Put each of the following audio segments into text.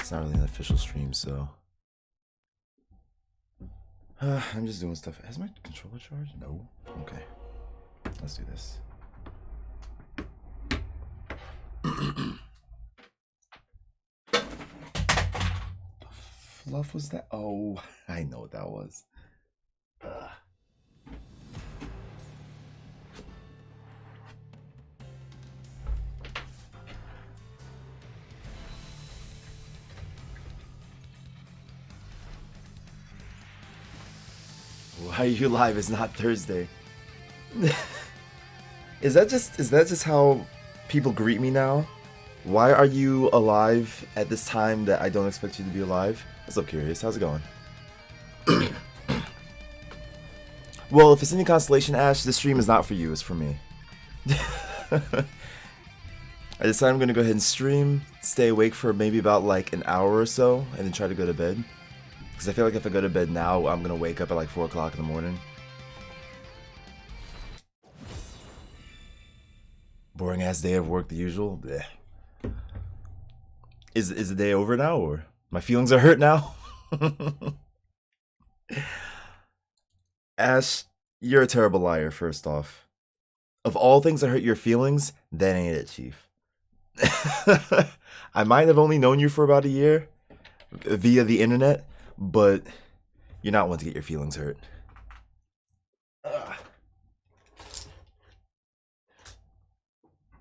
It's not really an official stream, so I'm just doing stuff. Has my controller charged? No. Okay, let's do this. The fluff was that? Oh, I know what that was. Why are you live? It's not Thursday. Is that just how people greet me now? Why are you alive at this time that I don't expect you to be alive? I'm so curious. How's it going? Well, if it's any consolation, Ash, this stream is not for you. It's for me. I decided I'm gonna go ahead and stream, stay awake for maybe about like an hour or so, and then try to go to bed. Because I feel like if I go to bed now, I'm gonna wake up at like 4 o'clock in the morning. Boring ass day of work, the usual. Blech. Is the day over now, or my feelings are hurt now? Ash, you're a terrible liar. First off, of all things that hurt your feelings, that ain't it, Chief. I might have only known you for about a year via the internet, but you're not one to get your feelings hurt.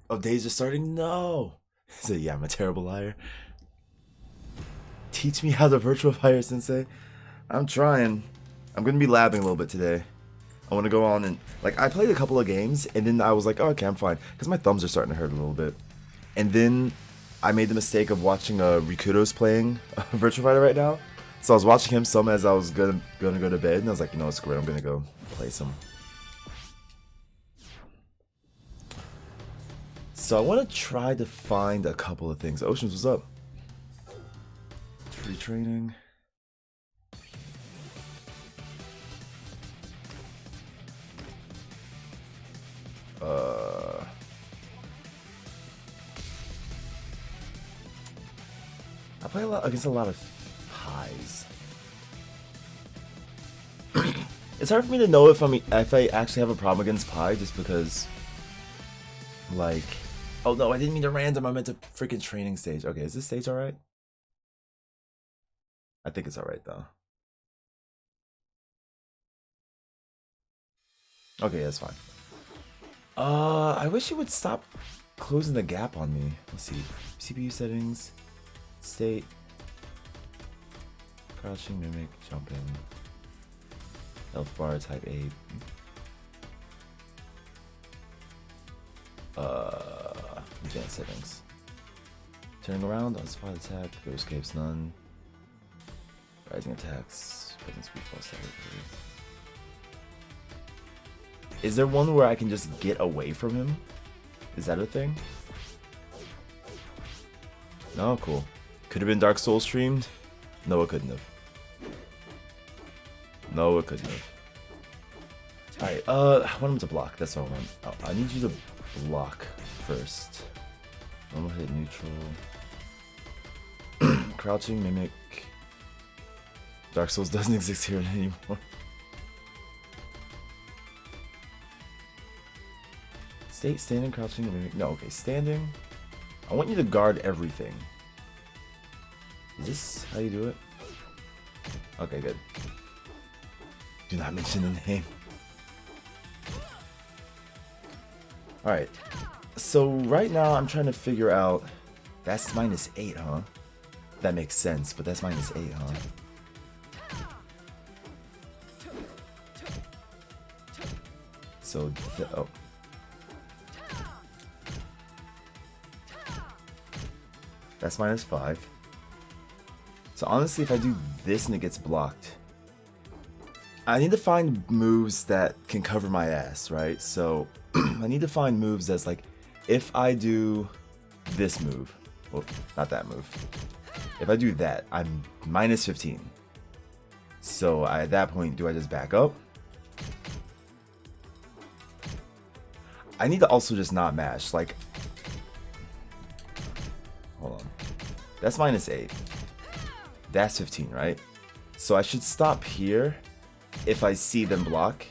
Oh, days are starting? No. So yeah, I'm a terrible liar. Teach me how to virtual fire, Sensei. I'm trying. I'm gonna be labbing a little bit today. I want to go on and like I played a couple of games and then I was like, oh, okay, I'm fine, because my thumbs are starting to hurt a little bit. And then I made the mistake of watching Rikudo's playing Virtua Fighter right now. So I was watching him some as I was gonna go to bed, and I was like, you know, screw it, I'm gonna go play some. So I want to try to find a couple of things. Oceans, what's up? Free training. I play a lot against a lot of highs. It's hard for me to know if I actually have a problem against Pi, just because, like, oh no, I didn't mean to random. I meant to freaking training stage. Okay, is this stage all right? I think it's all right though. Okay, that's fine. I wish you would stop closing the gap on me. Let's see. CPU settings, state, crouching, mimic, jumping, health bar, type 8. Advanced settings. Turning around, unspotted attack, no escapes, none. Rising attacks, present speed plus 3. Is there one where I can just get away from him? Is that a thing? No, cool. Could have been Dark Souls streamed? No, it couldn't have. No, it couldn't have. Alright, I want him to block. That's what I want. Oh, I need you to block first. Normal hit, neutral. Crouching, mimic. Dark Souls doesn't exist here anymore. State, standing, crouching, mimic. No, okay, standing. I want you to guard everything. Is this how you do it? Okay, good. Do not mention the name. Alright. So right now I'm trying to figure out. That's -8, huh? That makes sense, but that's -8, huh? So, oh. That's -5. So honestly, if I do this and it gets blocked, I need to find moves that can cover my ass, right? So I need to find moves that's like, if I do this move, well, not that move. If I do that, I'm -15. So at that point, do I just back up? I need to also just not mash. Like, hold on. That's -8. That's 15, right? So I should stop here if I see them block.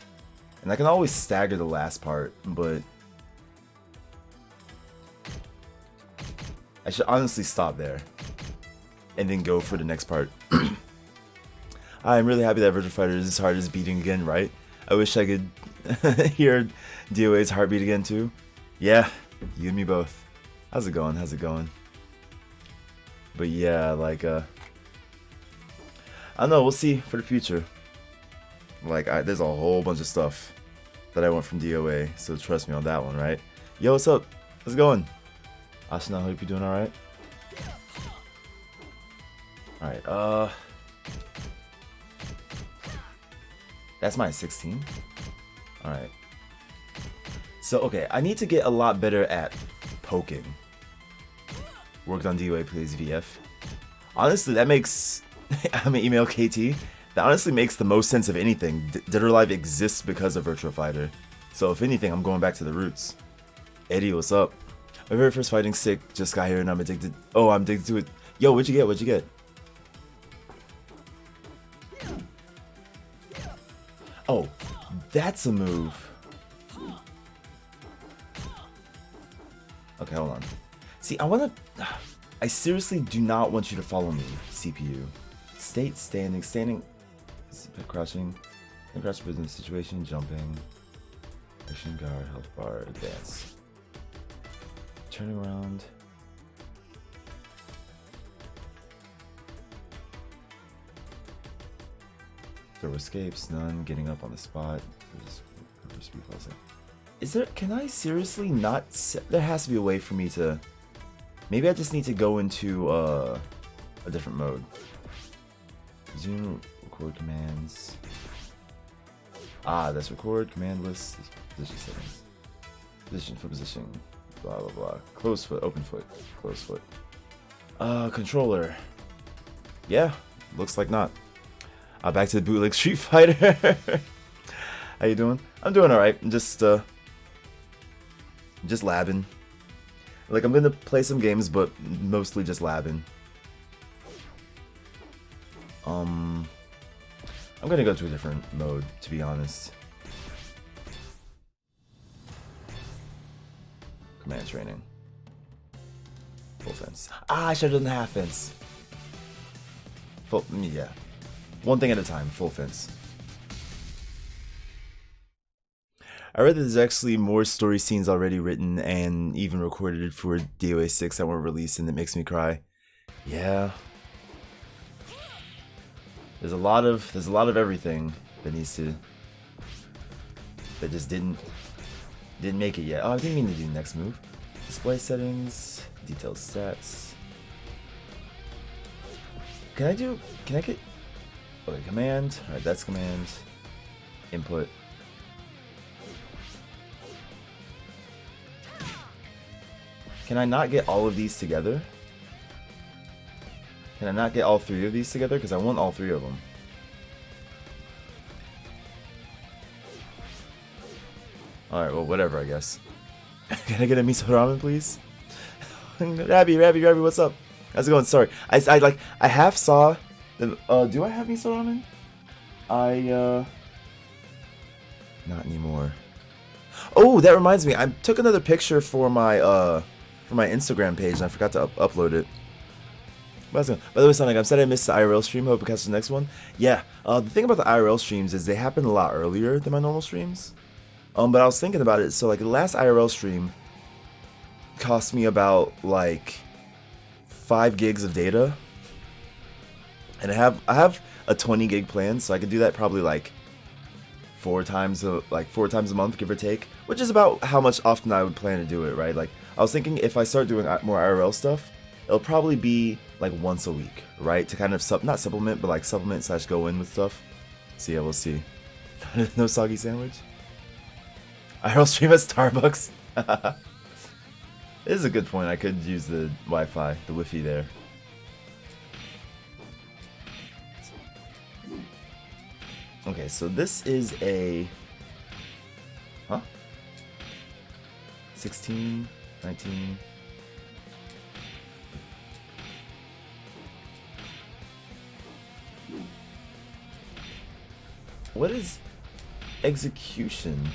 And I can always stagger the last part, but I should honestly stop there and then go for the next part. I'm really happy that Virtua Fighter's heart is beating again, right? I wish I could hear DOA's heartbeat again too. Yeah, you and me both. How's it going? How's it going? But yeah, like, I don't know, we'll see for the future. Like, there's a whole bunch of stuff that I want from DOA, so trust me on that one, right? Yo, what's up? How's it going? Ashina, hope you're doing alright. Alright, that's my 16. Alright. So, okay, I need to get a lot better at poking. Worked on DOA plays VF. Honestly, that makes... I'm gonna email KT. That honestly makes the most sense of anything. Dead or Alive exists because of Virtua Fighter. So if anything, I'm going back to the roots. Eddie, what's up? My very first fighting stick just got here and I'm addicted. Oh, I'm addicted to it. Yo, what'd you get? What'd you get? Oh, that's a move. Okay, hold on. See, I seriously do not want you to follow me, CPU. State, standing, crouching, crouch business situation, jumping, action guard, health bar, advance. Turning around. Throw escapes, none, getting up on the spot. Is there, can I seriously not, there has to be a way for me to, maybe I just need to go into a different mode. Zoom, record commands. Ah, that's record, command list, position settings. Position for position, blah blah blah. Close foot, open foot, close foot. Controller. Yeah, looks like not. Back to the bootleg Street Fighter. How you doing? I'm doing alright. I'm just labbing. Like, I'm gonna play some games, but mostly just labbing. I'm gonna go to a different mode, to be honest. Command training. Full fence. Ah, I should have done half fence. Full, yeah. One thing at a time, full fence. I read that there's actually more story scenes already written and even recorded for DOA 6 that weren't released, and it makes me cry. Yeah. There's a lot of everything that needs to, that just didn't make it yet. Oh, I didn't mean to do next move. Display settings, detailed stats. Can I get, okay, command, alright, that's command, input. Can I not get all of these together? Can I not get all three of these together? Because I want all three of them. Alright, well, whatever, I guess. Can I get a miso ramen, please? Rabby, what's up? How's it going? Sorry. I half saw the, do I have miso ramen? Not anymore. Oh, that reminds me. I took another picture for my Instagram page and I forgot to upload it. By the way, Sonic, I'm sad I missed the IRL stream. Hope to catch the next one. Yeah, the thing about the IRL streams is they happen a lot earlier than my normal streams. But I was thinking about it. So like the last IRL stream cost me about like 5 gigs of data, and I have a 20 gig plan, so I could do that probably like 4 times a month, give or take, which is about how much often I would plan to do it, right? Like I was thinking if I start doing more IRL stuff, it'll probably be like once a week, right? To kind of not supplement, but like supplement / go in with stuff. So yeah, we'll see. No soggy sandwich. IRL stream at Starbucks. This is a good point. I could use the Wi-Fi, the Wi-Fi there. Okay, so this is a... Huh? 16, 19... What is execution?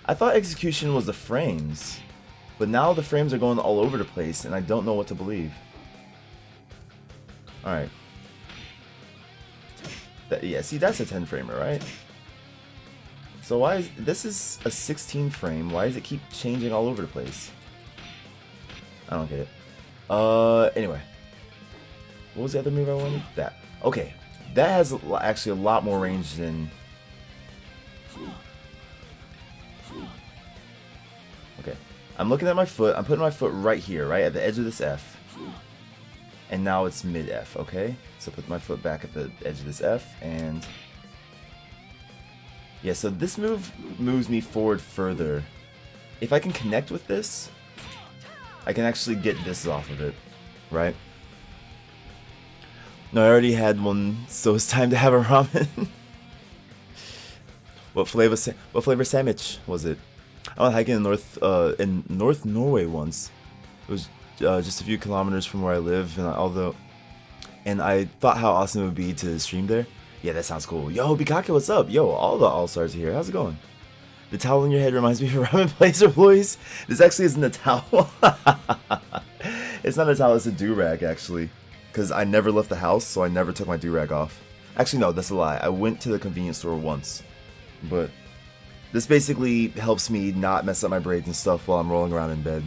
I thought execution was the frames, but now the frames are going all over the place, and I don't know what to believe. All right. Yeah, see, that's a 10 framer, right? So why is this is a 16 frame? Why does it keep changing all over the place? I don't get it. Anyway, what was the other move I wanted? That. Okay, that has actually a lot more range than. Okay, I'm looking at my foot. I'm putting my foot right here, right at the edge of this F. And now it's mid F, okay? So put my foot back at the edge of this F, and yeah, so this move moves me forward further. If I can connect with this, I can actually get this off of it, right? No, I already had one, so it's time to have a ramen. What flavor sandwich was it? I went hiking in North Norway once. It was just a few kilometers from where I live, and I thought how awesome it would be to stream there. Yeah, that sounds cool. Yo, Bikake, what's up? Yo, all the All-Stars are here. How's it going? The towel in your head reminds me of ramen place employees. This actually isn't a towel. It's not a towel, it's a do-rag, actually. Because I never left the house, so I never took my do-rag off. Actually, no, that's a lie. I went to the convenience store once. But this basically helps me not mess up my braids and stuff while I'm rolling around in bed.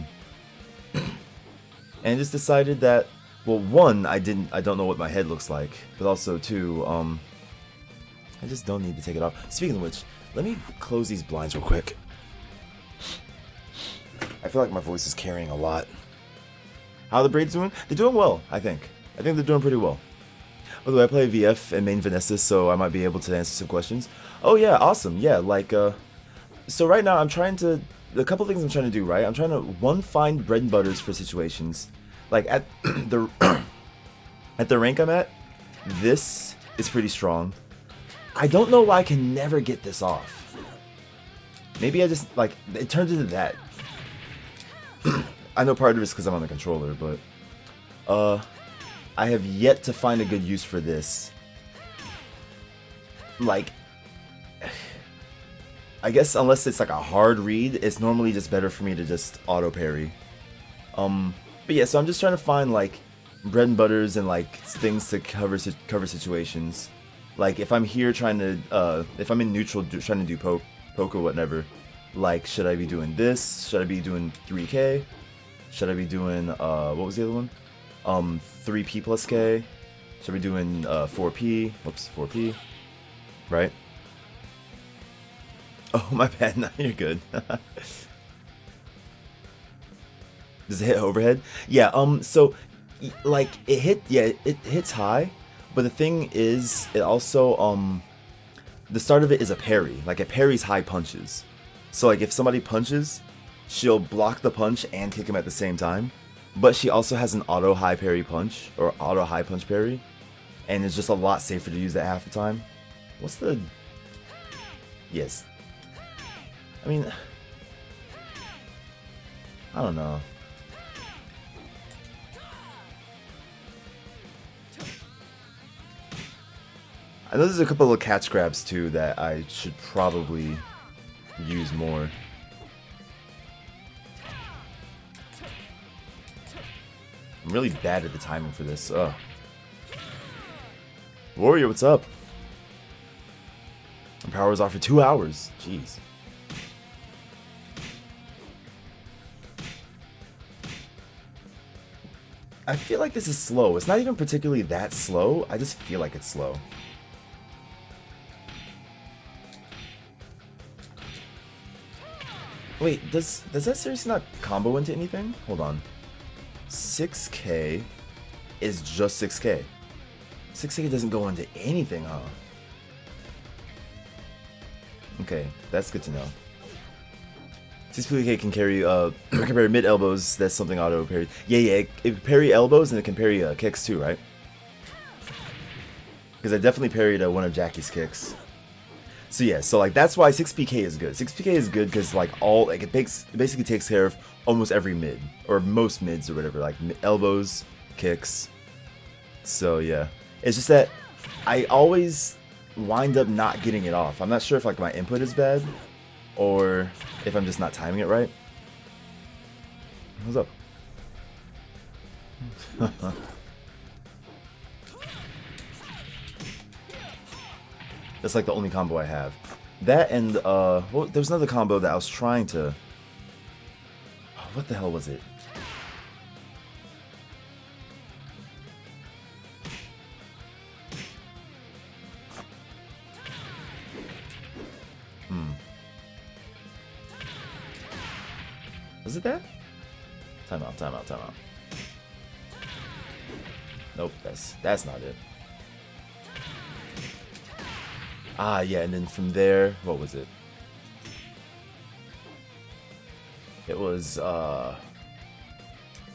And just decided that, well, one, I don't know what my head looks like, but also two, I just don't need to take it off. Speaking of which, let me close these blinds real quick. I feel like my voice is carrying a lot. How are the braids doing? They're doing well, I think. I think they're doing pretty well. By the way, I play VF and main Vanessa, so I might be able to answer some questions. Oh yeah, awesome. Yeah, like, so right now I'm trying to, a couple things I'm trying to do, right? I'm trying to, one, find bread and butters for situations. Like, at the at the rank I'm at, this is pretty strong. I don't know why I can never get this off. Maybe I just, like, it turns into that. I know part of it's because I'm on the controller, but I have yet to find a good use for this. Like, I guess unless it's like a hard read, it's normally just better for me to just auto parry. But yeah, so I'm just trying to find like bread and butters and like things to cover situations. Like if I'm here trying to, if I'm in neutral trying to do poke or whatever, like should I be doing this? Should I be doing 3K? Should I be doing, what was the other one? 3P plus K? Should I be doing 4P? Whoops, 4P. Right? Oh, my bad. No, you're good. Does it hit overhead? Yeah, so, like, it hits high, but the thing is, it also, the start of it is a parry. Like, it parries high punches. So, like, if somebody punches, she'll block the punch and kick him at the same time. But she also has an auto high parry punch, or auto high punch parry. And it's just a lot safer to use that half the time. What's the... Yes. I mean... I don't know. I know there's a couple of catch grabs too that I should probably use more. I'm really bad at the timing for this. Ugh. Warrior, what's up? My power was off for 2 hours. Jeez. I feel like this is slow. It's not even particularly that slow. I just feel like it's slow. Wait, does that seriously not combo into anything? Hold on. 6K is just 6K. 6K doesn't go into anything, huh? Okay, that's good to know. 6K can carry mid elbows. That's something auto parry. Yeah, it can parry elbows and it can parry kicks too, right? Because I definitely parried one of Jackie's kicks. So yeah, so like that's why 6PK is good. 6PK is good because like it basically takes care of almost every mid or most mids or whatever, like elbows, kicks. So yeah, it's just that I always wind up not getting it off. I'm not sure if like my input is bad or if I'm just not timing it right. What's up? That's like the only combo I have. That and well, there's another combo that I was trying to. Oh, what the hell was it? Was it that? Time out, time out, time out. Nope, that's not it. Ah, yeah, and then from there, what was it? It was I'm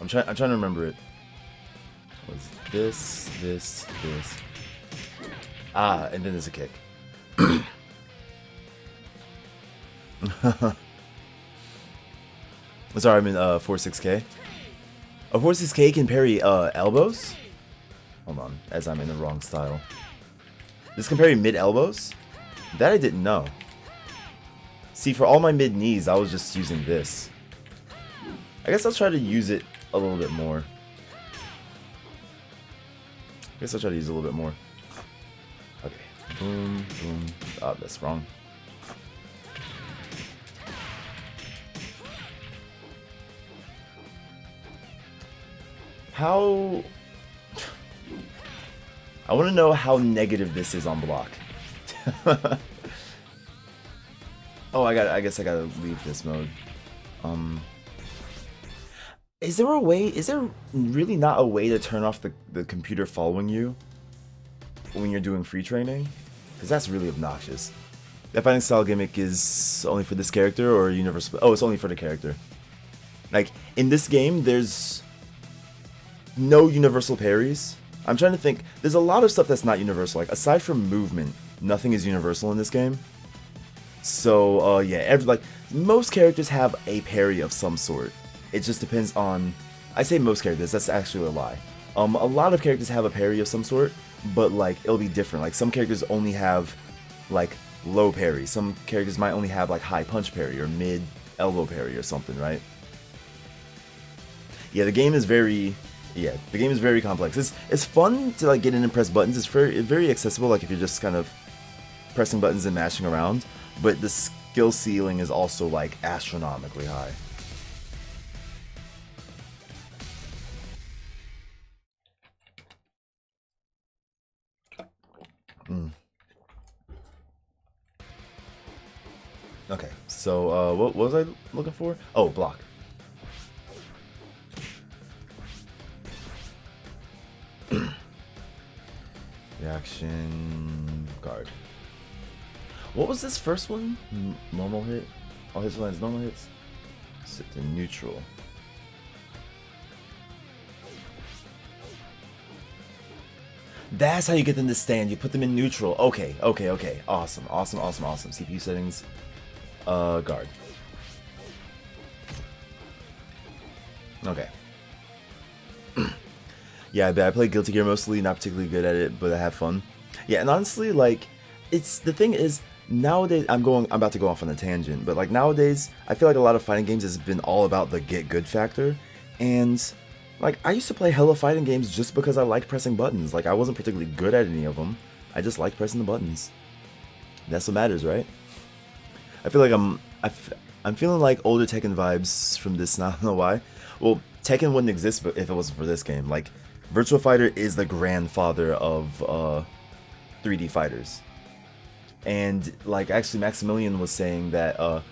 trying to remember it. It was this. Ah, and then there's a kick. Sorry, I'm in 4-6K. A 4-6K can parry elbows? Hold on, as I'm in the wrong style. This can parry mid elbows? That I didn't know. See, for all my mid knees, I was just using this. I guess I'll try to use it a little bit more. Okay. Boom, boom. Oh, that's wrong. How... I want to know how negative this is on block. Oh, I guess I gotta leave this mode. Is there a way? Is there really not a way to turn off the computer following you when you're doing free training? Because that's really obnoxious. That fighting style gimmick is only for this character or universal? Oh, it's only for the character. Like in this game, there's no universal parries. I'm trying to think. There's a lot of stuff that's not universal. Like aside from movement, nothing is universal in this game. So yeah, like most characters have a parry of some sort. It just depends on. I say most characters. That's actually a lie. A lot of characters have a parry of some sort, but like it'll be different. Like some characters only have like low parry. Some characters might only have like high punch parry or mid elbow parry or something, right? Yeah, the game is very. Yeah, the game is very complex. It's fun to like get in and press buttons. It's very accessible. Like if you're just kind of pressing buttons and mashing around, but the skill ceiling is also like astronomically high. Okay, so what was I looking for? Oh, block. Reaction guard. What was this first one? Normal hit? All hits lands normal hits? Sit to neutral. That's how you get them to stand. You put them in neutral. Okay. Awesome. CPU settings. Guard. Okay. Yeah, I play Guilty Gear mostly, not particularly good at it, but I have fun. Yeah, and honestly, like, the thing is, nowadays, I'm about to go off on a tangent, but like nowadays, I feel like a lot of fighting games has been all about the get good factor, and like, I used to play hella fighting games just because I liked pressing buttons. Like, I wasn't particularly good at any of them, I just liked pressing the buttons. That's what matters, right? I feel like I'm feeling like older Tekken vibes from this, I don't know why. Well, Tekken wouldn't exist if it wasn't for this game. Like, Virtua Fighter is the grandfather of 3D fighters. And, like, actually Maximilian was saying that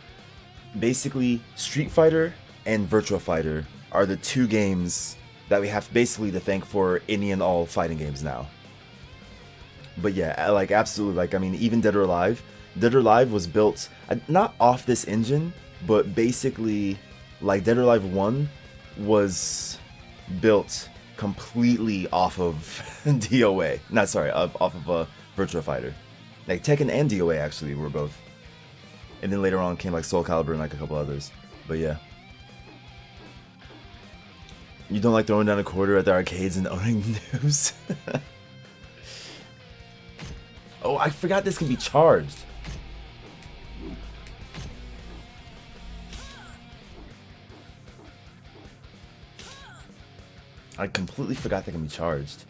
basically Street Fighter and Virtua Fighter are the two games that we have basically to thank for any and all fighting games now. But yeah, like, absolutely, like, I mean, even Dead or Alive. Dead or Alive was built, not off this engine, but basically, like, Dead or Alive 1 was built completely off of DOA. Not sorry, off of Virtua Fighter. Like Tekken and DOA actually were both. And then later on came like Soul Calibur and like a couple others. But yeah. You don't like throwing down a quarter at the arcades and owning noobs? Oh, I forgot this can be charged. I completely forgot that can be charged.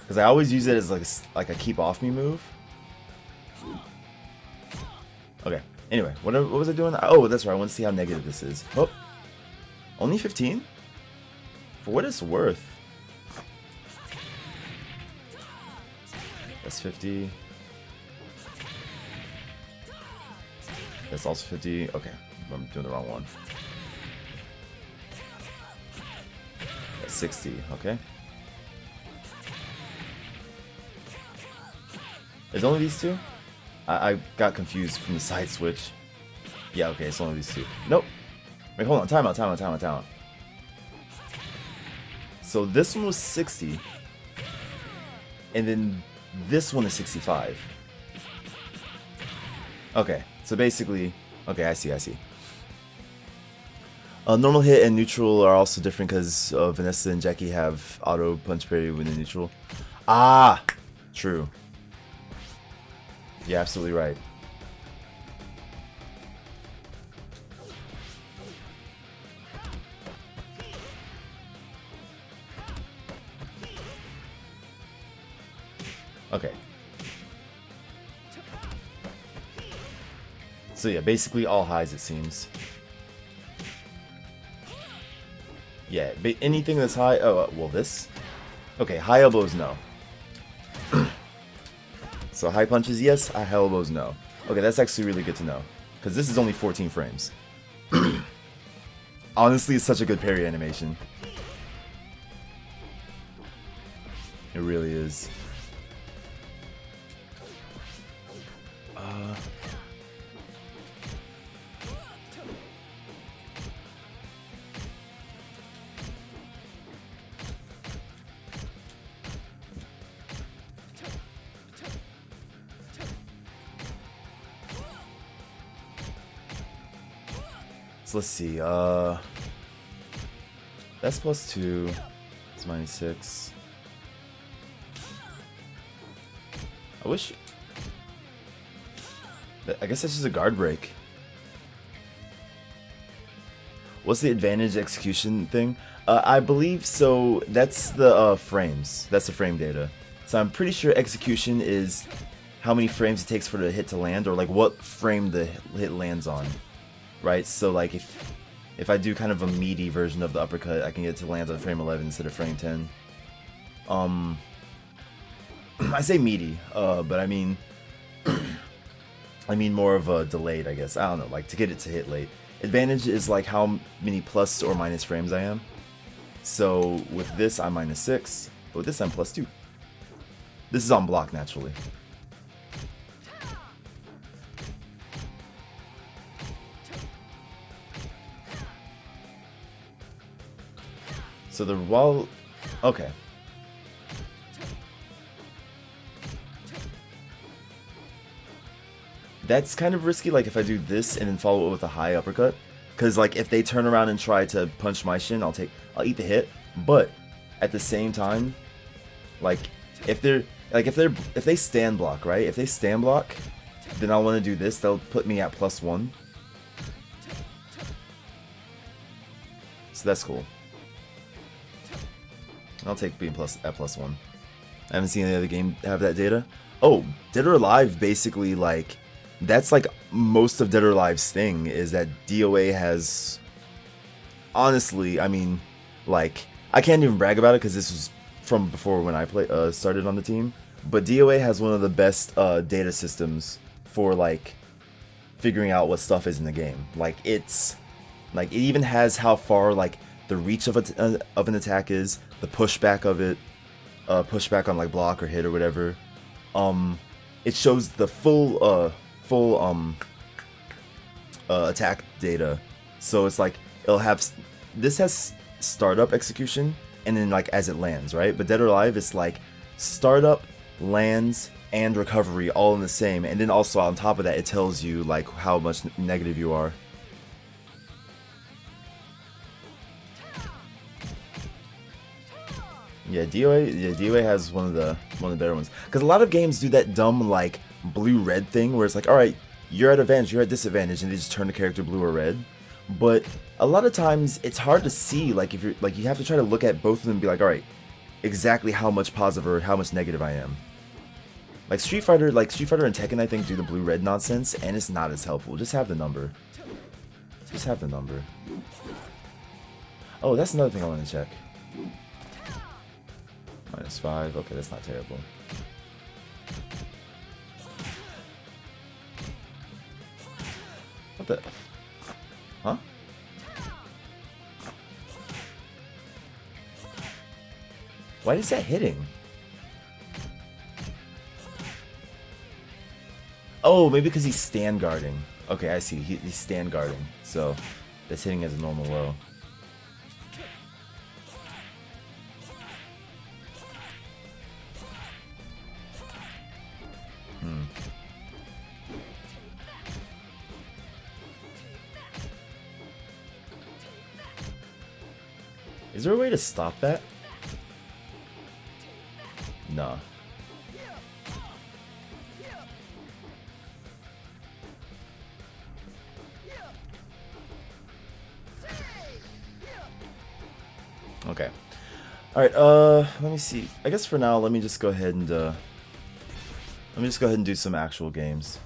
Because I always use it as like a keep off me move. Okay. Anyway, what was I doing? Oh, that's right. I want to see how negative this is. Oh, only 15? For what it's worth. That's 50. That's also 50. Okay, I'm doing the wrong one. That's 60. Okay. There's only these two? I got confused from the side switch. Yeah, okay, it's only these two. Nope. Wait, hold on. Time out. So this one was 60. And then this one is 65. Okay, so basically... Okay, I see. Normal hit and neutral are also different because Vanessa and Jackie have auto punch parry when in neutral. Ah! True. You're absolutely right. Okay. So yeah, basically all highs it seems. Yeah, anything that's high... Oh, well this? Okay, high elbows, no. So high punches, yes. High elbows, no. Okay, that's actually really good to know. Because this is only 14 frames. Honestly, it's such a good parry animation. It really is. So let's see, that's +2, it's -6. I wish... I guess that's just a guard break. What's the advantage execution thing? I believe so, that's the frames. That's the frame data. So I'm pretty sure execution is how many frames it takes for the hit to land, or like what frame the hit lands on. Right, so like if I do kind of a meaty version of the uppercut, I can get it to land on frame 11 instead of frame 10. I say meaty, but I mean more of a delayed, I guess. I don't know, like to get it to hit late. Advantage is like how many plus or minus frames I am. So with this I'm -6, but with this I'm +2. This is on block naturally. So the wall... Okay. That's kind of risky, like if I do this and then follow it with a high uppercut. Because like if they turn around and try to punch my shin, I'll eat the hit. But at the same time, like if they stand block, right? If they stand block, then I'll want to do this. They'll put me at +1. So that's cool. I'll take being at +1. I haven't seen any other game have that data. Oh, Dead or Alive basically like that's like most of Dead or Alive's thing is that DOA has. Honestly, I mean, like I can't even brag about it because this was from before when I started on the team. But DOA has one of the best data systems for like figuring out what stuff is in the game. Like it's like it even has how far like the reach of an attack is, the pushback of it, pushback on like block or hit or whatever. It shows the full attack data. So it's like it'll have this has startup execution and then like as it lands, right? But Dead or Alive is like startup, lands, and recovery all in the same, and then also on top of that it tells you like how much negative you are. Yeah, DOA has one of the better ones. Because a lot of games do that dumb like blue-red thing where it's like, all right, you're at advantage, you're at disadvantage, and they just turn the character blue or red. But a lot of times it's hard to see. Like if you're like you have to try to look at both of them and be like, all right, exactly how much positive or how much negative I am. Like Street Fighter and Tekken, I think, do the blue-red nonsense, and it's not as helpful. Just have the number. Just have the number. Oh, that's another thing I want to check. -5. Okay, that's not terrible. What the? Huh? Why is that hitting? Oh, maybe because he's stand guarding. Okay, I see. He's stand guarding. So that's hitting as a normal low. Is there a way to stop that? No. Okay. Alright, let me see. I guess for now, let me just go ahead and do some actual games.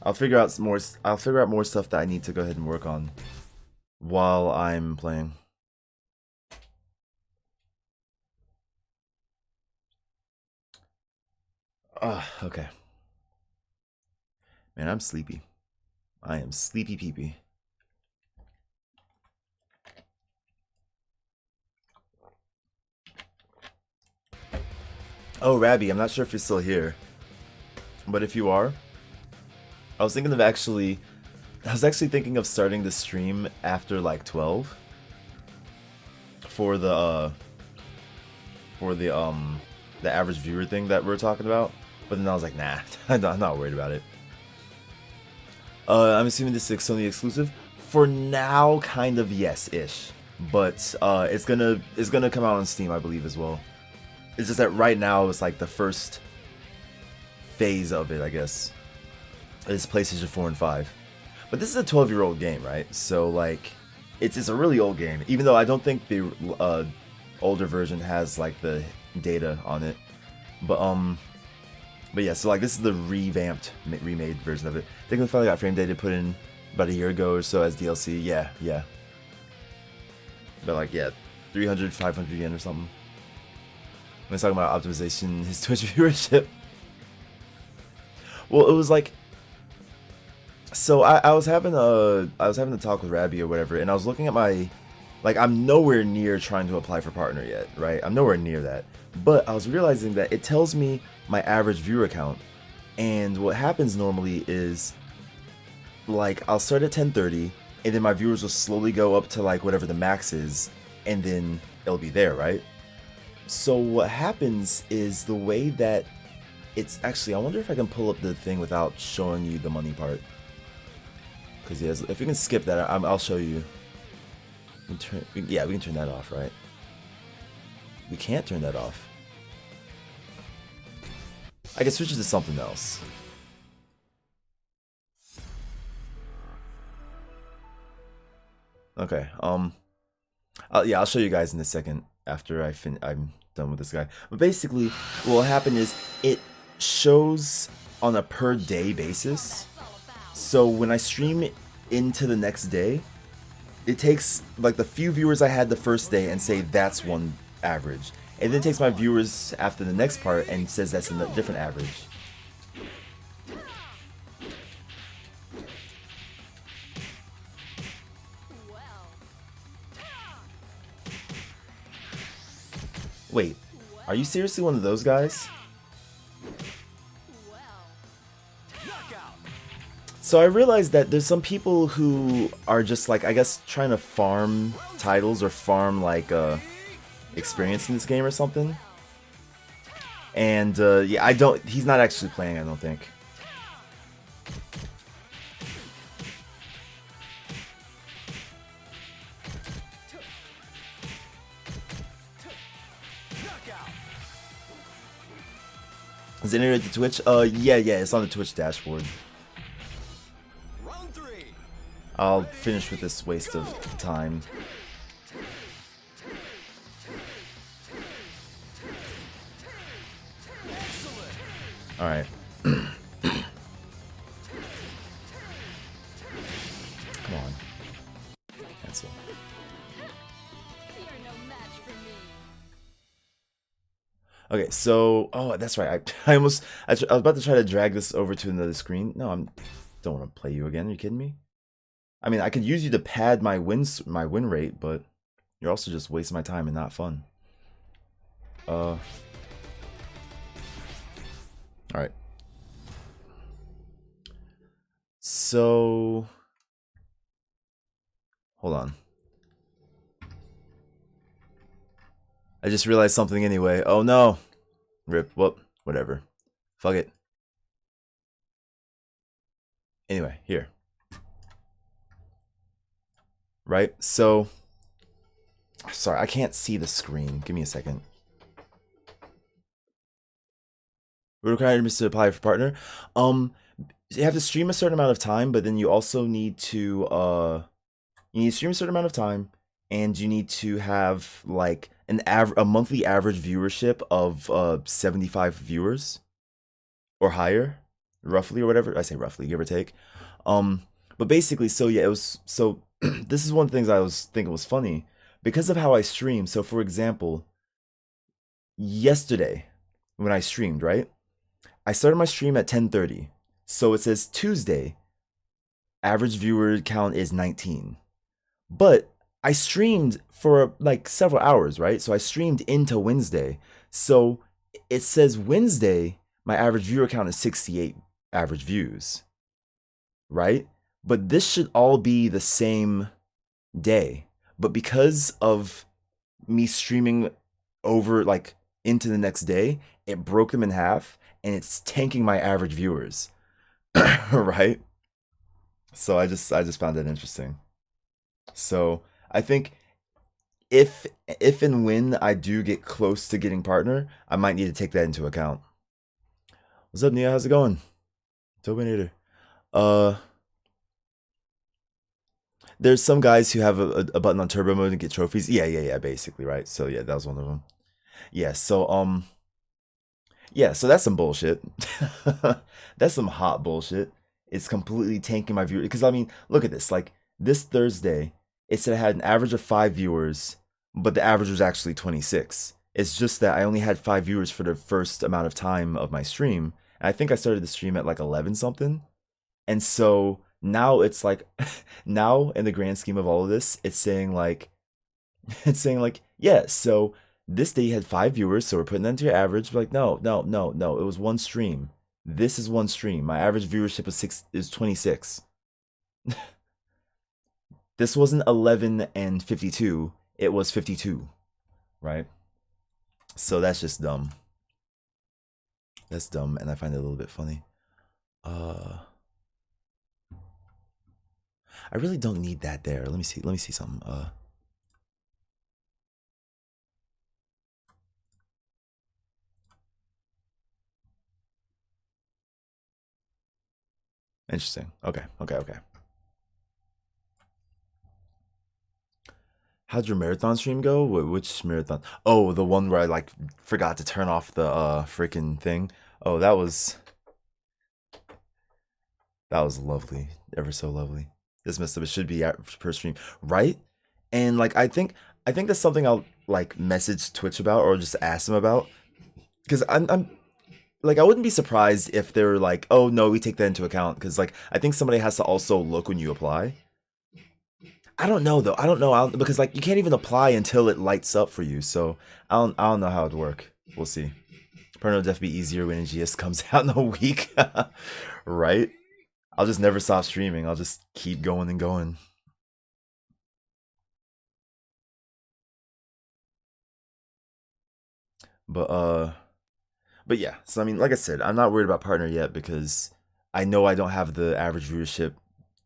I'll figure out more stuff that I need to go ahead and work on while I'm playing. Okay. Man, I'm sleepy. I am sleepy peepee. Oh, Rabby, I'm not sure if you're still here. But if you are, I was actually thinking of starting the stream after like 12 for the average viewer thing that we're talking about. But then I was like, nah, I'm not worried about it. I'm assuming this is Sony exclusive. For now, kind of yes-ish. But it's gonna come out on Steam, I believe, as well. It's just that right now it's like the first phase of it, I guess. It's PlayStation 4 and 5. But this is a 12-year-old game, right? So like, it's a really old game. Even though I don't think the older version has like the data on it. But yeah, so like this is the revamped, remade version of it. I think we finally got frame data put in about a year ago or so as DLC. Yeah. But like, yeah, 300, 500 yen or something. When he's talking about optimization, his Twitch viewership. Well, it was like, so I was having a talk with Rabby or whatever, and I was looking at my, like, I'm nowhere near trying to apply for partner yet, right? I'm nowhere near that. But I was realizing that it tells me my average viewer count, and what happens normally is, like, I'll start at 1030, and then my viewers will slowly go up to like whatever the max is, and then it'll be there, right? So what happens is the way that it's actually, I wonder if I can pull up the thing without showing you the money part. Because yes, if we can skip that, I'll show you. Yeah, we can turn that off, right? We can't turn that off. I can switch it to something else. Okay. Yeah, I'll show you guys in a second after I'm done with this guy. But basically, what will happen is it shows on a per day basis. So when I stream into the next day, it takes like the few viewers I had the first day and say that's one average. And then it takes my viewers after the next part and says that's a different average. Wait, are you seriously one of those guys? So I realized that there's some people who are just like, I guess, trying to farm titles or farm like experience in this game or something. And yeah, he's not actually playing, I don't think. Is it integrated to Twitch? Yeah, it's on the Twitch dashboard. Round 3. I'll finish with this waste of time. Excellent. Alright. Come on. Cancel. You're no match for me. Okay, so that's right. I was about to try to drag this over to another screen. No, don't want to play you again. Are you kidding me? I mean, I could use you to pad my win rate, but you're also just wasting my time and not fun. All right. So hold on. I just realized something anyway. Oh no. Rip. Whoop. Whatever. Fuck it. Anyway, here. Right? So, sorry, I can't see the screen. Give me a second. We're required to apply for partner. You have to stream a certain amount of time, but then you also need to stream a certain amount of time, and you need to have like a monthly average viewership of 75 viewers or higher, roughly, or whatever. I say roughly, give or take. But basically, so yeah, it was so. This is one of the things I was thinking was funny because of how I stream. So, for example, yesterday when I streamed, right, I started my stream at 10:30. So it says Tuesday, average viewer count is 19. But I streamed for like several hours, right? So I streamed into Wednesday. So it says Wednesday, my average viewer count is 68 average views, right? But this should all be the same day. But because of me streaming over like into the next day, it broke them in half and it's tanking my average viewers. Right? So I just found that interesting. So I think if and when I do get close to getting partner, I might need to take that into account. What's up, Nia? How's it going? Tobinator. There's some guys who have a button on turbo mode and get trophies. Yeah, basically, right? So yeah, that was one of them. Yeah, so yeah, so that's some bullshit. That's some hot bullshit. It's completely tanking my viewer because I mean, look at this. Like this Thursday, it said I had an average of 5 viewers, but the average was actually 26. It's just that I only had 5 viewers for the first amount of time of my stream. And I think I started the stream at like 11 something. And so now it's like now in the grand scheme of all of this, it's saying like yeah, so this day you had 5 viewers, so we're putting that into your average. We're like, no, it was one stream. This is one stream. My average viewership is 26. This wasn't 11 and 52. It was 52, right? So that's just dumb. That's dumb, and I find it a little bit funny. I really don't need that there. Let me see something. Interesting. Okay. How'd your marathon stream go? Which marathon? Oh, the one where I like forgot to turn off the freaking thing. Oh, that was lovely. Ever so lovely. This must have it should be per stream, right? And like I think that's something I'll like message Twitch about or just ask them about because I'm like I wouldn't be surprised if they're like, oh no, we take that into account because like I think somebody has to also look when you apply. I don't know though. I don't know because like you can't even apply until it lights up for you. So I don't know how it'd work. We'll see. Probably will definitely be easier when NGS comes out in a week, right? I'll just never stop streaming. I'll just keep going and going. But yeah. So I mean, like I said, I'm not worried about partner yet because I know I don't have the average viewership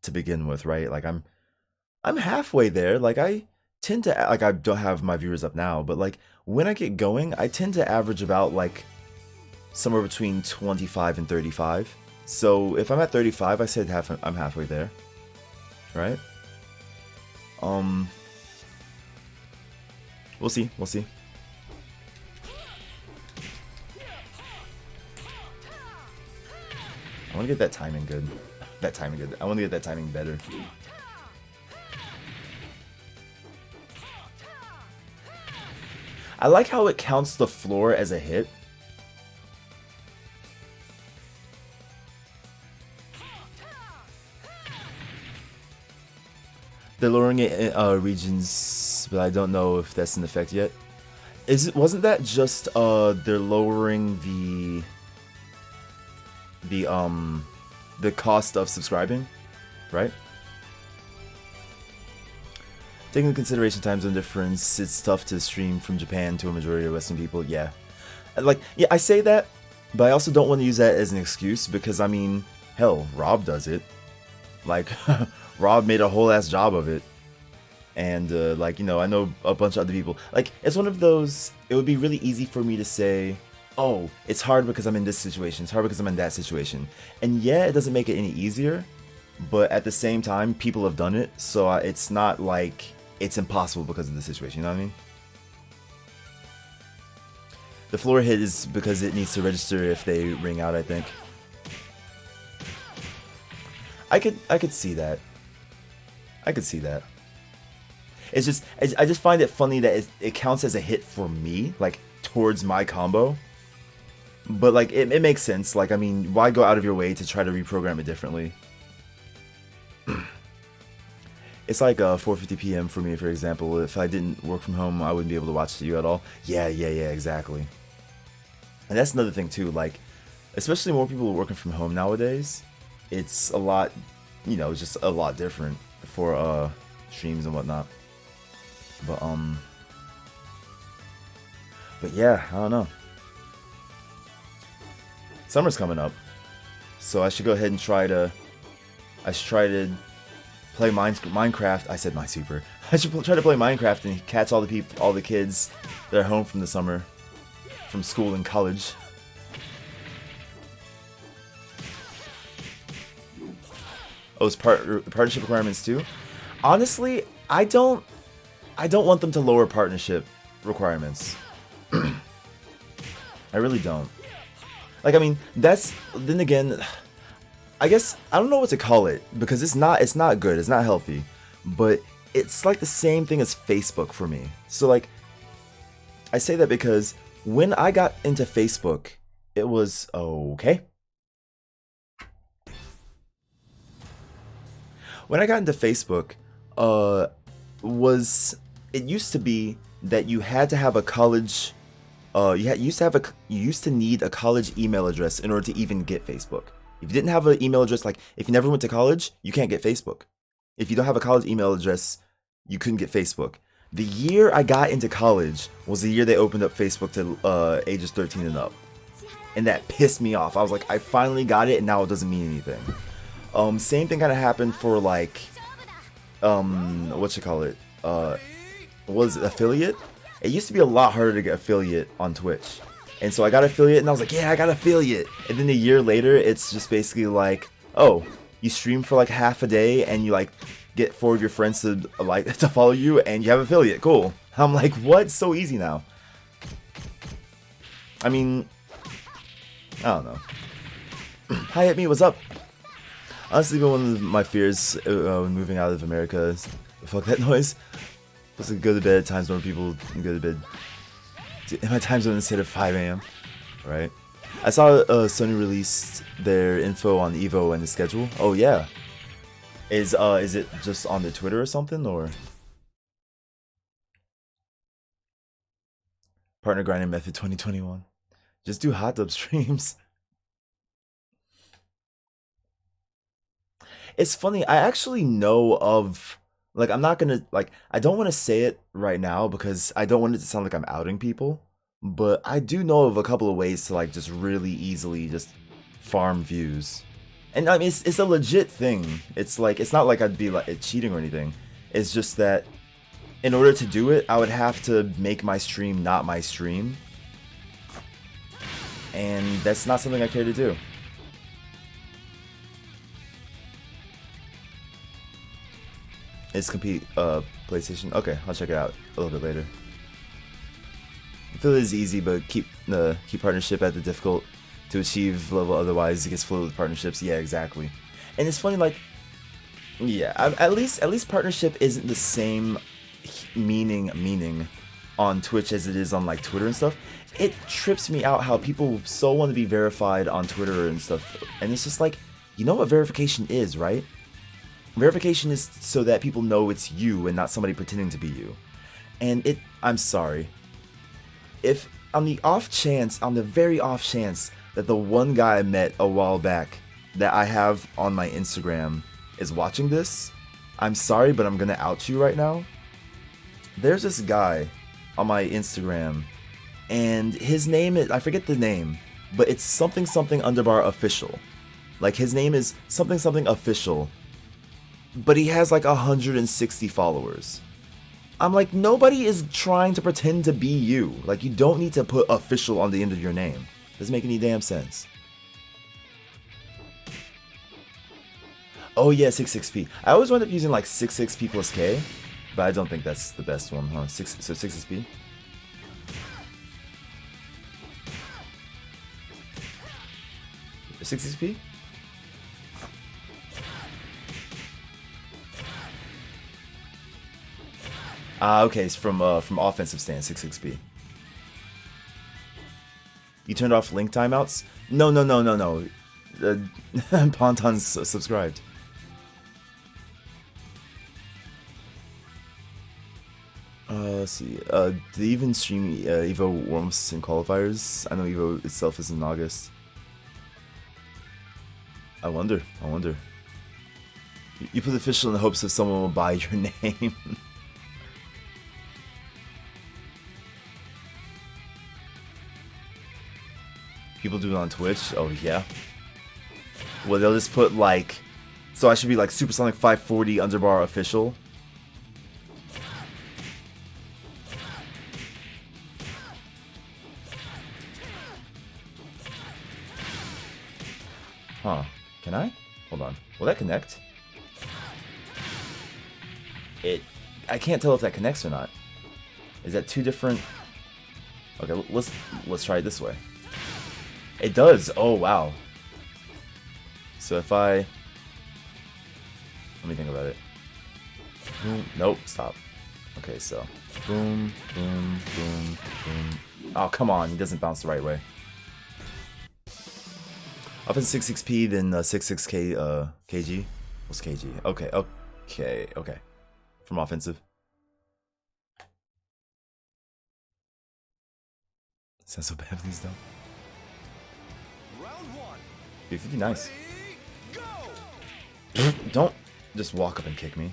to begin with, right? Like I'm halfway there. Like tend to, like, I don't have my viewers up now, but like when I get going, I tend to average about like somewhere between 25 and 35. So if I'm at 35, I said I'm halfway there, right? We'll see. We'll see. I want to get that timing good. I want to get that timing better. I like how it counts the floor as a hit. They're lowering it in regions, but I don't know if that's in effect yet. Wasn't that just they're lowering the cost of subscribing, right? Taking into consideration time zone difference, it's tough to stream from Japan to a majority of Western people. Yeah, like, yeah, I say that, but I also don't want to use that as an excuse because, I mean, hell, Rob does it. Like, Rob made a whole ass job of it. And, like, you know, I know a bunch of other people. Like, it's one of those, it would be really easy for me to say, oh, it's hard because I'm in this situation, it's hard because I'm in that situation. And yeah, it doesn't make it any easier, but at the same time, people have done it, so it's not like it's impossible because of the situation, you know what I mean? The floor hit is because it needs to register if they ring out, I think. I could see that. I could see that. It's just, I just find it funny that it counts as a hit for me, like, towards my combo. But, like, it makes sense. Like, I mean, why go out of your way to try to reprogram it differently? It's like 4:50 p.m. for me, for example. If I didn't work from home, I wouldn't be able to watch you at all. Yeah, exactly. And that's another thing, too. Like, especially more people working from home nowadays, it's a lot, you know, just a lot different for streams and whatnot. But yeah, I don't know. Summer's coming up, so I should go ahead and try to play Minecraft. I said Minesweeper. I should try to play Minecraft and catch all the kids that are home from the summer, from school and college. Oh, it's partnership requirements too. Honestly, I don't want them to lower partnership requirements. I really don't. Like, I mean, then again, I guess, I don't know what to call it, because it's not good, it's not healthy, but it's like the same thing as Facebook for me. So, like, I say that because when I got into Facebook, it was okay. When I got into Facebook, it used to be that you had to have a college, you used to need a college email address in order to even get Facebook. If you didn't have an email address, like if you never went to college, you can't get Facebook. If you don't have a college email address, you couldn't get Facebook. The year I got into college was the year they opened up Facebook to ages 13 and up. And that pissed me off. I was like, I finally got it, and now it doesn't mean anything. Same thing kind of happened for, like, was it affiliate? It used to be a lot harder to get affiliate on Twitch. And so I got affiliate, and I was like, yeah, I got affiliate. And then a year later, it's just basically like, oh, you stream for like half a day, and you like get 4 of your friends to to follow you, and you have affiliate. Cool. I'm like, what? It's so easy now. I mean, I don't know. Hi, Hit Me, what's up? Honestly, one of my fears when moving out of America is, fuck that noise. Supposed to go to bed at times when people go to bed in my time zone instead of 5 a.m. Right? I saw Sony released their info on Evo and the schedule. Oh yeah. Is it just on their Twitter or something, or partner grinding method 2021? Just do hot tub streams. It's funny, I actually know of, like, I'm not gonna, like, I don't want to say it right now because I don't want it to sound like I'm outing people, but I do know of a couple of ways to, like, just really easily just farm views. And I mean, it's a legit thing. It's like, it's not like I'd be like cheating or anything. It's just that in order to do it, I would have to make my stream not my stream. And that's not something I care to do. It's compete PlayStation. Okay, I'll check it out a little bit later. I feel it is easy, but keep partnership at the difficult to achieve level. Otherwise, it gets flooded with partnerships. Yeah, exactly. And it's funny, like, yeah, at least partnership isn't the same meaning on Twitch as it is on like Twitter and stuff. It trips me out how people so want to be verified on Twitter and stuff, and it's just like, you know what verification is, right? Verification is so that people know it's you and not somebody pretending to be you. And I'm sorry. If on the very off chance that the one guy I met a while back that I have on my Instagram is watching this, I'm sorry, but I'm gonna out you right now. There's this guy on my Instagram, and his name is, I forget the name, but it's something underbar official. Like, his name is something official, but he has like 160 followers. I'm like, nobody is trying to pretend to be you. Like, you don't need to put official on the end of your name. Doesn't make any damn sense. Oh yeah, 66p. I always wind up using like 66p plus K, but I don't think that's the best one, huh? 66p. $60p? Okay, it's from offensive stance, 66p. You turned off link timeouts? No. Ponton's subscribed. Let's see. Did they even stream Evo warm-ups and qualifiers? I know Evo itself is in August. I wonder. You put official in the hopes that someone will buy your name. People do it on Twitch? Oh yeah. Well, they'll just put like, so I should be like Supersonic 540 underbar official. Huh. Can I? Hold on. Will that connect? I can't tell if that connects or not. Is that two different? Okay, let's try it this way. It does. Oh wow. So if let me think about it. Boom. Nope. Stop. Okay, so boom. Oh come on, he doesn't bounce the right way. Offensive 66p, then 66k kg. What's kg? Okay. From offensive. Sounds so bad, please don't. Round one. 50, nice. Ready, go! Don't just walk up and kick me.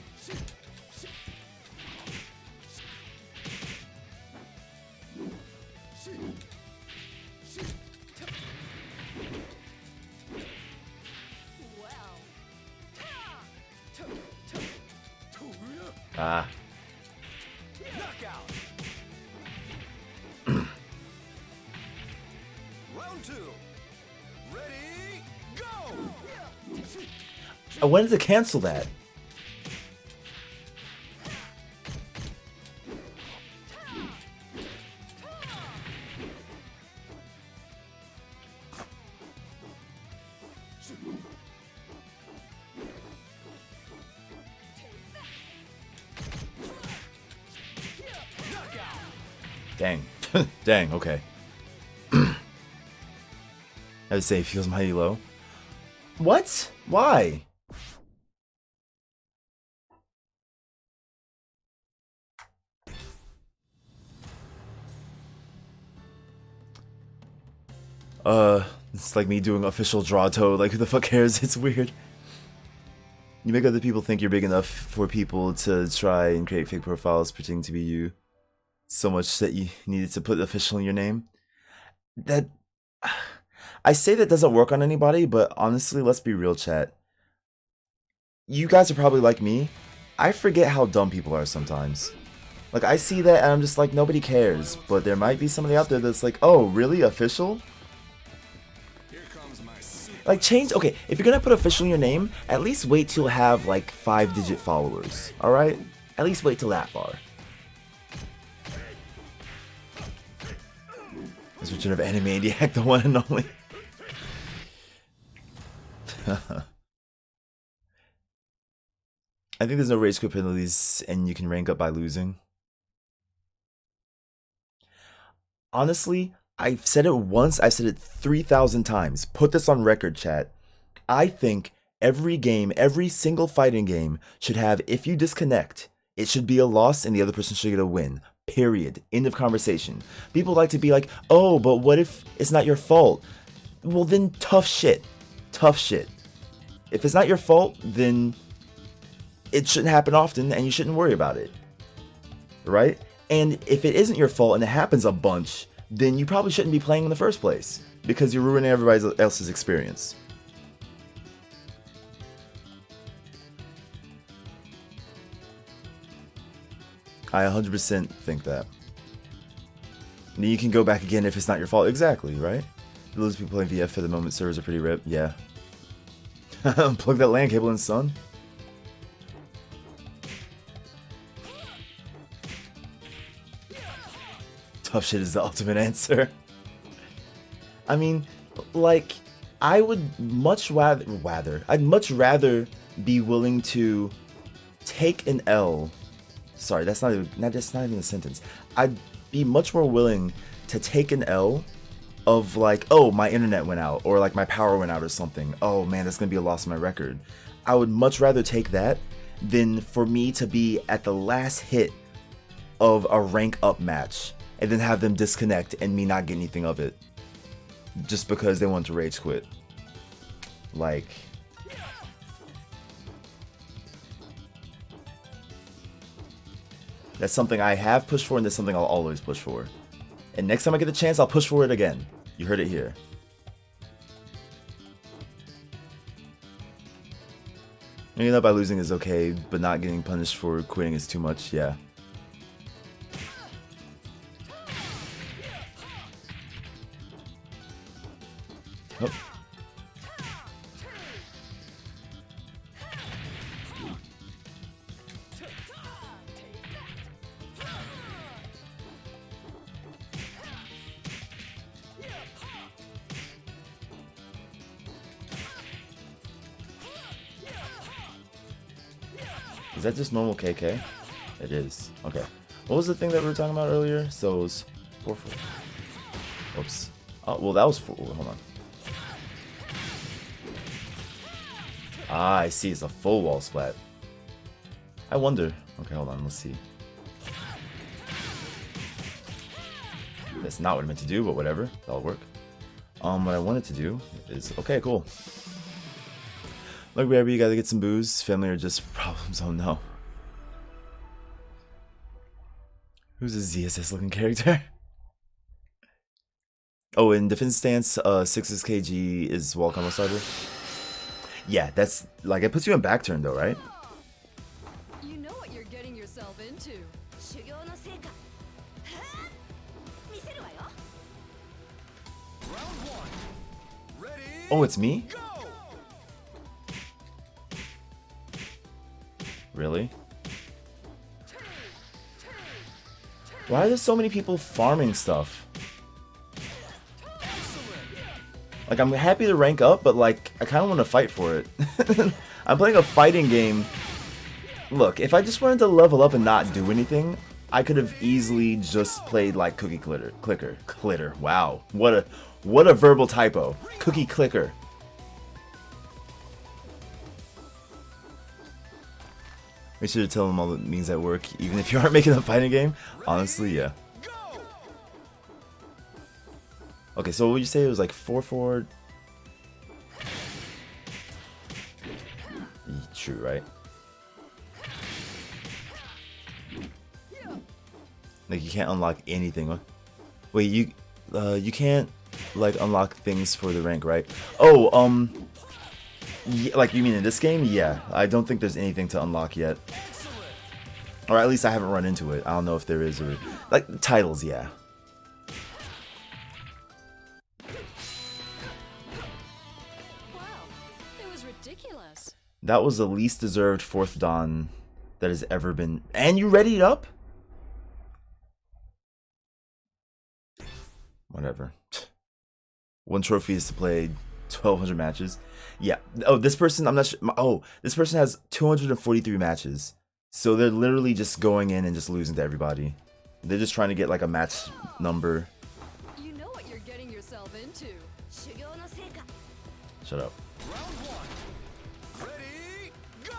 Ah. Knockout. Round two. Ready, go! I wanted to cancel that. Dang. Dang, okay. I would say it feels mighty low. What? Why? It's like me doing official draw toe, like who the fuck cares? It's weird. You make other people think you're big enough for people to try and create fake profiles pretending to be you. So much that you needed to put official in your name. That, I say that doesn't work on anybody, but honestly, let's be real, chat. You guys are probably like me. I forget how dumb people are sometimes. Like, I see that and I'm just like, nobody cares. But there might be somebody out there that's like, oh, really? Official? Here comes my super. Like, change. Okay, if you're gonna put official in your name, at least wait till you have like 5-digit followers. Alright? At least wait till that far. This return of Animaniac, the one and only. I think there's no rage quit penalties and you can rank up by losing. Honestly, I've said it once, I've said it 3,000 times. Put this on record, chat. I think every game, every single fighting game should have, if you disconnect, it should be a loss and the other person should get a win. Period. End of conversation. People like to be like, oh, but what if it's not your fault? Well, then tough shit. Tough shit. If it's not your fault, then it shouldn't happen often and you shouldn't worry about it. Right? And if it isn't your fault and it happens a bunch, then you probably shouldn't be playing in the first place because you're ruining everybody else's experience. I 100% think that. And you can go back again if it's not your fault. Exactly, right? Those people playing VF for the moment, servers are pretty ripped. Yeah. Plug that LAN cable in, son. Tough shit is the ultimate answer. I mean, like, I would much I'd much rather be willing to take an L. Sorry, that's not even a sentence. I'd be much more willing to take an L of like, oh, my internet went out, or like my power went out or something. Oh man, that's gonna be a loss in my record. I would much rather take that than for me to be at the last hit of a rank up match and then have them disconnect and me not get anything of it just because they want to rage quit. Like, that's something I have pushed for and that's something I'll always push for. And next time I get the chance, I'll push for it again. You heard it here. Ending up by losing is okay, but not getting punished for quitting is too much, yeah. Oh. Is that just normal KK? It is. Okay. What was the thing that we were talking about earlier? So it was 4-4. Oops. Oh, well, that was 4. Hold on. Ah, I see. It's a full wall splat. I wonder. Okay, hold on. Let's see. That's not what I meant to do, but whatever. That'll work. What I wanted to do is... Okay, cool. Look, baby, you gotta get some booze. Family are just problems. Oh, no. Who's a ZSS looking character? Oh, in defense stance, 6's KG is wall combo starter. Yeah, that's like it puts you in back turn though, right? You know what you're getting yourself into. Round one. Ready? Oh, it's me? Go! Really? Why are there so many people farming stuff? Like, I'm happy to rank up, but like, I kind of want to fight for it. I'm playing a fighting game. Look, if I just wanted to level up and not do anything, I could have easily just played like Cookie Clicker. Wow, what a verbal typo. Cookie Clicker. Make sure to tell them all it means at work, even if you aren't making a fighting game. Honestly, yeah. Go! Okay, so what would you say it was like 4-4? True, right? Like, you can't unlock anything. Wait, you can't like unlock things for the rank, right? Oh, yeah, like you mean in this game? Yeah, I don't think there's anything to unlock yet. Or at least I haven't run into it. I don't know if there is or... Like, titles, yeah. Wow, it was ridiculous. That was the least deserved 4th Dan that has ever been... And you readied up? Whatever. 1 trophy is to play 1,200 matches. Yeah. Oh, this person, I'm not sure. Oh, this person has 243 matches. So they're literally just going in and just losing to everybody. They're just trying to get like a match number. You know what you're getting yourself into. Shut up. Round 1. Ready, go!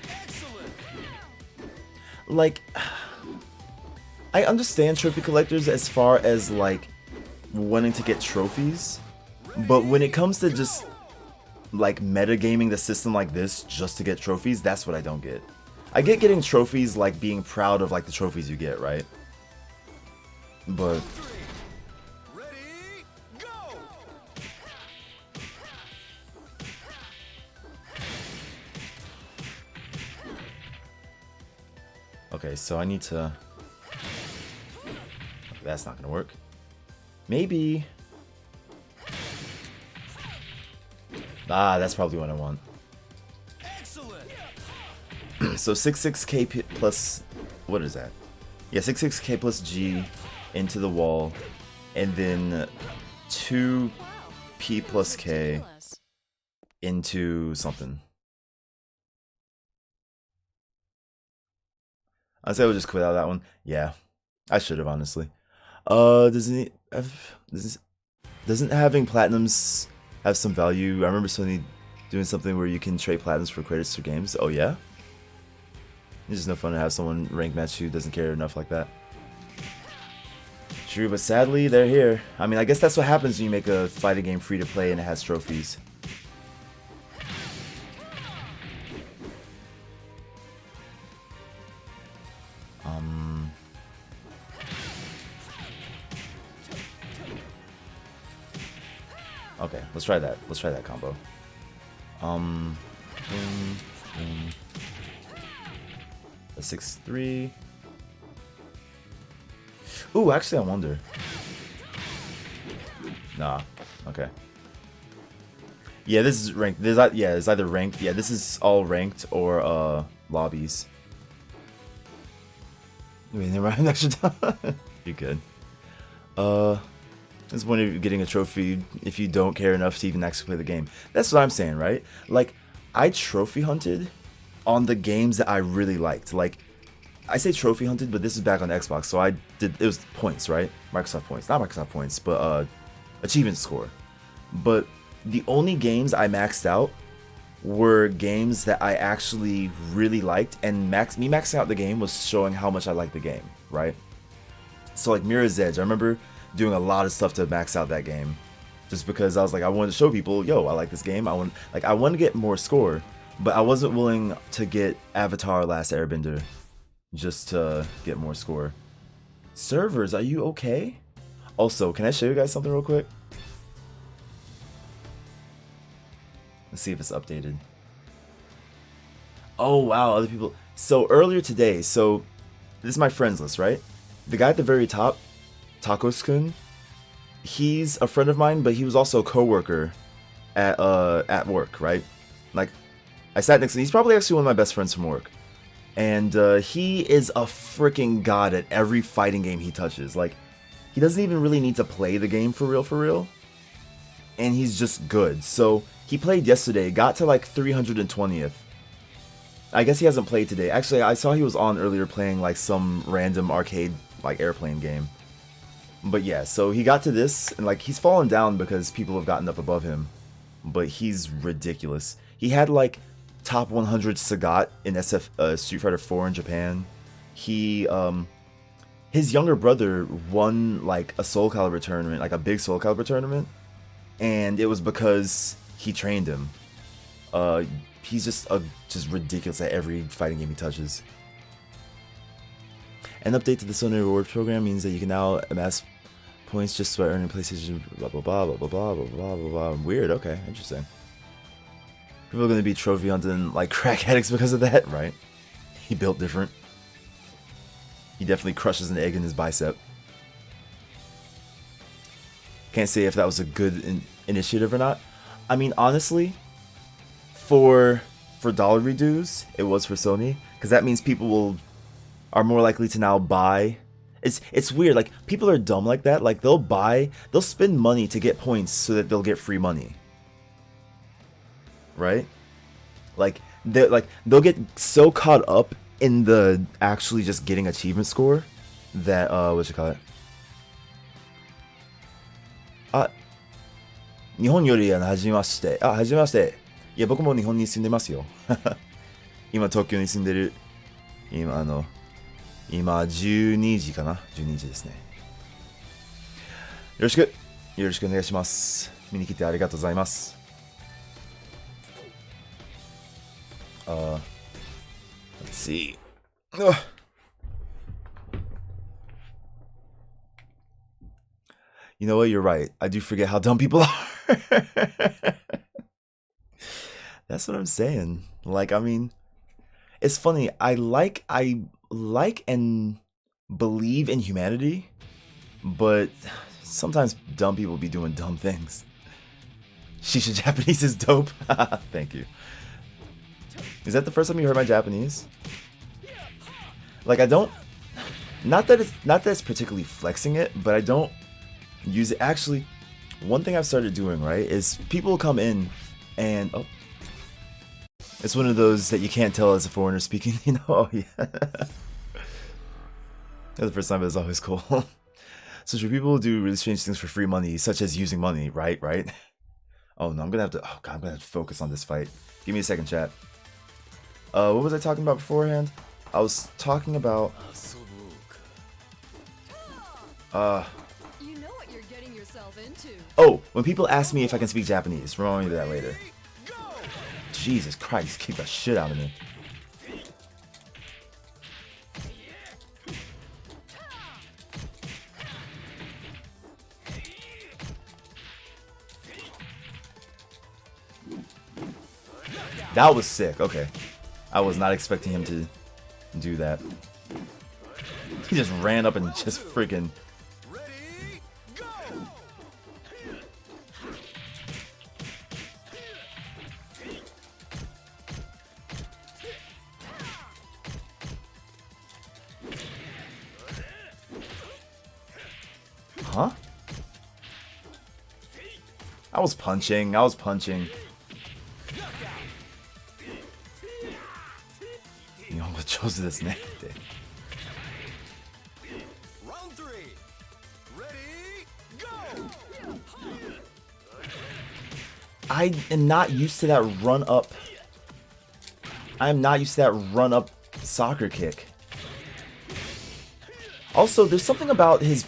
Excellent! Like, I understand trophy collectors as far as like wanting to get trophies, but when it comes to just like metagaming the system like this just to get trophies, that's what I don't get. I get getting trophies, like being proud of like the trophies you get, right? But 3. Ready, go! okay, so I need to... That's not gonna work. Maybe... Ah, that's probably what I want. Excellent! So 66k plus... What is that? Yeah, 66k plus G into the wall. And then 2p Wow, plus k ridiculous. into something. I'd say I would just quit out of that one. Yeah, I should have, honestly. Doesn't having platinums have some value? I remember Sony doing something where you can trade platinums for credits for games. Oh yeah? It's just no fun to have someone rank match who doesn't care enough like that. True, but sadly, they're here. I mean, I guess that's what happens when you make a fighting game free to play and it has trophies. Okay, let's try that. Let's try that combo. Boom, boom. A 6-3. Ooh, actually, I wonder. Nah. Okay. Yeah, this is ranked. Yeah, it's either ranked. Yeah, this is all ranked or lobbies. Wait, never mind. Extra time. You're good. It's one of getting a trophy if you don't care enough to even actually play the game. That's what I'm saying, right? Like, I trophy hunted on the games that I really liked. Like, I say trophy hunted, but this is back on Xbox, so I did. It was points, right? Microsoft points, not Microsoft points, but achievement score. But the only games I maxed out were games that I actually really liked, and me maxing out the game was showing how much I liked the game, right? So like Mirror's Edge, I remember doing a lot of stuff to max out that game, just because I was like, I wanted to show people, yo, I like this game. I want to get more score, but I wasn't willing to get Avatar: Last Airbender just to get more score. Servers, are you okay? Also, can I show you guys something real quick? Let's see if it's updated. Oh wow, other people. So earlier today, so this is my friends list, right? The guy at the very top, Tacos-kun, he's a friend of mine, but he was also a coworker at work, right? Like, I sat next to him. He's probably actually one of my best friends from work. And he is a freaking god at every fighting game he touches. Like, he doesn't even really need to play the game for real. And he's just good. So, he played yesterday, got to like 320th. I guess he hasn't played today. Actually, I saw he was on earlier playing like some random arcade, like airplane game. But yeah, so he got to this, and like he's fallen down because people have gotten up above him. But he's ridiculous. He had like top 100 Sagat in Street Fighter 4 in Japan. He his younger brother won like a Soul Calibur tournament, like a big Soul Calibur tournament, and it was because he trained him. he's just ridiculous at every fighting game he touches. An update to the Sony Rewards program means that you can now amass points just by earning PlayStation blah blah blah blah blah blah blah blah blah blah. Weird, okay, interesting. People are gonna be trophy hunting like crack addicts because of that, right? He built different. He definitely crushes an egg in his bicep. Can't say if that was a good initiative or not. I mean, honestly, for dollar reduce, it was for Sony, because that means people are more likely to now buy. It's weird, like people are dumb like that. Like they'll spend money to get points so that they'll get free money, right? Like they'll get so caught up in the actually just getting achievement score that what you call it? 日本より初めまして。初めまして。いや、僕も日本に住んでますよ。今、東京に住んでる。今、12時かな ?12 時ですね。よろしくお願いします。見に来てありがとうございます。Let's see. You know what? You're right. I do forget how dumb people are. That's what I'm saying. Like, I mean, it's funny. I like and believe in humanity, but sometimes dumb people be doing dumb things. Shisha Japanese is dope. Thank you. Is that the first time you heard my Japanese? Like, I don't. Not that it's particularly flexing it, but I don't use it. Actually, one thing I've started doing, right, is people come in and it's one of those that you can't tell as a foreigner speaking, you know. Oh yeah. That's the first time, but it's always cool. So sure, people do really strange things for free money, such as using money, right? Oh no, I'm gonna have to focus on this fight. Give me a second, chat. What was I talking about beforehand? I was talking about You know what you're getting yourself into. oh, when people ask me if I can speak Japanese, remind me of that later. Jesus Christ, kick the shit out of me. That was sick, okay. I was not expecting him to do that. He just ran up and just freaking... Ready, go! Huh? I was punching. Round 3. Ready, go! I am not used to that run up. I am not used to that run up soccer kick. Also, there's something about his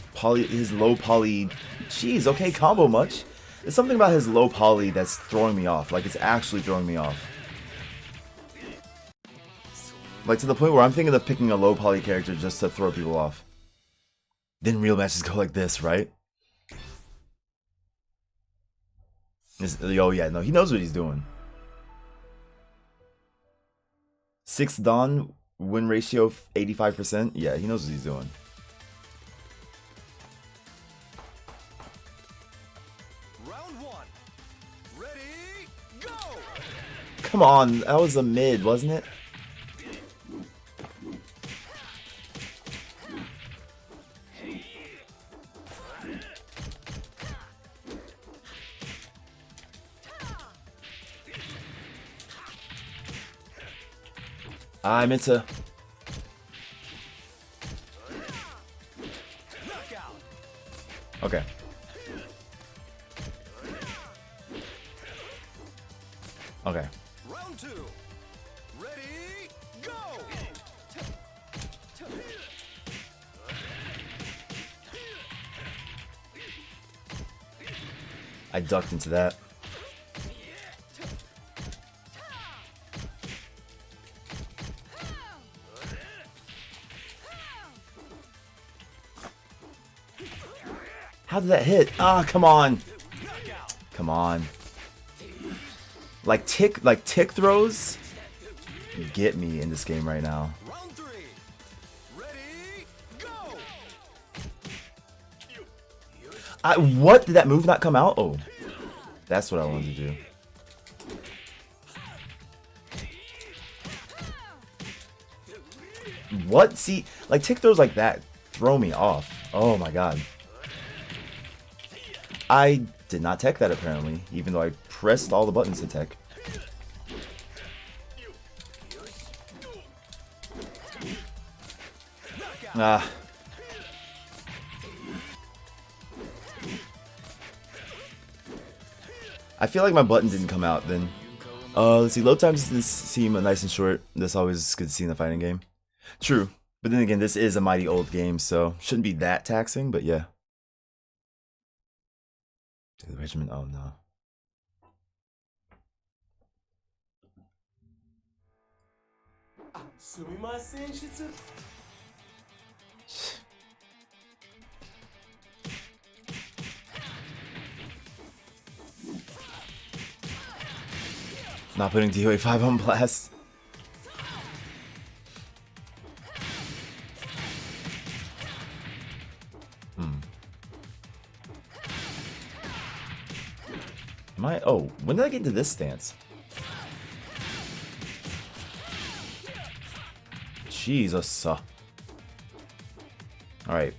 low poly. Jeez, okay, combo much. There's something about his low poly that's throwing me off. Like, it's actually throwing me off. Like, to the point where I'm thinking of picking a low poly character just to throw people off. Then real matches go like this, right? Oh yeah, no, he knows what he's doing. 6 Dawn, win ratio 85%. Yeah, he knows what he's doing. Round 1. Ready, go! Come on, that was a mid, wasn't it? I meant to. Knockout. Okay. Okay. Round 2. Ready, go! I ducked into that. How did that hit? Ah, come on. Come on. Like tick throws get me in this game right now. Round 3. Ready, go! What? Did that move not come out? Oh. That's what I wanted to do. What? See, like tick throws like that throw me off. Oh my god. I did not tech that apparently, even though I pressed all the buttons to tech. Ah. I feel like my button didn't come out then. Let's see, load times seem nice and short. That's always good to see in a fighting game. True, but then again, this is a mighty old game, so shouldn't be that taxing, but yeah. The regiment, oh no. Not putting DOA 5 on blast. Oh, when did I get into this stance? Jesus. Alright.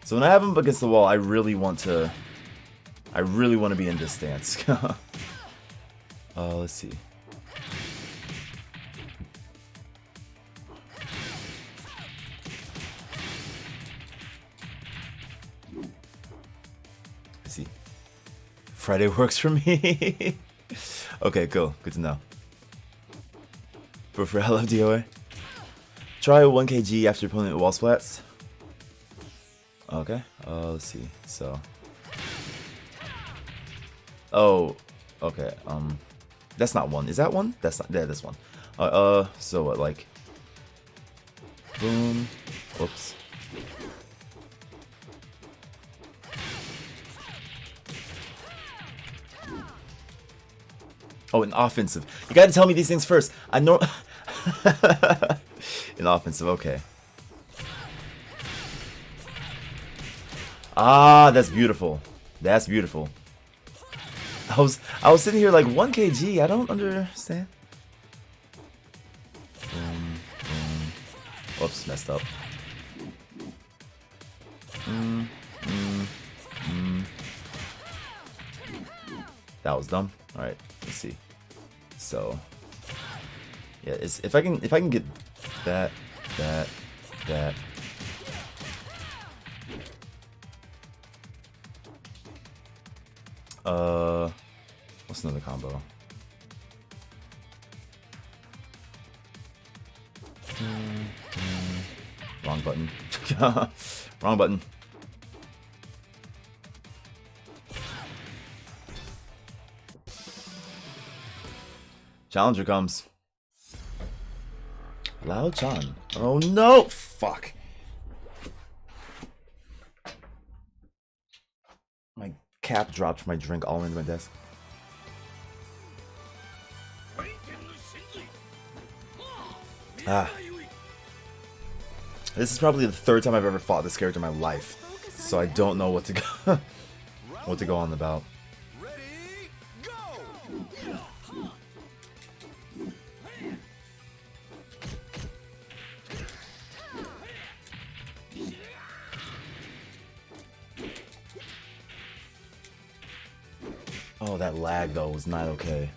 So when I have him against the wall, I really want to be in this stance. Let's see. Let's see. Friday works for me. Okay, cool. Good to know. For I love DOA. Try a 1kg after opponent wall splats. Okay. Let's see. So. Oh. Okay. That's not one. Is that one? That's not. Yeah, this one. So what? Like. Boom. Whoops. Oh, an offensive. You gotta tell me these things first. I know. An offensive, okay. Ah, that's beautiful. That's beautiful. I was sitting here like 1kg. I don't understand. Boom, boom. Whoops, messed up. That was dumb. All right, let's see. So, yeah, if I can get that. What's another combo? Wrong button. Wrong button. Challenger comes. Lao Chan. Oh no! Fuck. My cap dropped from my drink all into my desk. Ah. This is probably the third time I've ever fought this character in my life. So I don't know what to go what to go on about. Ready, go! Oh, that lag though was not okay.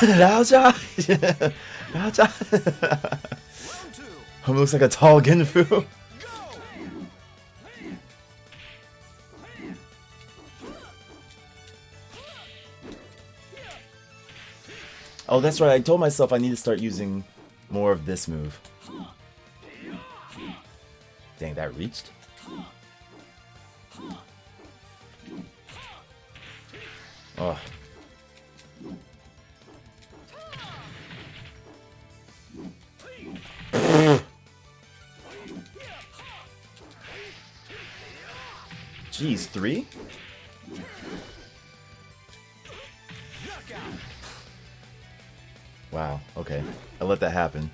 Raoja! Raoja! Round 2. Home looks like a tall Genfu. Go! Oh, that's right. I told myself I need to start using more of this move. Dang, that reached? Oh. Jeez, 3? Wow, okay. I let that happen.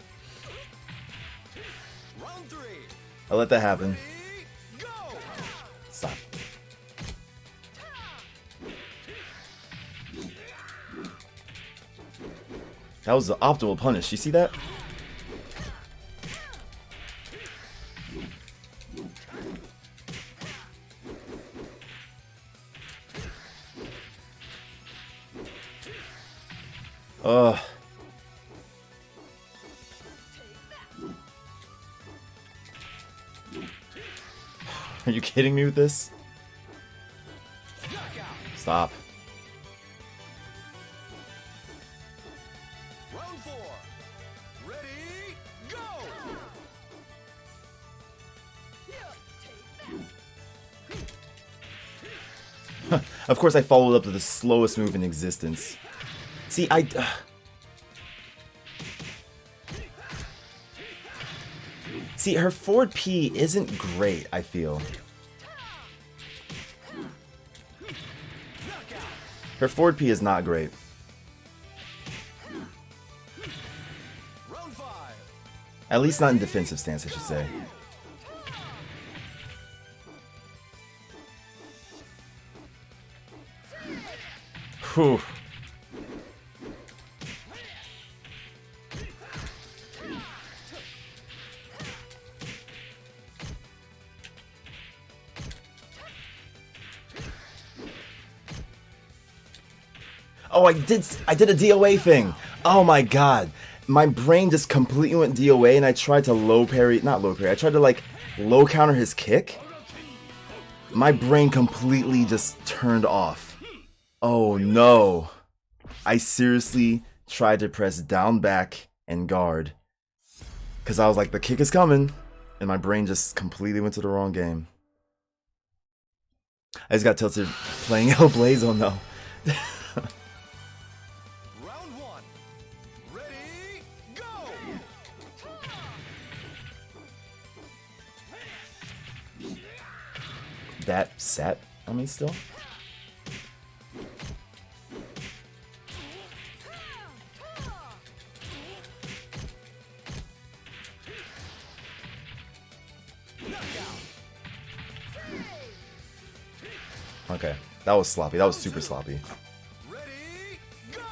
Round 3. I let that happen. Ready, go. Stop. That was the optimal punish. You see that? Ugh. Are you kidding me with this? Stop. Round 4. Ready, go. Of course I followed up to the slowest move in existence. See, See, her forward P isn't great, I feel. Her forward P is not great. Round 5. At least not in defensive stance, I should say. Whew. Oh, I did a DOA thing. Oh my god. My brain just completely went DOA and I tried to low parry, not low parry, I tried to like low counter his kick. My brain completely just turned off. Oh no. I seriously tried to press down, back, and guard. Because I was like, the kick is coming. And my brain just completely went to the wrong game. I just got tilted playing El Blazon though. Round 1. Ready, go. That set on me still? Okay, that was sloppy. That was super sloppy. Ready, go.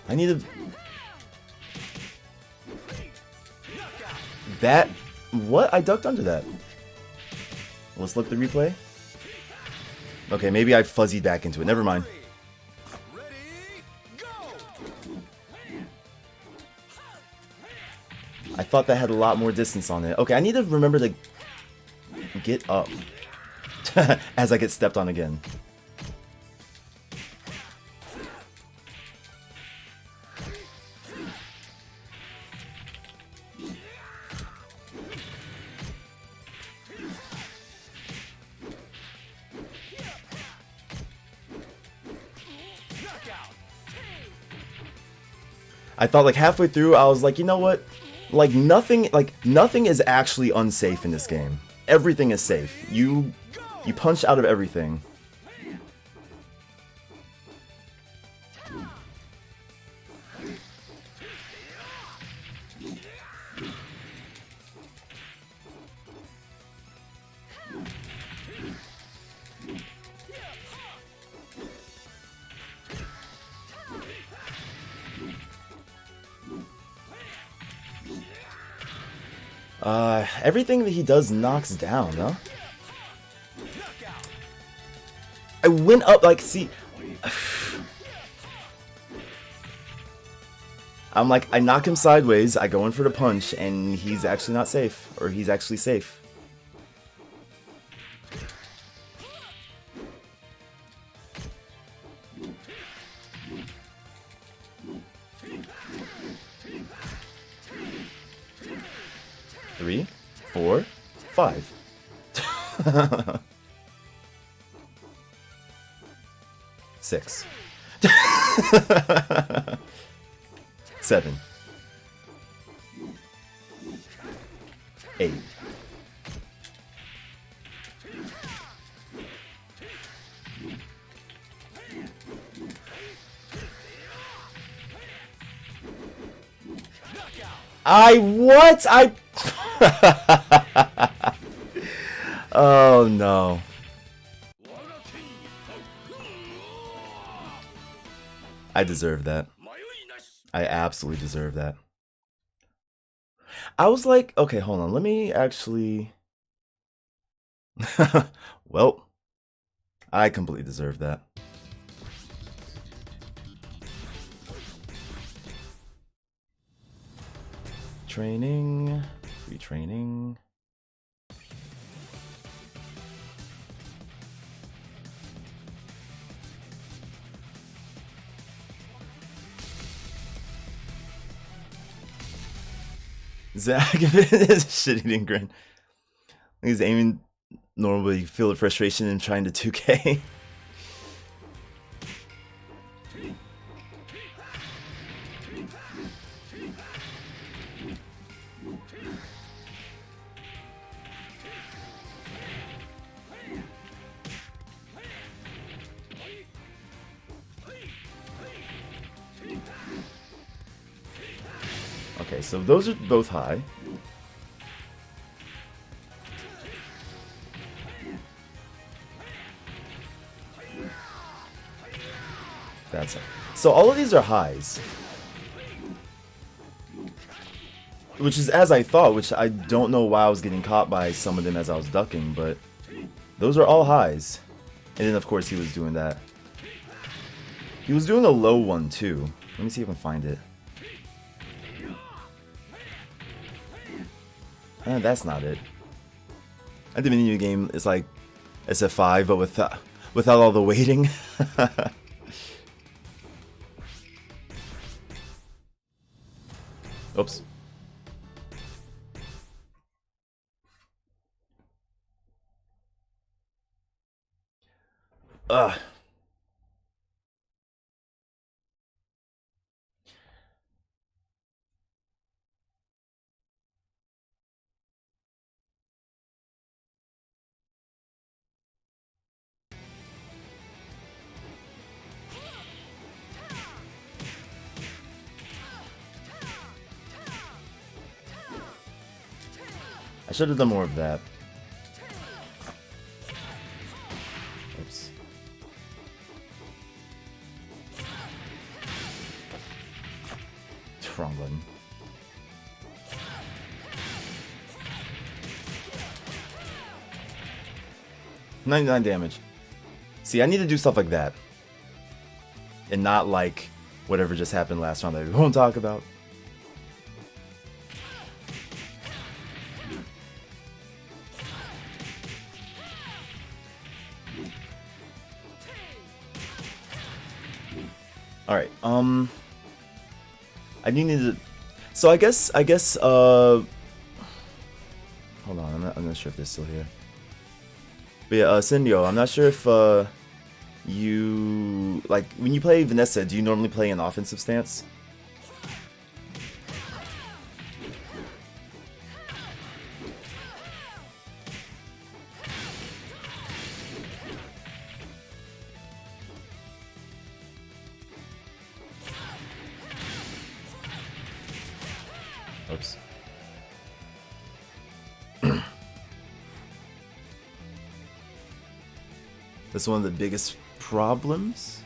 I need to... That... What? I ducked under that. Let's look at the replay. Okay, maybe I fuzzied back into it. Never mind. Ready, go. I thought that had a lot more distance on it. Okay, I need to remember to get up as I get stepped on again. I thought like halfway through, I was like, you know what? Like nothing is actually unsafe in this game. Everything is safe. You punch out of everything. Everything that he does knocks down, huh? I went up, like, see... I'm like, I knock him sideways, I go in for the punch, and he's actually not safe. Or he's actually safe. Three, 4, 5. 6. 7. 8. What? Oh no. I deserve that. I absolutely deserve that. I was like, okay, hold on. Let me actually... Well, I completely deserve that. Training. Retraining. Zach is shit-eating grin. He's aiming normally, feel the frustration in trying to 2K. Okay, so those are both high. That's it. So all of these are highs. Which is as I thought, which I don't know why I was getting caught by some of them as I was ducking, but those are all highs. And then of course he was doing that. He was doing a low one too. Let me see if I can find it. That's not it. At the beginning of the game, it's like SF5, but without all the waiting. Oops. Ugh. I should have done more of that. Oops. Wrong button. $99 damage. See, I need to do stuff like that. And not like whatever just happened last round that we won't talk about. Alright, I do need to... So I guess, hold on, I'm not sure if they're still here. But yeah, Cindio, I'm not sure if, you... Like, when you play Vanessa, do you normally play an offensive stance? Oops. That's one of the biggest problems.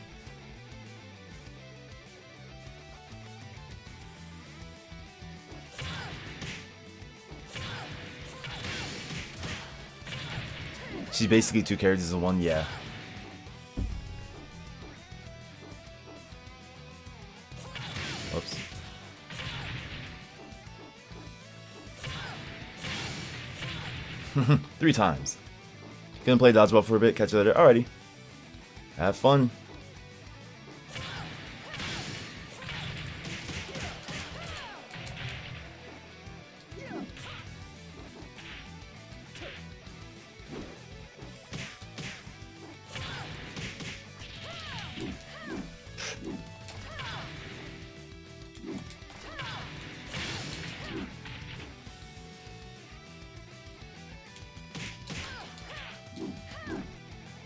She's basically two characters in one, yeah. 3 times. Gonna play dodgeball for a bit, catch you later. Alrighty. Have fun.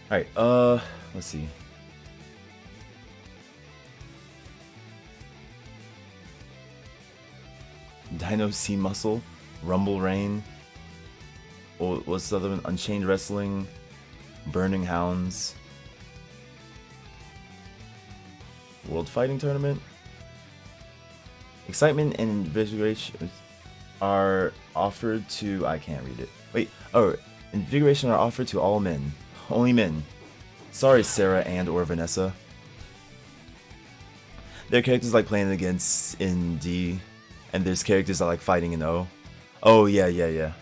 Alright, let's see. Dino Sea Muscle, Rumble Rain, what's the other one? Unchained Wrestling, Burning Hounds, World Fighting Tournament. Excitement and invigoration are offered to... I can't read it. Wait, oh, invigoration are offered to all men. Only men. Sorry, Sarah and or Vanessa. There are characters like playing against in D, and there's characters that like fighting in O. Oh, yeah.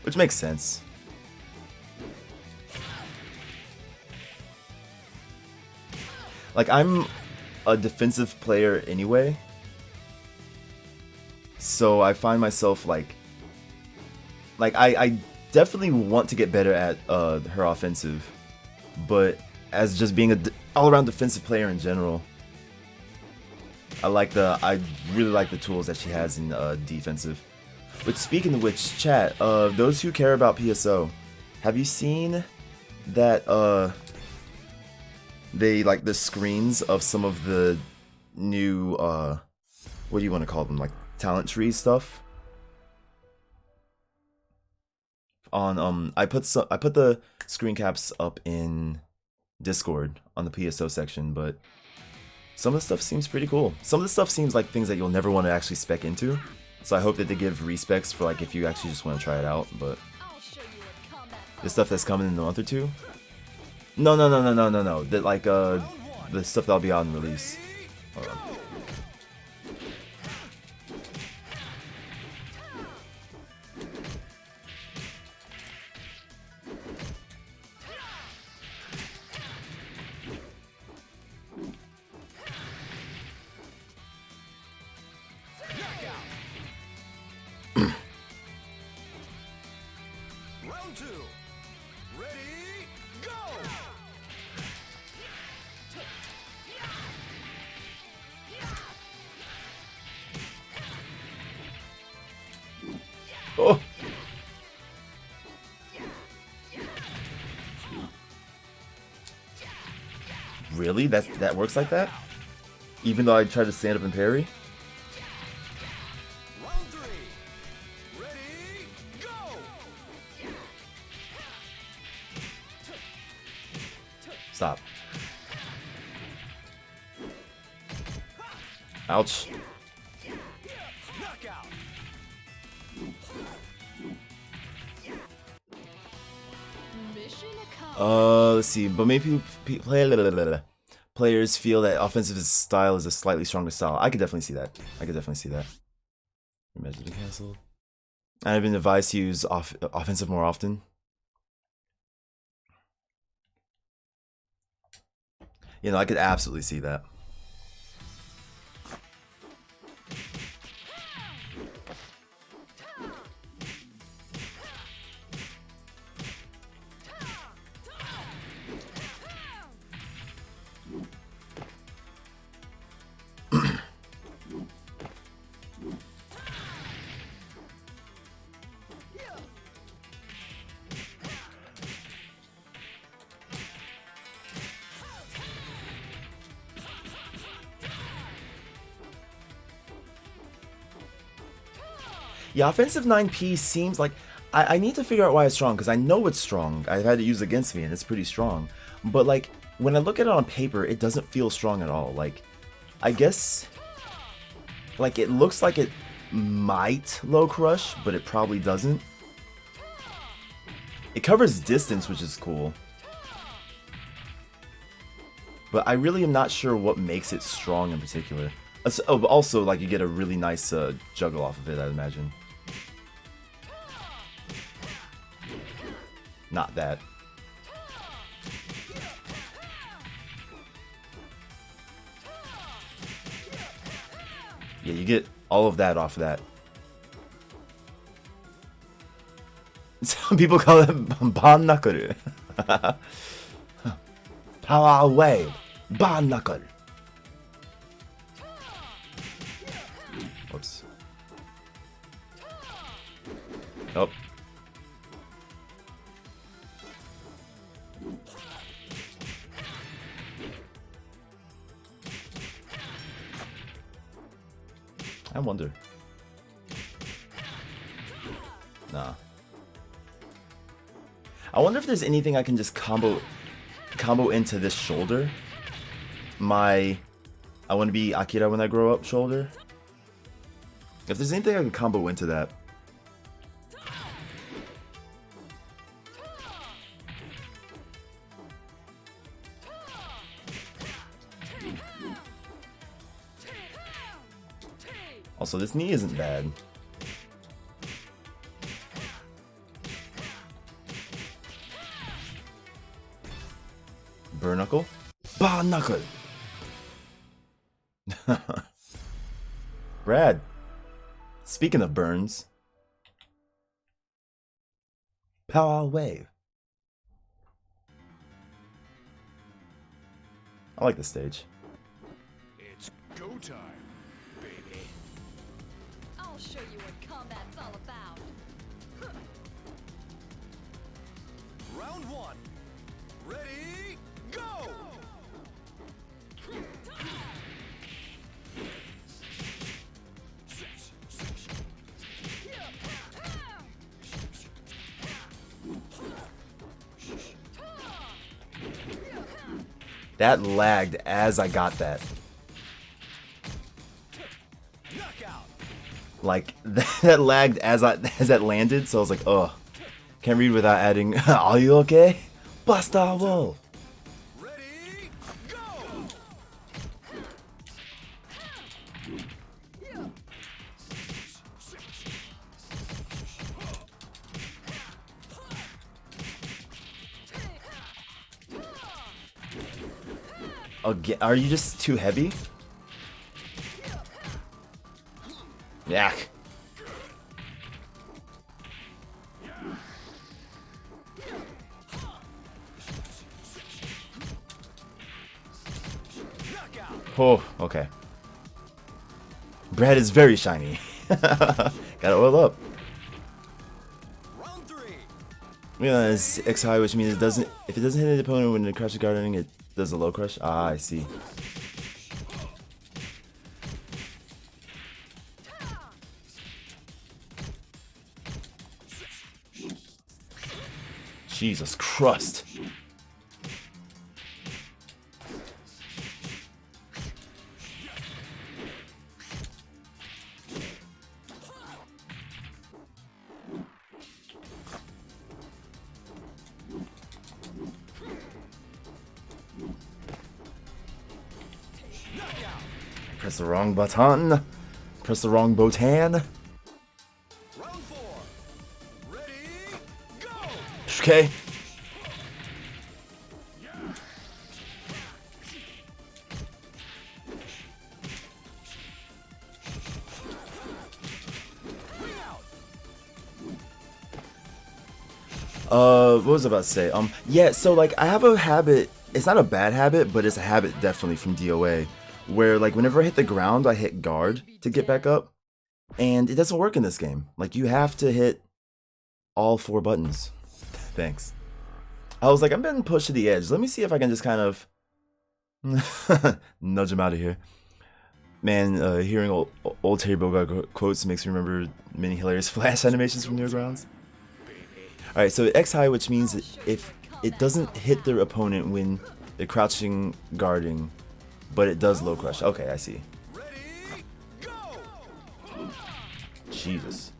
Which makes sense. Like, I'm a defensive player anyway, so I find myself like I definitely want to get better at her offensive, but as just being a all-around defensive player in general, I really like the tools that she has in defensive. But speaking of which, chat, those who care about PSO, have you seen that they like the screens of some of the new what do you want to call them, like talent tree stuff? On I put the screen caps up in Discord on the PSO section, but some of the stuff seems pretty cool. Some of the stuff seems like things that you'll never want to actually spec into, so I hope that they give respecs for like if you actually just want to try it out. But the stuff that's coming in a month or two, no, that like the stuff that'll be on release. Hold on. Round 2. Ready, go! Oh. Really? That works like that? Even though I try to stand up and parry? Round 3. Ready, go! Stop. Ouch. Knockout. Mission accomplished. Let's see. But maybe players feel that offensive style is a slightly stronger style. I could definitely see that. Imagine the castle. I've been advised to use offensive more often. You know, I could absolutely see that. Yeah, offensive 9P seems like... I need to figure out why it's strong, because I know it's strong. I've had it used against me, and it's pretty strong. But, like, when I look at it on paper, it doesn't feel strong at all. Like, I guess... like, it looks like it might low crush, but it probably doesn't. It covers distance, which is cool. But I really am not sure what makes it strong in particular. Oh, but also, like, you get a really nice juggle off of it, I'd imagine. Not that. Yeah, you get all of that off of that. Some people call it Ban Knuckle. Power Wave. Ban Knuckle. Whoops. Oh. I wonder. Nah. I wonder if there's anything I can just combo into this shoulder. My I want to be Akira when I grow up shoulder. If there's anything I can combo into that. Also, this knee isn't bad. Burn knuckle? Ba knuckle! Brad, speaking of burns, power wave. I like this stage. It's go time, baby. I'll show you what combat's all about. Round one. Ready, go! That lagged as I got that. Knockout. Like that lagged as that landed, so I was like, oh, can't read without adding. Are you okay, Buster Wolf? Ready, go! Again, are you just too heavy? Yak. Oh, okay. Brad is very shiny. Gotta oil up. Round three. Realize X high, which means if it doesn't hit the opponent when it crushes gardening, it does a low crush. Ah, I see. Jesus Christ. Press the wrong button. Press the wrong botan. Round four. Ready, go! Okay. What was I about to say? Yeah, so like I have a habit, it's not a bad habit, but it's a habit definitely from DOA, where like whenever I hit the ground, I hit guard to get back up, and it doesn't work in this game. Like you have to hit all 4 buttons. Thanks. I was like, I'm being pushed to the edge. Let me see if I can just kind of nudge him out of here. Man, hearing old Terry Bogard quotes makes me remember many hilarious Flash animations from Newgrounds. Alright, so X high, which means that if it doesn't hit their opponent when they're crouching guarding, but it does low crush. Okay, I see. Ready, go! Jesus.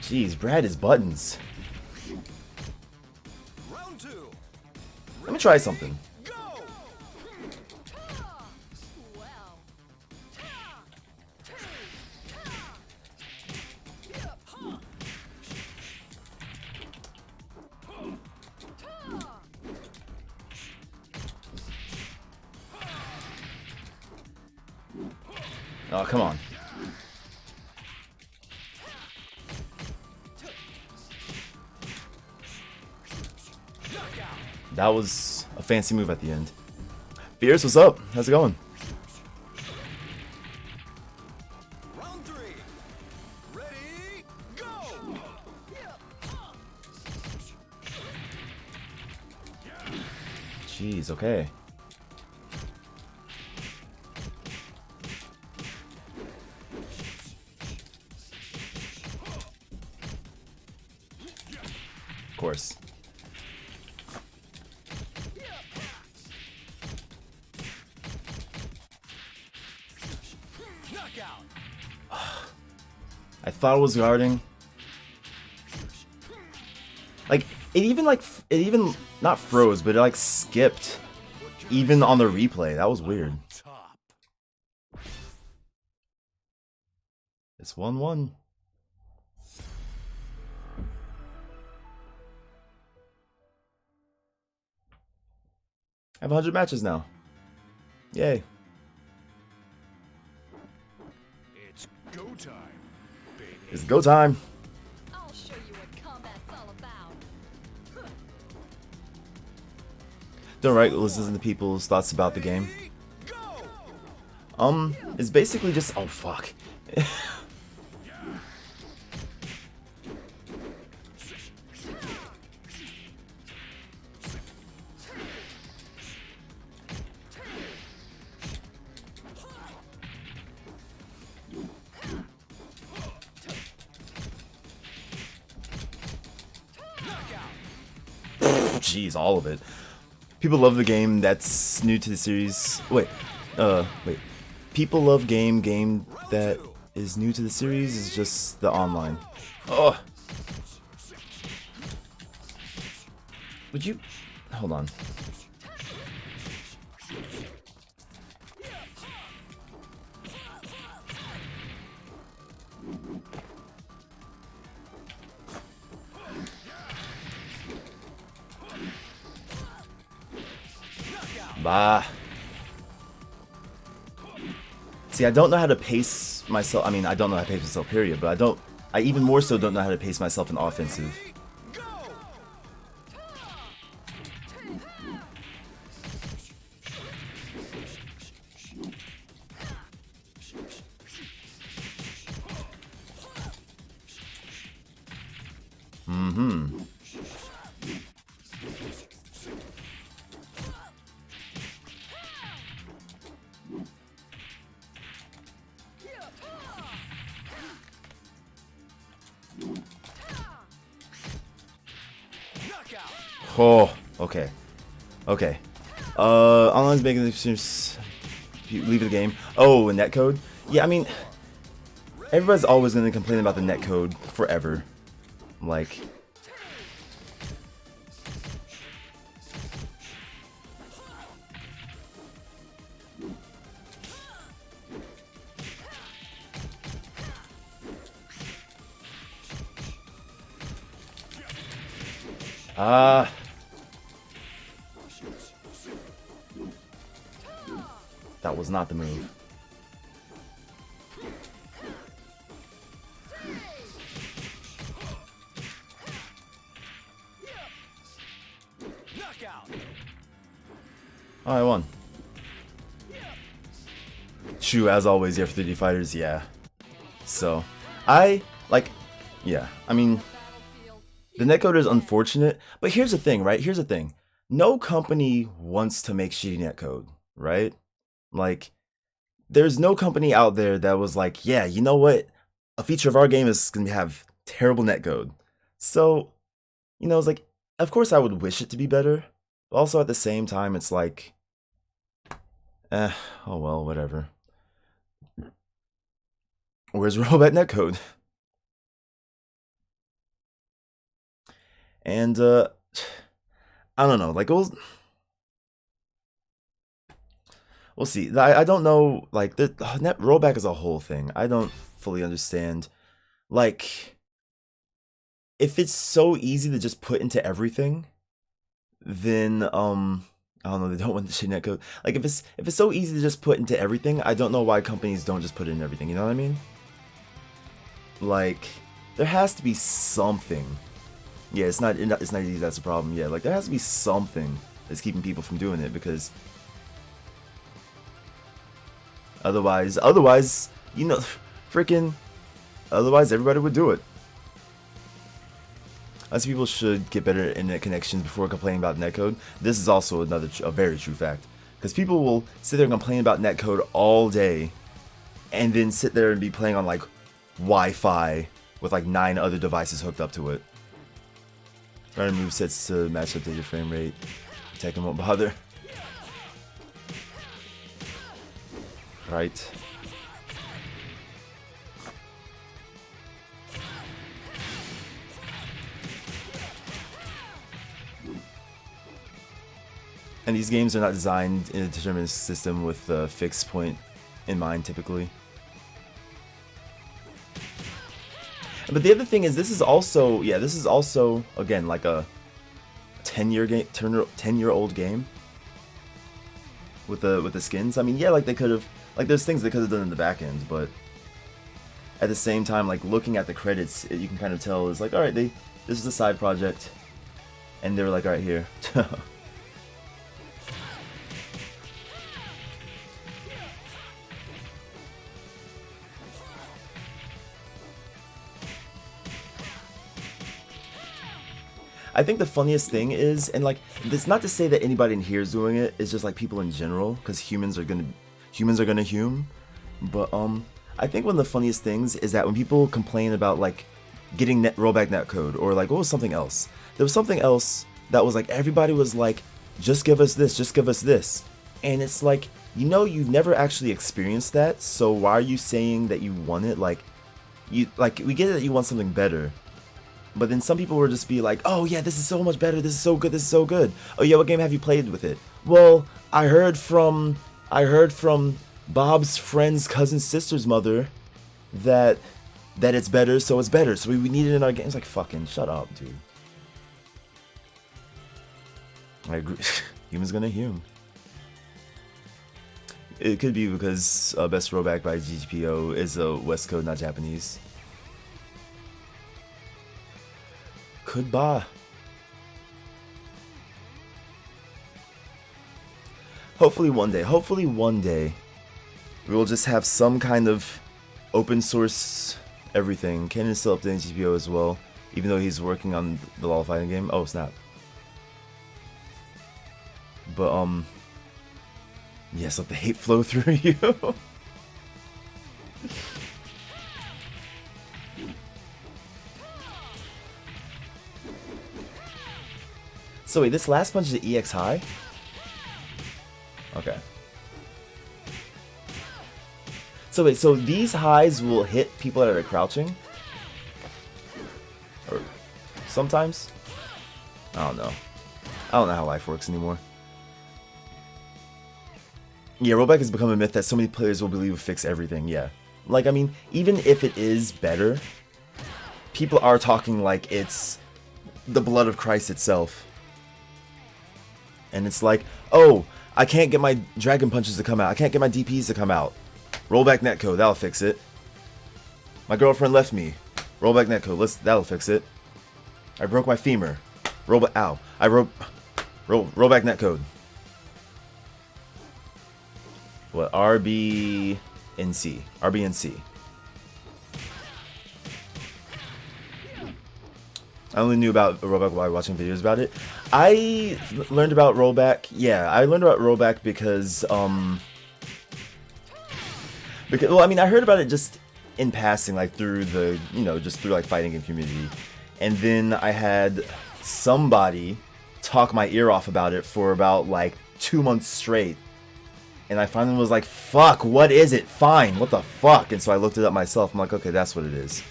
Jeez, Brad is buttons. Round two. Let me try something. Go! Well. Oh, come on. That was a fancy move at the end. Fierce, what's up? How's it going? Round 3. Ready, go! Jeez, okay. Of course. Knockout! I thought it was guarding. Like, it even not froze, but it like skipped even on the replay. That was weird. Top. It's 1-1. I have 100 matches now. Yay. It's go time, baby. It's go time. I'll show you what combat's all about. Don't write listen to people's thoughts about the game. Go! It's basically just oh fuck. Jeez, all of it. People love the game that's new to the series. Wait. People love game that is new to the series is just the online. Oh. Would you hold on? Bah. See, I don't know how to pace myself. I mean, I don't know how to pace myself, period. But I even more so don't know how to pace myself in offensive. Go! Mm-hmm. Knockout! Oh, okay. Okay. Online's making the leave the game. Oh, and netcode? Yeah, I mean, everybody's always going to complain about the netcode forever. Like, that was not the move. Knockout! Oh, I won. True, as always, you have 3D fighters, yeah. So, yeah, I mean, Battlefield. the netcode is unfortunate, but here's the thing, right? Here's the thing. No company wants to make shitty netcode, right? Like, there's no company out there that was like, yeah, you know what? A feature of our game is going to have terrible netcode. So, you know, it's like, of course I would wish it to be better, but also at the same time, it's like, oh well, whatever. Where's Robot netcode? And, I don't know, like, we'll see. I don't know, like, the net rollback is a whole thing. I don't fully understand. Like, if it's so easy to just put into everything, then, I don't know, they don't want the shit netcode. Like, if it's so easy to just put into everything, I don't know why companies don't just put it in everything, you know what I mean? Like, there has to be something. Yeah, it's not easy, that's the problem. Yeah, like, there has to be something that's keeping people from doing it, because otherwise, you know, otherwise everybody would do it. I see people should get better internet connections before complaining about netcode. This is also a very true fact, because people will sit there and complain about netcode all day, and then sit there and be playing on like Wi-Fi with like 9 other devices hooked up to it. Random movesets to match updated frame rate. Tekken won't bother. Right. And these games are not designed in a deterministic system with a fixed point in mind, typically. But the other thing is, this is also, again, like a 10-year-old game with the skins. I mean, yeah, like they could have, like there's things they could have done in the back end, but at the same time, like looking at the credits, you can kind of tell it's like, all right, this is a side project, and they were like, all right, here. I think the funniest thing is, and like, it's not to say that anybody in here is doing it, it's just like people in general, because humans are gonna hume. But I think one of the funniest things is that when people complain about like getting rollback netcode, or like what was something else? There was something else that was like everybody was like, just give us this, just give us this. And it's like, you know, you've never actually experienced that, so why are you saying that you want it? Like, we get it that you want something better. But then some people will just be like, oh yeah, this is so much better, this is so good, this is so good. Oh yeah, what game have you played with it? Well, I heard from Bob's friend's cousin's sister's mother that it's better, so it's better. So we need it in our games. Like, fucking shut up, dude. I agree. Human's gonna hume. It could be because Best Rollback by GGPO is a West Code, not Japanese. Goodbye. Hopefully one day, we will just have some kind of open source everything. Ken is still updating GPO as well, even though he's working on the LoL fighting game. Oh snap. But yes, let the hate flow through you. So wait, this last punch is the EX high? Okay. So wait, so these highs will hit people that are crouching? Or sometimes? I don't know. I don't know how life works anymore. Yeah, rollback has become a myth that so many players will believe will fix everything, yeah. Like, I mean, even if it is better, people are talking like it's the blood of Christ itself. And it's like, oh, I can't get my dragon punches to come out. I can't get my DPs to come out. Rollback netcode, that'll fix it. My girlfriend left me. Rollback netcode, that'll fix it. I broke my femur. Rollback netcode. What? RB and C. RB and C. I only knew about rollback while watching videos about it. I learned about rollback. Yeah, I learned about rollback because well, I mean, I heard about it just in passing, like through the, just through like fighting game community, and then I had somebody talk my ear off about it for about like 2 months straight, and I finally was like, "Fuck, what is it? Fine, what the fuck?" And so I looked it up myself. I'm like, okay, that's what it is.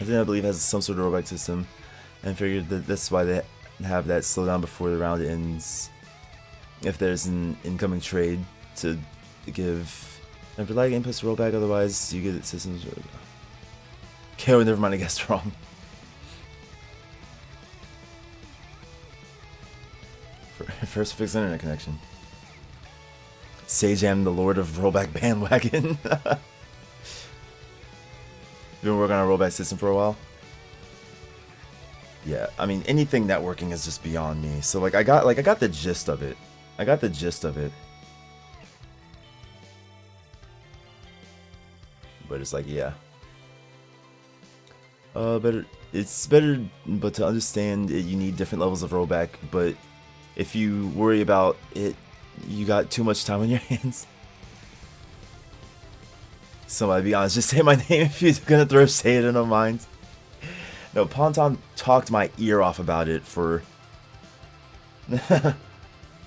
I believe it has some sort of rollback system, and figured that that's why have that slow down before the round ends. If there's an incoming trade to give. And for lag inputs to roll back, otherwise you get systems. Okay, well, never mind, I guessed wrong. First fix internet connection. Sajam, the Lord of Rollback Bandwagon. Been working on a rollback system for a while. Yeah, I mean anything networking is just beyond me. So like I got the gist of it. I got the gist of it. But it's like, yeah. But it's better, but to understand it, you need different levels of rollback. But if you worry about it, you got too much time on your hands. Somebody be honest, just say my name if you're gonna throw shade in our minds. No, Ponton talked my ear off about it for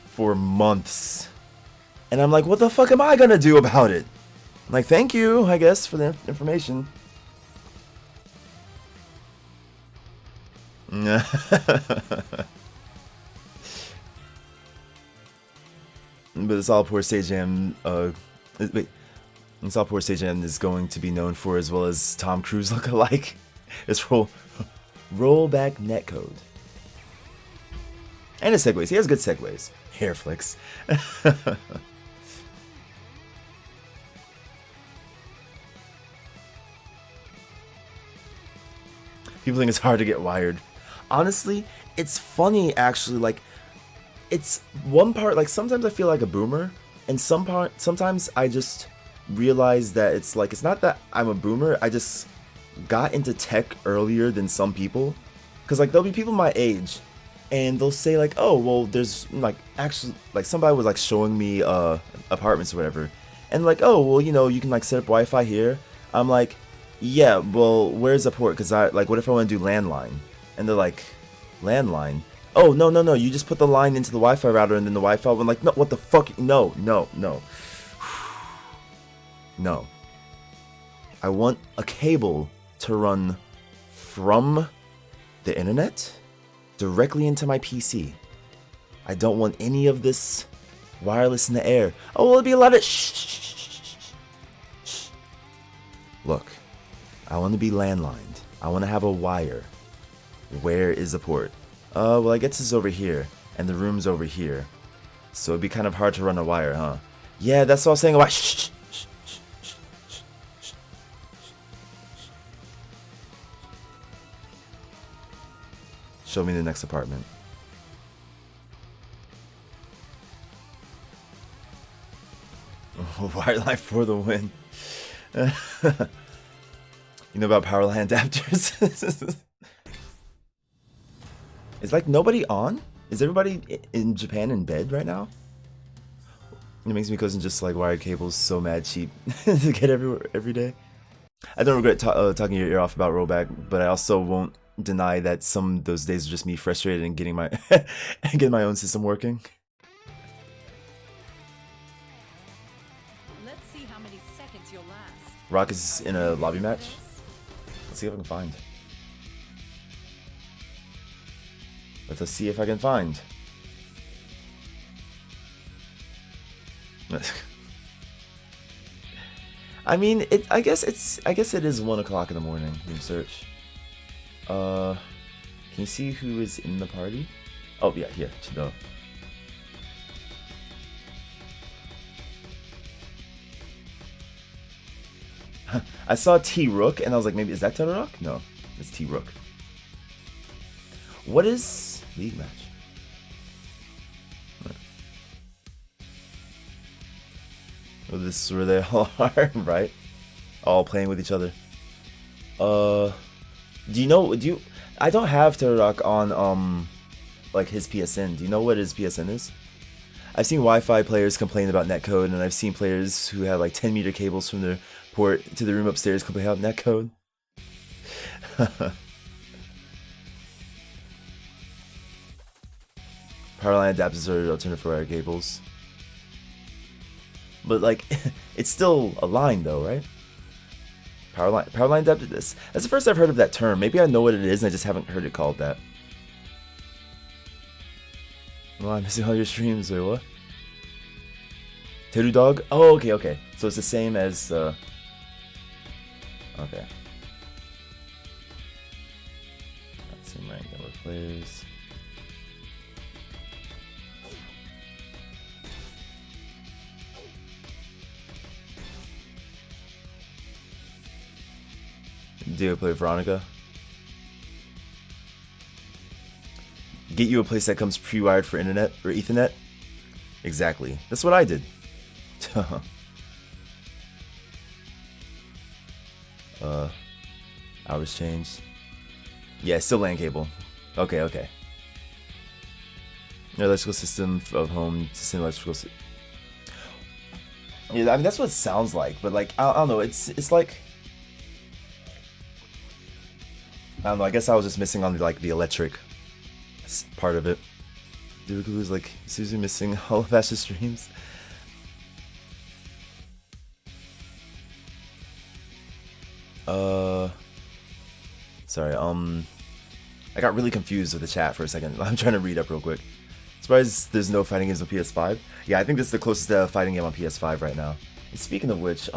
for months. And I'm like, what the fuck am I gonna do about it? I'm like, thank you, I guess, for the information. But it's all poor Sajam. Wait, it's all poor Sajam is going to be known for, as well as Tom Cruise look-alike. It's rollback netcode. And his segues. He has good segues. Hair flicks. People think it's hard to get wired. Honestly, it's funny actually. Like, it's one part. Like sometimes I feel like a boomer, and sometimes I just realize that it's like it's not that I'm a boomer. I just got into tech earlier than some people. Cause like there'll be people my age, and they'll say like, oh well, there's like actually like somebody was like showing me apartments or whatever, and like, oh well, you know, you can like set up Wi-Fi here. I'm like, yeah, well, where's the port? Cause I like, what if I want to do landline? And they're like, landline? Oh no, you just put the line into the Wi-Fi router and then the Wi-Fi. I'm like, no, what the fuck? No. No. I want a cable to run from the internet directly into my PC. I don't want any of this wireless in the air. Oh, well, it'll be a lot of shh. Look, I want to be landlined. I want to have a wire. Where is the port? Well, I guess it's over here, and the room's over here. So it'd be kind of hard to run a wire, huh? Yeah, that's what I was saying about shh. Show me the next apartment. Wildlife for the win. You know about power line adapters? Is like nobody on? Is everybody in Japan in bed right now? It makes me cousin just like wired cables so mad cheap to get everywhere every day. I don't regret talking your ear off about rollback, but I also won't deny that some of those days are just me frustrated and getting my getting my own system working. Let's see how many seconds you'll last. Rock is in a lobby match. Let's see if I can find. Let's see if I can find. I mean, I guess it is 1 o'clock in the morning. Room search. Can you see who is in the party? Oh yeah, here, Chido. I saw T Rook and I was like, maybe is that T Rook? No, it's T Rook. What is league match? Well, this is where they all are, right? All playing with each other. I don't have Turok on like his PSN. Do you know what his PSN is? I've seen Wi-Fi players complain about netcode, and I've seen players who have like 10-meter cables from their port to the room upstairs complain about netcode. Powerline adapters are alternative for wire cables. But like, it's still a line though, right? Powerline adapter. That's the first I've heard of that term. Maybe I know what it is and I just haven't heard it called that. Well, I'm missing all your streams. Wait, what? Teru Dog? Oh, okay, okay. So it's the same as, okay. Same rank number of players. Do you play Veronica? Get you a place that comes pre-wired for internet or Ethernet? Exactly. That's what I did. Hours changed. Yeah, still LAN cable. Okay, okay. Electrical system of home to send electrical system. Yeah, I mean that's what it sounds like, but like I don't know. It's like I don't know. I guess I was just missing on like the electric part of it. Dude, who's like seriously missing all of Ash's streams. Sorry, I got really confused with the chat for a second. I'm trying to read up real quick. Surprised there's no fighting games on PS5. Yeah, I think this is the closest fighting game on PS5 right now. And speaking of which,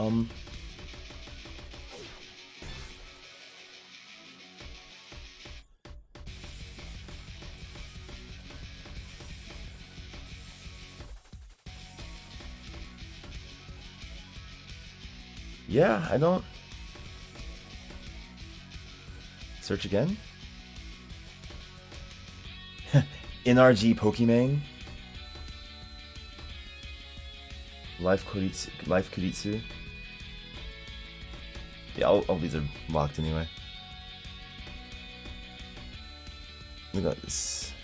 yeah, I don't... Search again? NRG Pokimane? Life Kuritsu? Yeah, all these are locked anyway. Look at this.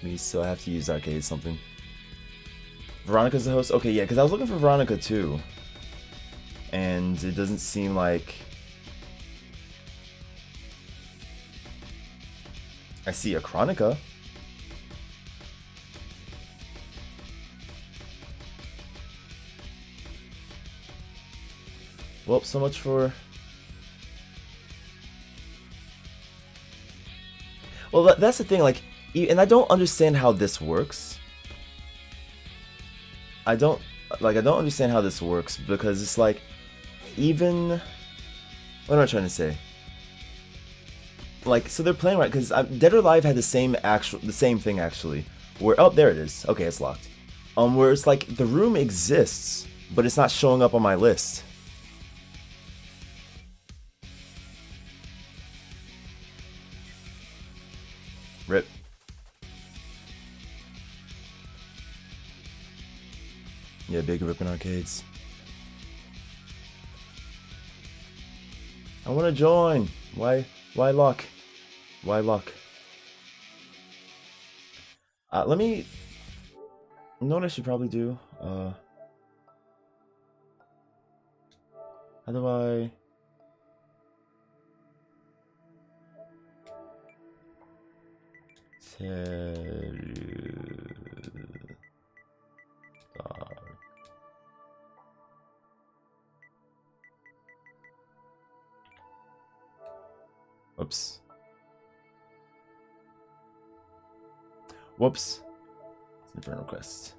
Me, so I have to use arcade something. Veronica's the host? Okay, yeah, because I was looking for Veronica too. And it doesn't seem like... I see a Chronica. Well, so much for... Well, that's the thing, like, and I don't understand how this works. I don't understand how this works, because it's like, even... What am I trying to say? Like, so they're playing right, because Dead or Alive had the same thing actually, where, oh, there it is. Okay, it's locked. Where it's like, the room exists, but it's not showing up on my list. Rip. Yeah, big rip in arcades. I want to join. Why lock? Why lock? Let me... You know what I should probably do? How do I... Oops. Whoops. It's an Inferno Quest.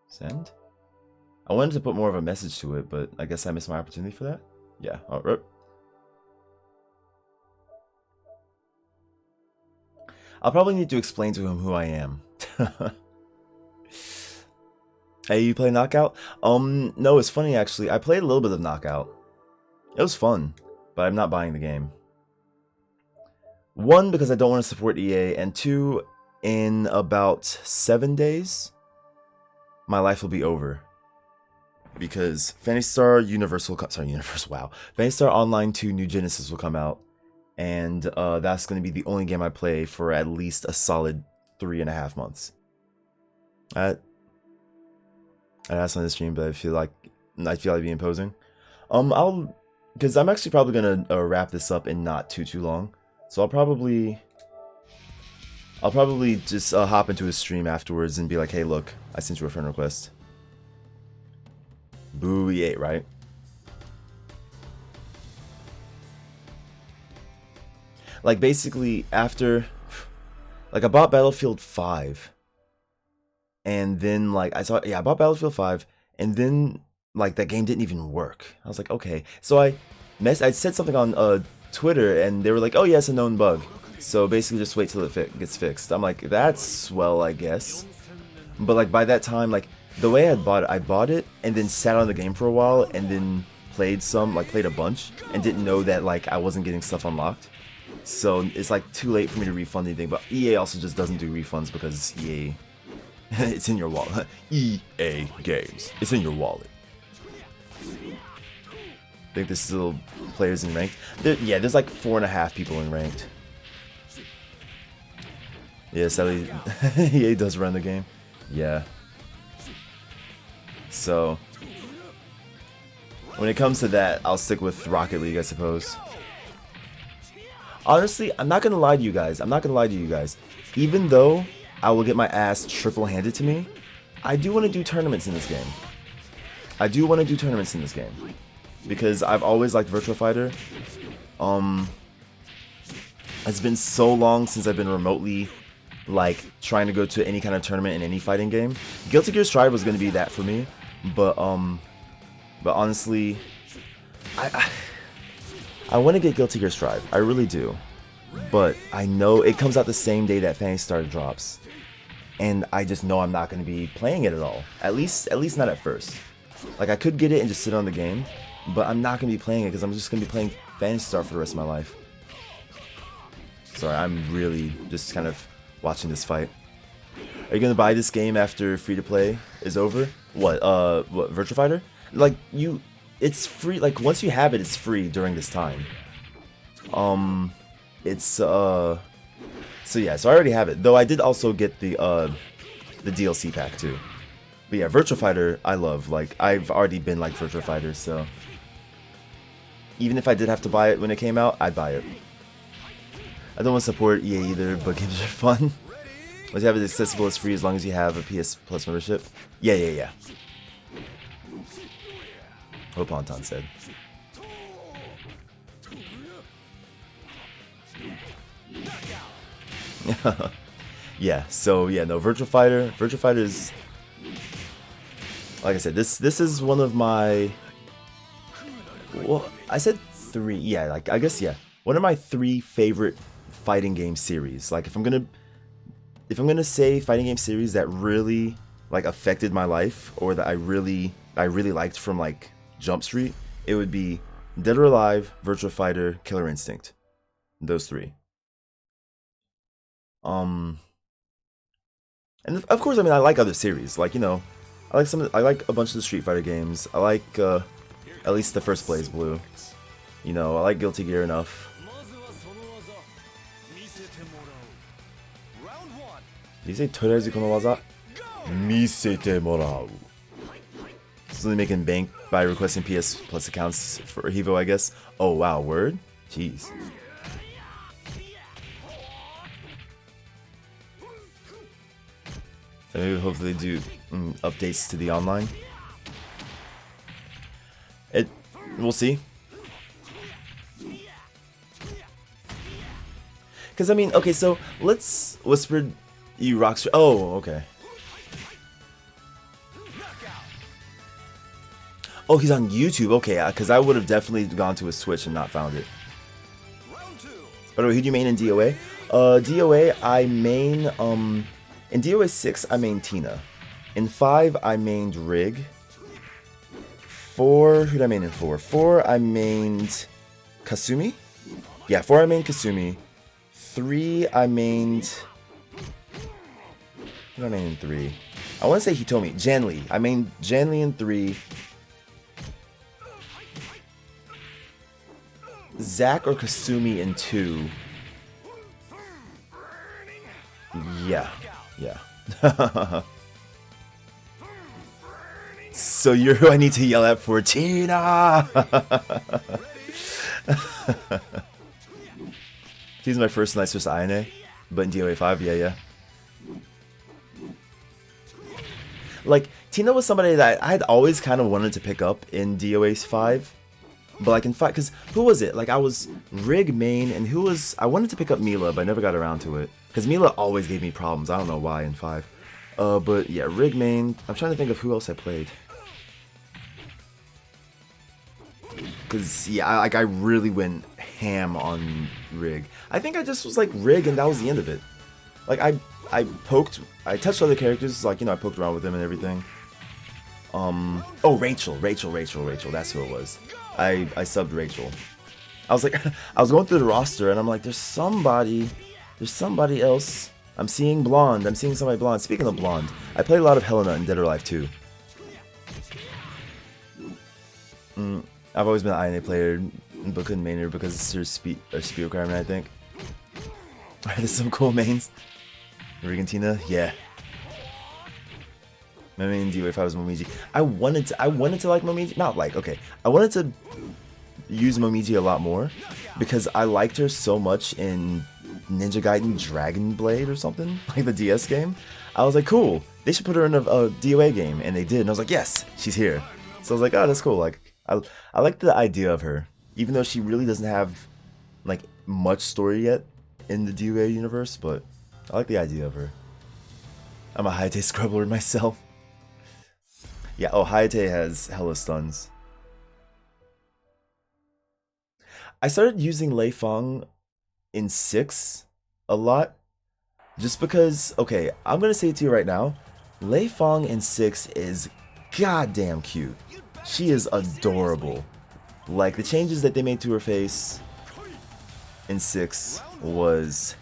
Send? I wanted to put more of a message to it, but I guess I missed my opportunity for that? Yeah, alright. I'll probably need to explain to him who I am. Hey, you play Knockout? No, it's funny actually. I played a little bit of Knockout. It was fun, but I'm not buying the game. One, because I don't want to support EA, and two, in about 7 days, my life will be over. Because Phantasy Star wow. Phantasy Star Online 2 New Genesis will come out, and that's going to be the only game I play for at least a solid 3.5 months. I asked on this stream, but I feel like being imposing. Because I'm actually probably gonna wrap this up in not too long. So I'll probably just hop into a stream afterwards and be like, hey, look, I sent you a friend request. Boo EA, right? Like basically after, like I bought Battlefield 5, and then like I bought Battlefield 5, and then like that game didn't even work. I was like, okay, so I said something on Twitter, and they were like, oh yeah, it's a known bug. So basically, just wait till it gets fixed. I'm like, that's swell, I guess. But like by that time, like the way I bought it and then sat on the game for a while and then played a bunch and didn't know that like I wasn't getting stuff unlocked. So it's like too late for me to refund anything. But EA also just doesn't do refunds because EA, it's in your wallet. EA Games, it's in your wallet. I think there's still players in ranked. Yeah, there's like 4.5 people in ranked. Yeah, sadly, EA does run the game. Yeah. So, when it comes to that, I'll stick with Rocket League, I suppose. Honestly, I'm not gonna lie to you guys. Even though I will get my ass triple handed to me, I do want to do tournaments in this game. Because I've always liked Virtua Fighter. It's been so long since I've been remotely like trying to go to any kind of tournament in any fighting game. Guilty Gear Strive was going to be that for me, but honestly, I want to get Guilty Gear Strive. I really do, but I know it comes out the same day that Phantasy Star drops, and I just know I'm not going to be playing it at all. At least not at first. Like I could get it and just sit on the game, but I'm not going to be playing it because I'm just going to be playing Phantasy Star for the rest of my life. Sorry, I'm really just kind of watching this fight. Are you gonna buy this game after free to play is over? What Virtua Fighter? Like it's free. Like once you have it, it's free during this time. So yeah, so I already have it. Though I did also get the DLC pack too. But yeah, Virtua Fighter I love. Like I've already been like Virtua Fighter, so even if I did have to buy it when it came out, I'd buy it. I don't want to support EA either, but games are fun. Once you have it accessible, it's free as long as you have a PS Plus membership. Yeah. Hope Anton said. Yeah, so yeah, no, Virtua Fighter is, like I said, this is one of my, well, I said 3, yeah, like I guess, yeah, one of my 3 favorite fighting game series. Like if I'm gonna say fighting game series that really like affected my life, or that I really liked from like Jump Street, it would be Dead or Alive, Virtua Fighter, Killer Instinct. Those 3. And of course, I mean, I like other series. Like, you know, I like a bunch of the Street Fighter games. I like at least the first BlazBlue. You know, I like Guilty Gear enough. Did you say とりあえずこの技見せてもらう? Slowly making bank by requesting PS Plus accounts for Evo, I guess. Oh wow, word? Jeez. So maybe hopefully do updates to the online. We'll see. Because I mean, okay, so let's whisper you Rockstar. Oh, okay. Oh, he's on YouTube. Okay, because I would have definitely gone to his Switch and not found it. By the way, who do you main in DOA? DOA, I main, in DOA 6, I main Tina. In 5, I mained Rig. 4, who did I main in 4? 4, I mained Kasumi. Yeah, 4, I mained Kasumi. 3, I mained... Who did I main in 3? I want to say Hitomi. Janli. I mained Janli in 3. Zack or Kasumi in 2. Yeah. So you're who I need to yell at for Tina! She's my first night with Ayane, but in DOA 5, yeah. Like, Tina was somebody that I had always kind of wanted to pick up in DOA 5. But like in 5, because who was it? Like I was Rig main, and who was... I wanted to pick up Mila, but I never got around to it. Because Mila always gave me problems. I don't know why in 5. But yeah, Rig main. I'm trying to think of who else I played. Because, yeah, I really went ham on Rig. I think I just was like Rig, and that was the end of it. Like, I touched other characters, like, you know, I poked around with them and everything. Oh, Rachel, that's who it was. I subbed Rachel. I was like, I was going through the roster, and I'm like, there's somebody else. I'm seeing blonde, I'm seeing somebody blonde. Speaking of blonde, I played a lot of Helena in Dead or Alive 2. I've always been an INA player, but couldn't main her because it's her speed requirement, I think. There's some cool mains. Rigantina, yeah. My main DOA 5 was Momiji. I wanted to like Momiji, not like, okay. I wanted to use Momiji a lot more because I liked her so much in Ninja Gaiden Dragon Blade or something, like the DS game. I was like, cool, they should put her in a DOA game, and they did, and I was like, yes, she's here. So I was like, oh, that's cool. Like, I like the idea of her, even though she really doesn't have like much story yet in the DOA universe, but I like the idea of her. I'm a Hayate scrubbler myself. Yeah, oh, Hayate has hella stuns. I started using Lei Feng in 6 a lot, just because, okay, I'm gonna say it to you right now, Lei Feng in 6 is goddamn cute. She is adorable. Like, the changes that they made to her face in 6 was...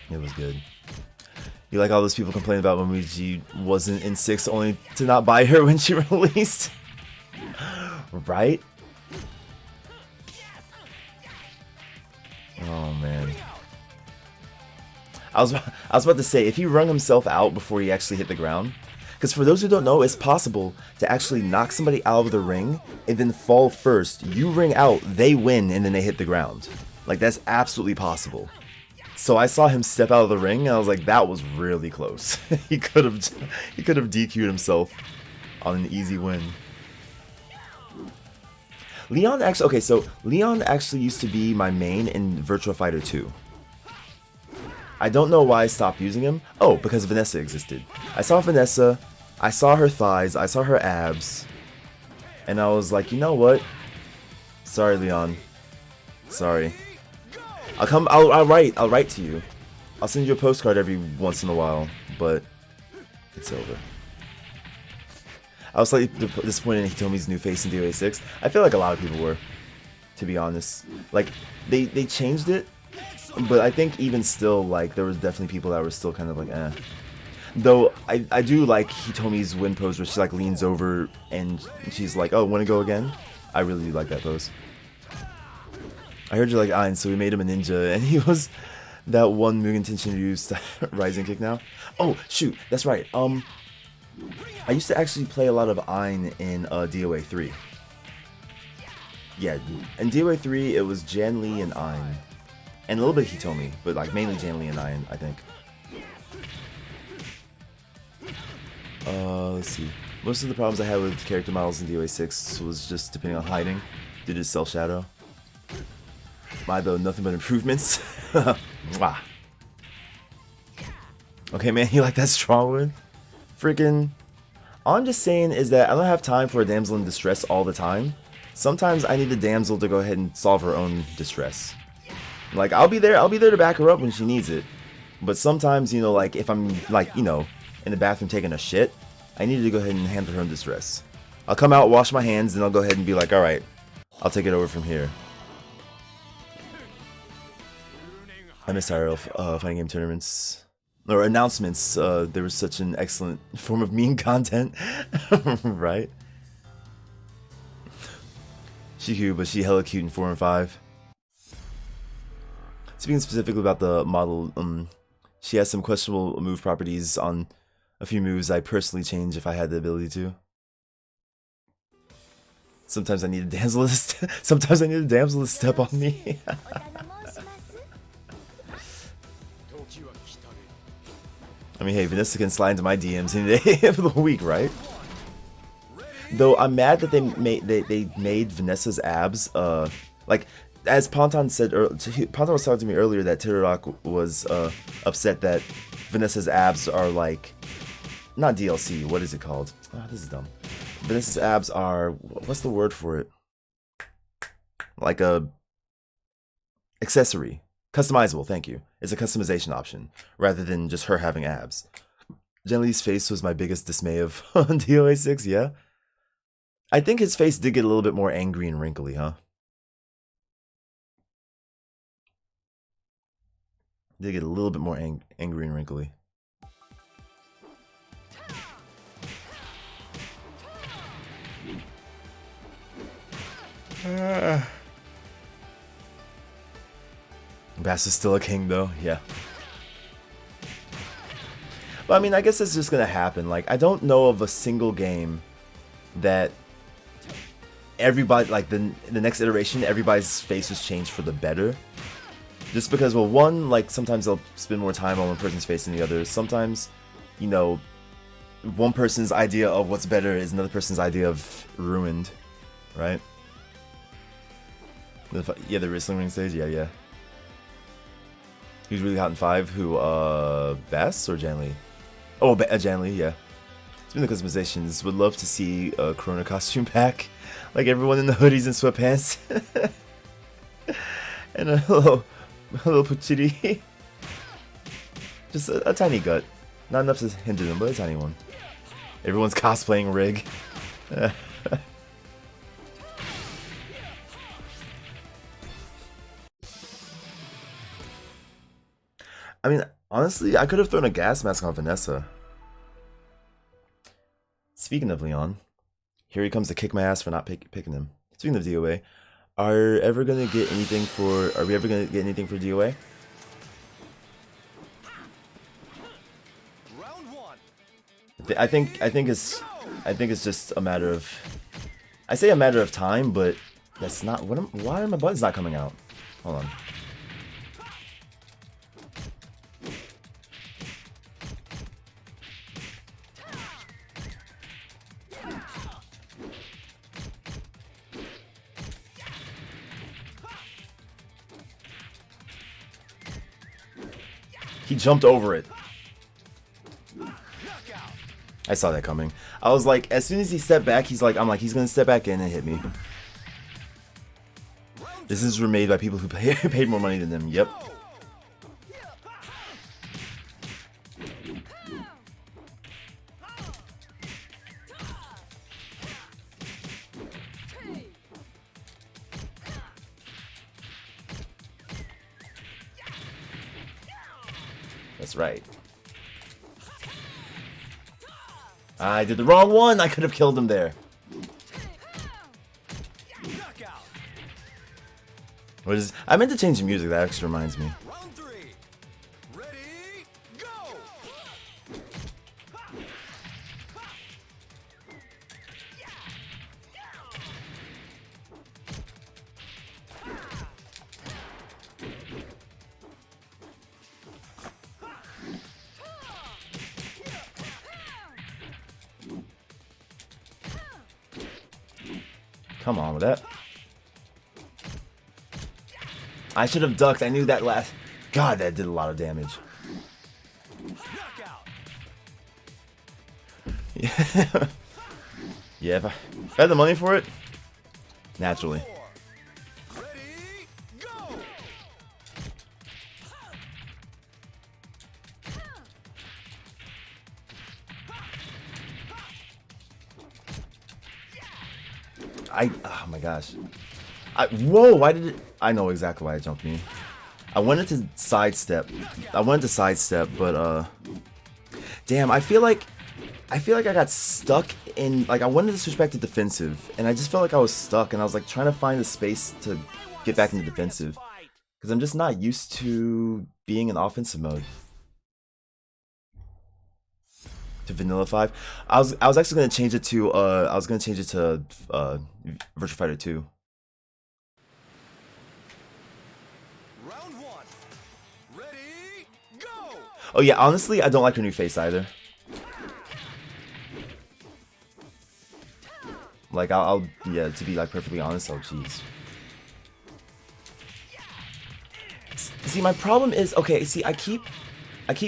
It was good. You like all those people complaining about Momiji wasn't in 6 only to not buy her when she released? Right? Oh man. I was about to say, if he wrung himself out before he actually hit the ground, because for those who don't know, it's possible to actually knock somebody out of the ring and then fall first. You ring out, they win, and then they hit the ground. Like, that's absolutely possible. So I saw him step out of the ring, and I was like, that was really close. he could have DQ'd himself on an easy win. Leon actually, okay, so Leon actually used to be my main in Virtua Fighter 2. I don't know why I stopped using him. Oh, because Vanessa existed. I saw Vanessa, I saw her thighs, I saw her abs, and I was like, you know what? Sorry, Leon. Sorry. I'll write to you. I'll send you a postcard every once in a while, but it's over. I was slightly disappointed in Hitomi's new face in DOA 6. I feel like a lot of people were, to be honest. Like, they changed it, but I think even still, like, there was definitely people that were still kind of like, eh. Though, I do like Hitomi's win pose where she, like, leans over and she's like, oh, wanna go again? I really do like that pose. I heard you like Ein, so we made him a ninja, and he was that one Mugen Tenshin used rising kick now. Oh, shoot, that's right. I used to actually play a lot of Ein in DOA 3. Yeah, in DOA 3, it was Janli and Ein. And a little bit of Hitomi, but like mainly Janli and Ein, I think. Let's see. Most of the problems I had with character models in DOA 6 was just depending on hiding due to Cell Shadow. My though, nothing but improvements. Mwah. Okay, man, you like that strong one? Freaking. All I'm just saying is that I don't have time for a damsel in distress all the time. Sometimes I need the damsel to go ahead and solve her own distress. Like, I'll be there to back her up when she needs it. But sometimes, you know, like, if I'm, like, you know, in the bathroom taking a shit, I need to go ahead and handle her own distress. I'll come out, wash my hands, and I'll go ahead and be like, alright, I'll take it over from here. I miss IRL fighting game tournaments. Or announcements. There was such an excellent form of meme content. Right? She cute, but she hella cute in 4 and 5. Speaking specifically about the model, she has some questionable move properties on a few moves I'd personally change if I had the ability to. Sometimes I need a damsel to step on me. I mean, hey, Vanessa can slide into my DMs any day of the week, right? Though I'm mad that they made Vanessa's abs like, as Ponton said, Ponton was talking to me earlier that Tirorak was upset that Vanessa's abs are like, not DLC. What is it called? Oh, this is dumb. Vanessa's abs are, what's the word for it? Like a accessory, customizable. Thank you. It's a customization option rather than just her having abs. Genly's face was my biggest dismay of DOA 6. Yeah, I think his face did get a little bit more angry and wrinkly, huh? Did get a little bit more angry and wrinkly. Bass is still a king, though. Yeah. But I mean, I guess it's just gonna happen. Like, I don't know of a single game that everybody, like, the next iteration, everybody's face was changed for the better. Just because, well, one, like, sometimes they'll spend more time on one person's face than the other. Sometimes, you know, one person's idea of what's better is another person's idea of ruined, right? Yeah, the wrestling ring stage, yeah. Who's really hot in 5? Who, Bass or Janly? Oh, Janly, yeah. Speaking of customizations, would love to see a Corona costume back. Like everyone in the hoodies and sweatpants. And a little puchiri. Just a tiny gut. Not enough to hinder them, but a tiny one. Everyone's cosplaying Rig. I mean, honestly, I could have thrown a gas mask on Vanessa. Speaking of Leon, here he comes to kick my ass for not picking him. Speaking of DOA, are we ever gonna get anything for DOA? Round 1. I think it's just a matter of, I say a matter of time, but that's not why are my buttons not coming out? Hold on. He jumped over it. I saw that coming. I was like, as soon as he stepped back, he's gonna step back in and hit me. This is remade by people who paid more money than him. Yep. That's right. I did the wrong one. I could have killed him there. What is? I meant to change the music. That actually reminds me. Round 3. Ready, go. Come on with that. I should have ducked. I knew that last. God, that did a lot of damage. Yeah. Yeah, if I had the money for it, naturally. Ready, go. Oh my gosh. Whoa, why did it? I know exactly why it jumped me. I wanted to sidestep, but damn, I feel like I got stuck in, like, I wanted to switch back to defensive, and I just felt like I was stuck, and I was like trying to find the space to get back into defensive, because I'm just not used to being in offensive mode. To Vanilla 5, I was actually gonna change it to Virtua Fighter 2. Round 1. Ready, go. Oh yeah, honestly, I don't like her new face either. Like, yeah, to be like perfectly honest, oh jeez. See, my problem is, okay, see, I keep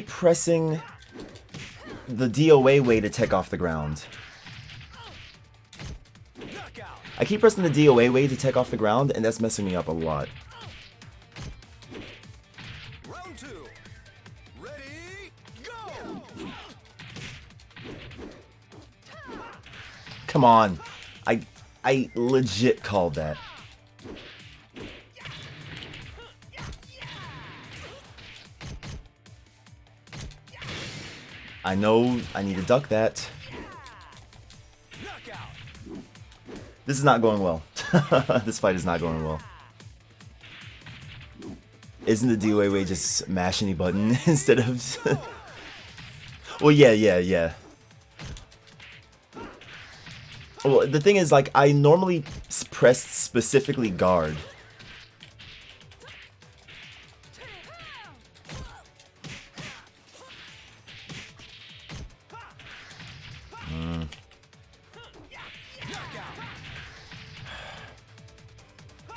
pressing the DOA way to take off the ground. I keep pressing the DOA way to take off the ground, and that's messing me up a lot. Round 2. Ready, go! Come on. I legit called that. I know I need to duck that. This is not going well. This fight is not going well. Isn't the DOA way just mash any button instead of... Well, yeah. Well, the thing is, like, I normally press specifically guard.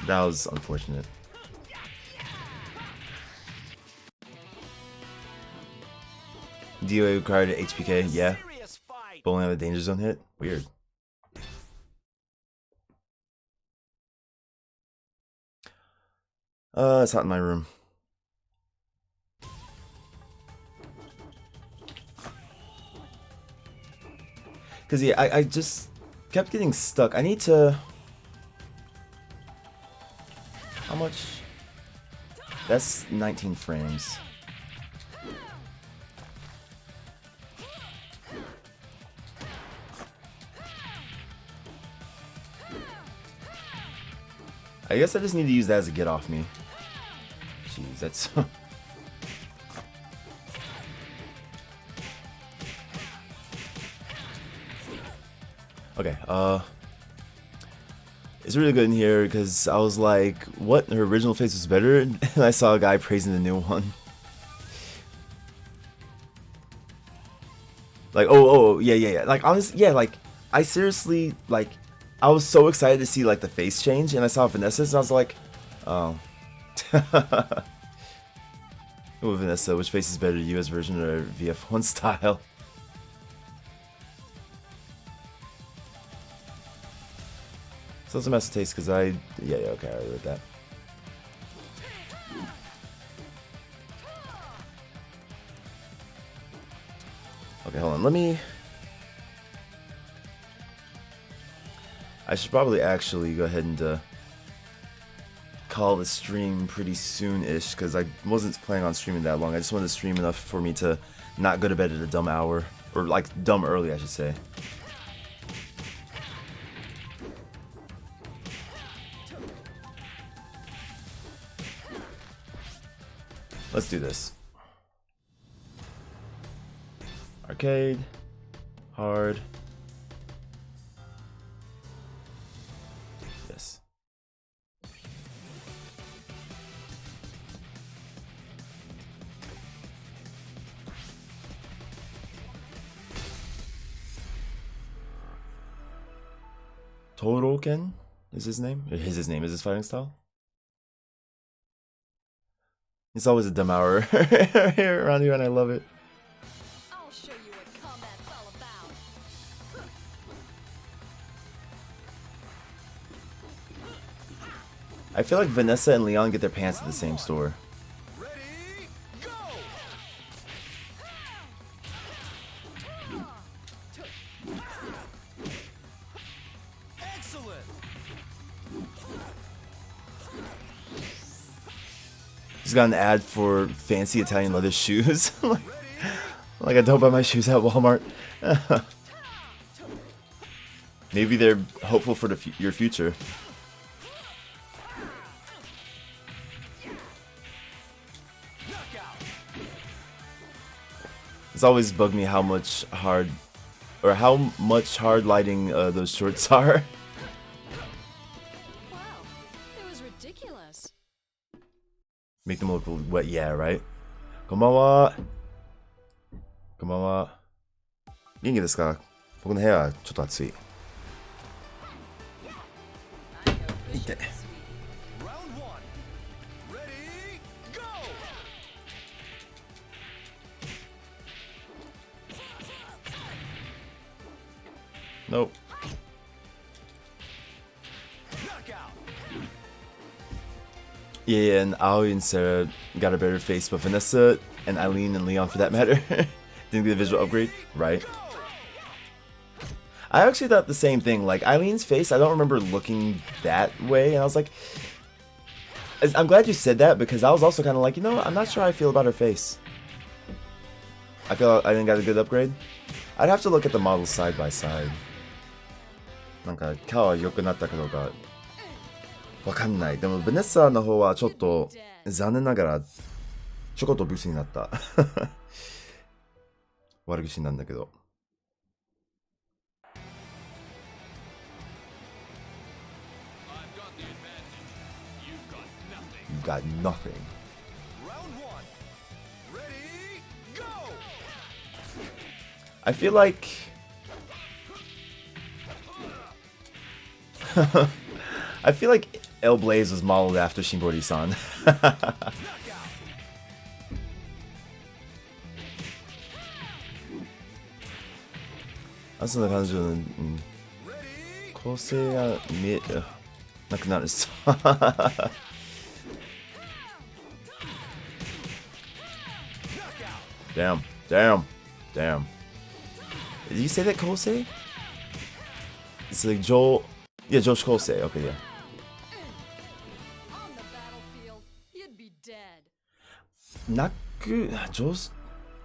That was unfortunate. DOA required HPK, yeah. Bowling on the danger zone hit? Weird. It's hot in my room. Cause yeah, I just kept getting stuck. I need to... How much? That's 19 frames. I guess I just need to use that as a get off me. Jeez, that's... Okay, it's really good in here because I was like, what? Her original face was better? And I saw a guy praising the new one. Like, oh, yeah. Like, honestly, yeah, like, I seriously, like, I was so excited to see, like, the face change, and I saw Vanessa's, and I was like, oh. Ooh, Vanessa, which face is better, US version or VF1 style? So it's a mess of taste, because yeah, okay, I already read that. Okay, hold on, let me... I should probably actually go ahead and call the stream pretty soon-ish, because I wasn't planning on streaming that long. I just wanted to stream enough for me to not go to bed at a dumb hour. Or, like, dumb early, I should say. Let's do this. Arcade. Hard. Yes. Toroken is his name? His name is his fighting style? It's always a dumb hour around here, and I love it. I'll show you what combat's all about. I feel like Vanessa and Leon get their pants at the same store. Ready, go! Excellent! Just got an ad for fancy Italian leather shoes. Like I don't buy my shoes at Walmart. Maybe they're hopeful for your future. It's always bugged me how much hard lighting those shorts are. Wow, it was ridiculous. Make them look wet, yeah, right? Konbanwa. こんばんは。元気ですか？僕の部屋はちょっと暑い。痛い。Round one. Ready, go! Nope. Knockout. Yeah, and Aoi and Sarah got a better face, but Vanessa and Eileen and Leon, for that matter, didn't get a visual upgrade, right? I actually thought the same thing. Like, Eileen's face, I don't remember looking that way, and I was like, I'm glad you said that, because I was also kind of like, you know, I'm not sure how I feel about her face. I feel I didn't got a good upgrade. I'd have to look at the models side by side. なんか、キャは良くなったかどうかわかんない。でも、ベネッサの方はちょっと残念ながらちょこっとブスになった。悪口なんだけど。You got nothing. Round one. Ready, go! I feel like I feel like El Blaze was modeled after Shinbori-san. 朝の彼女の、構成が見えなくなるさ。Damn, damn, damn. Did you say that Kosei? It's like Joel. Yeah, Josh Kosei. Okay, yeah. On the battlefield, you'd be dead.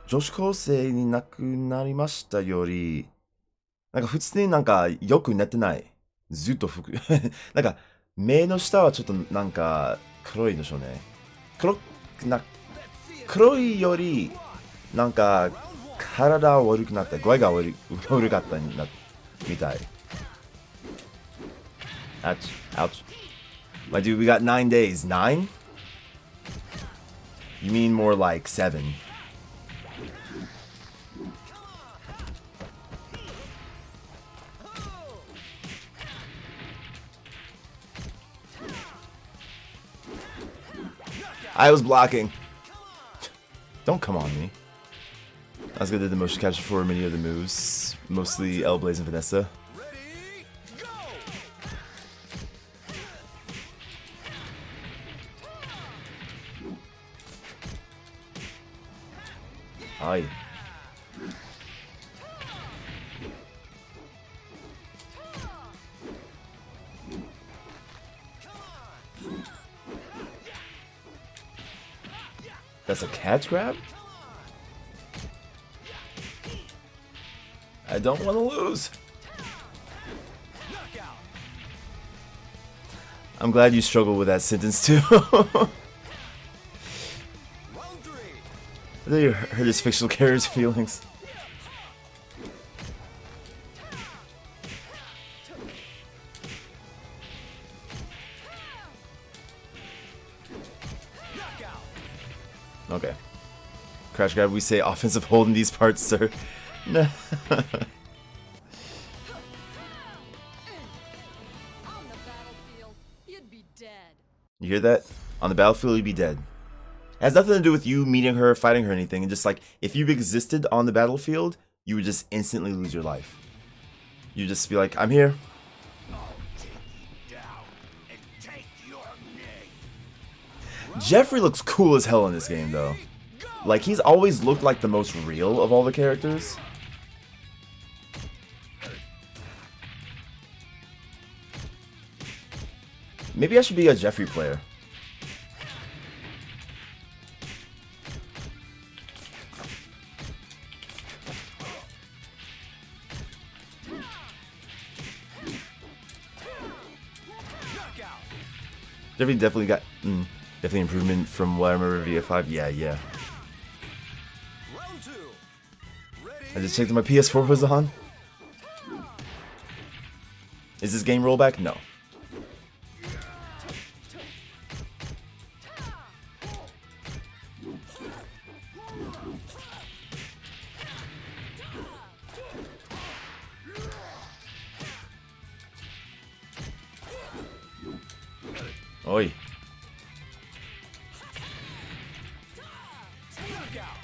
女子高生に亡くなりましたより、なんか普通になんかよく寝てない。ずっとなんか目の下はちょっとなんか黒いでしょうね。黒いよりなんか体悪くなった。声が悪かったみたい。Ouch. Ouch. My dude, we got 9 days. 9? You mean more like 7. I was blocking. Don't come on me. I was gonna do the motion capture for many of the moves, mostly El Blaze and Vanessa. Ready, go! Hi. That's a catch grab? I don't want to lose. Knockout. I'm glad you struggled with that sentence too. Round three. I thought you hurt his fictional character's feelings. Knockout. Okay. Crash grab, we say offensive hold in these parts, sir. No. On the battlefield, you'd be dead. You hear that? On the battlefield, you'd be dead. It has nothing to do with you meeting her, fighting her, or anything. It's just like, if you existed on the battlefield, you would just instantly lose your life. You'd just be like, I'm here. Jeffrey looks cool as hell in this game, though. Like, he's always looked like the most real of all the characters. Maybe I should be a Jeffrey player. Knockout. Jeffrey definitely got definitely improvement from what I remember VF5. Yeah. Round two. Ready, I just checked if my PS4 was on. Is this game rollback? No. Oi. Knockout.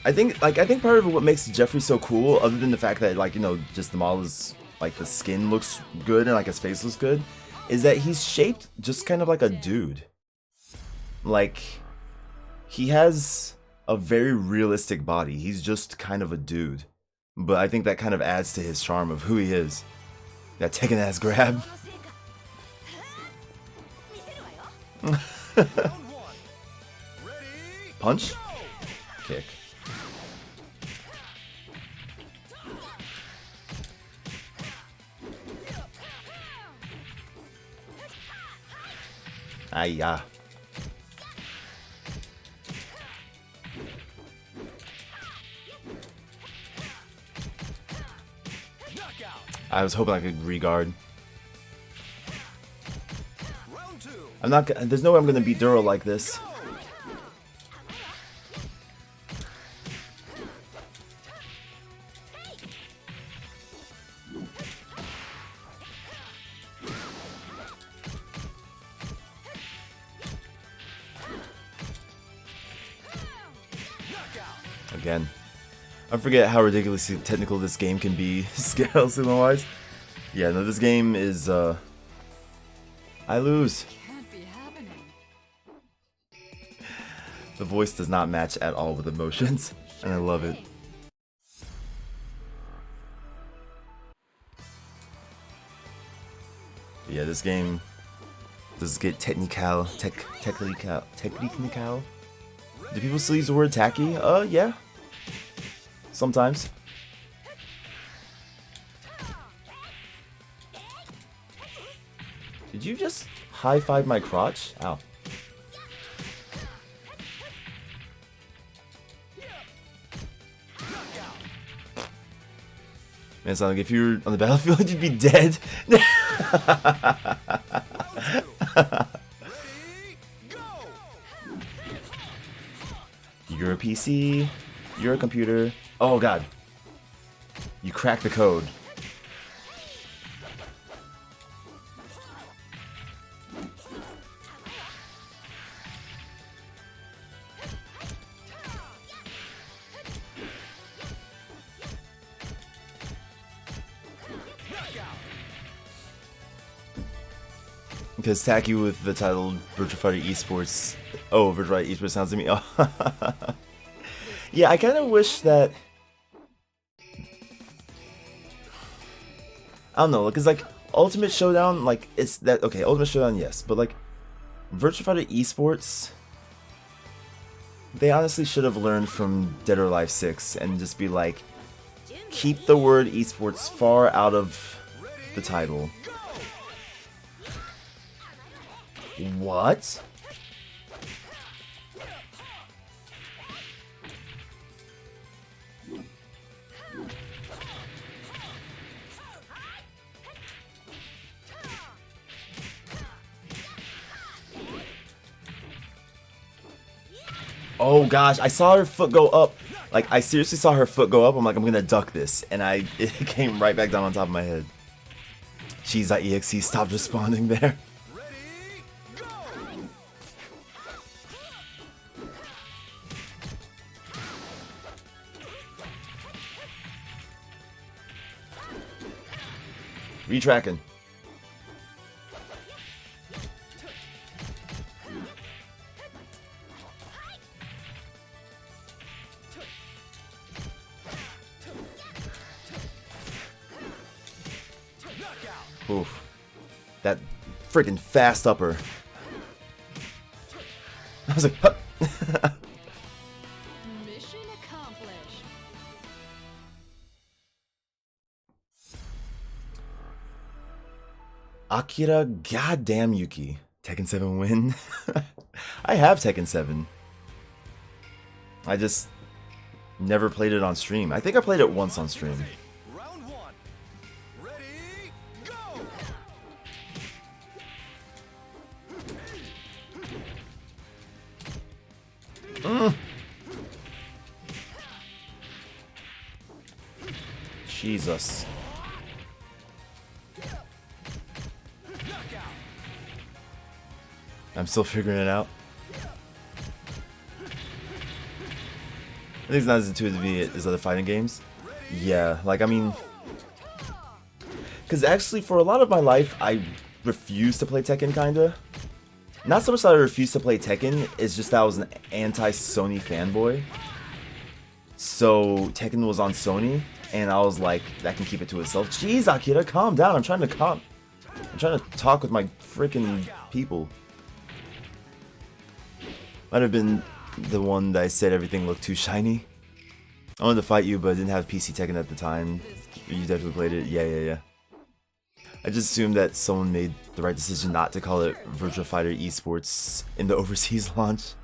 I think part of what makes Jeffrey so cool, other than the fact that, like, you know, just the model is, like, the skin looks good and, like, his face looks good, is that he's shaped just kind of like a dude. Like, he has a very realistic body. He's just kind of a dude. But I think that kind of adds to his charm of who he is. That Tekken ass grab. Round one. Ready? Punch? Kick. Ayah. Knockout. I was hoping I could regard. Round two. I'm not. There's no way I'm gonna beat Duro like this. Knockout. Again, I forget how ridiculously technical this game can be, scale wise. Yeah, no, this game is. I lose. Can't be happening. The voice does not match at all with emotions, and I love it. Yeah, this game does get technical. Do people still use the word tacky? Yeah. Sometimes. Did you just high-five my crotch? Ow. Man, it's not like if you were on the battlefield, you'd be dead. Ready? Go. You're a PC. You're a computer. Oh god. You cracked the code. Knockout. Because Tacky with the title Virtua Fighter Esports. Oh, Virtua Fighter Esports sounds to me. Oh. Yeah, I kind of wish that. I don't know, because like Ultimate Showdown, like it's that okay. Ultimate Showdown, yes, but like Virtua Fighter Esports, they honestly should have learned from Dead or Alive 6 and just be like, keep the word esports far out of the title. What? Oh gosh, I saw her foot go up. Like, I seriously saw her foot go up. I'm like, I'm gonna duck this. And it came right back down on top of my head. Jeez, that EXE stopped responding there. Ready? Go. Retracking. Knockout. Oof. That freaking fast upper. I was like, huh. Mission accomplished. Akira goddamn Yuki. Tekken 7 win. I have Tekken 7. I just never played it on stream. I think I played it once on stream. Round one. Ready? Go. Jesus. Knockout. still figuring it out. I think it's not as intuitive as other fighting games. Yeah, like, I mean... Because actually, for a lot of my life, I refused to play Tekken, kinda. Not so much that I refused to play Tekken, it's just that I was an anti-Sony fanboy. So, Tekken was on Sony, and I was like, that can keep it to itself. Jeez, Akira, calm down, I'm trying to talk with my freaking people. Might have been the one that I said everything looked too shiny. I wanted to fight you, but I didn't have PC Tekken at the time. You definitely played it. Yeah. I just assumed that someone made the right decision not to call it Virtua Fighter Esports in the overseas launch.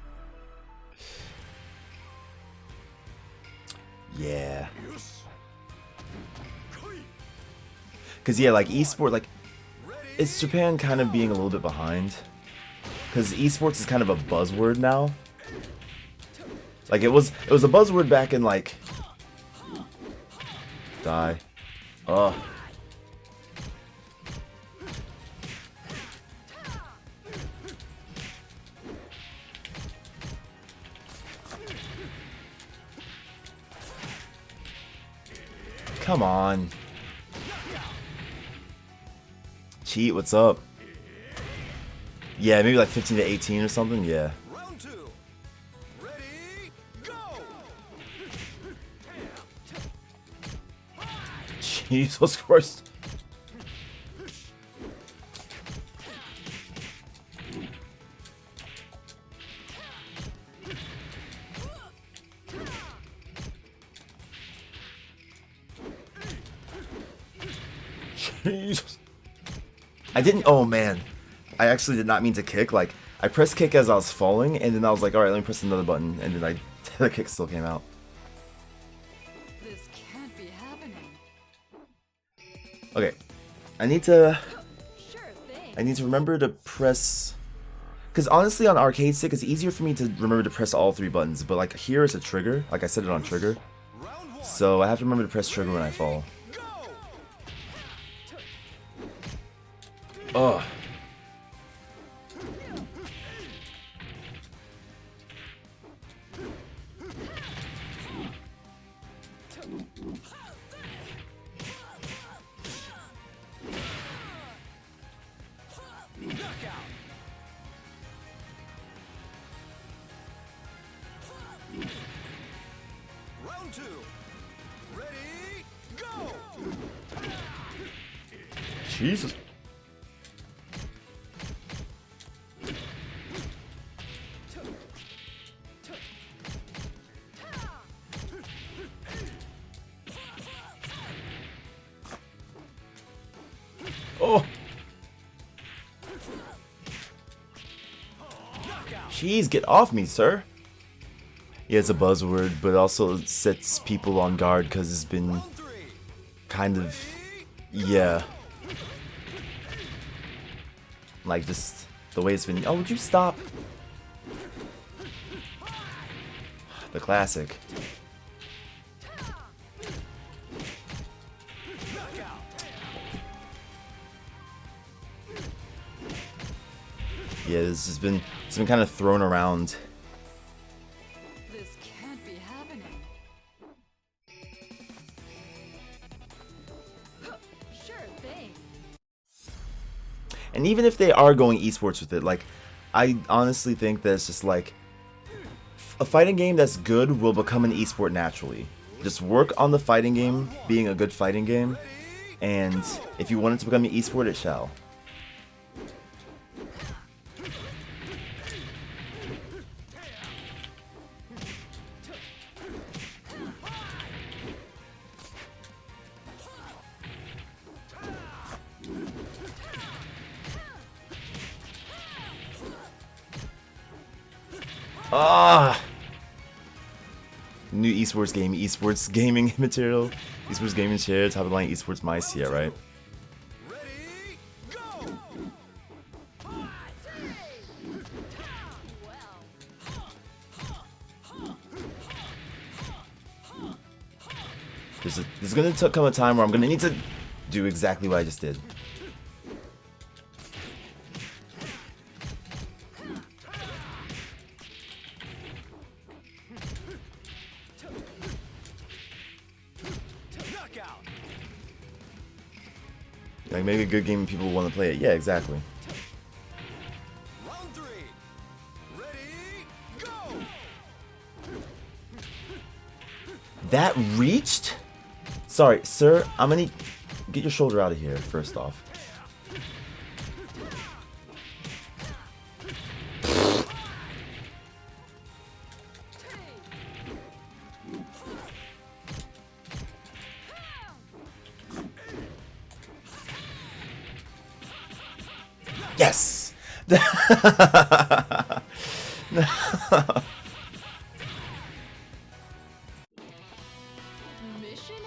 Yeah. Cause yeah, like esport, like it's Japan kind of being a little bit behind. Cause esports is kind of a buzzword now. Like it was a buzzword back in like die. Ugh. Come on. Cheat, what's up? Yeah, maybe like 15 to 18 or something, yeah. Round 2. Ready, go! Jesus Christ. Jesus. I didn't, oh man. I actually did not mean to kick, like, I pressed kick as I was falling, and then I was like, alright, let me press another button, and then the kick still came out. This can't be happening. Okay. I need to Sure thing. remember to press, because honestly on arcade stick it's easier for me to remember to press all 3 buttons, but like here it's a trigger, like I set it on trigger, Round 1. so I have to remember to press trigger when I fall. Go! Ugh. Knockout. Round 2. Ready, go! Jesus. Oh. Jeez, get off me, sir. Yeah, it's a buzzword, but also it sets people on guard because it's been Round 3. kind of, yeah. Like just the way it's been. Oh, would you stop? The classic. Knockout. Yeah, this has been, it's been kind of thrown around. This can't be happening. Sure thing. And even if they are going esports with it, like, I honestly think that it's just like, a fighting game that's good will become an esport naturally. Just work on the fighting game being a good fighting game, and if you want it to become an esport, it shall. Ah! New esports game, esports gaming material, esports gaming chair, top of the line esports mice, yeah, right? Ready, go! There's gonna come a time where I'm gonna need to do exactly what I just did. Like, make a good game and people want to play it. Yeah, exactly. Round 3. Ready, go! That reached? Sorry, sir, I'm gonna get your shoulder out of here, first off. Yes! Mission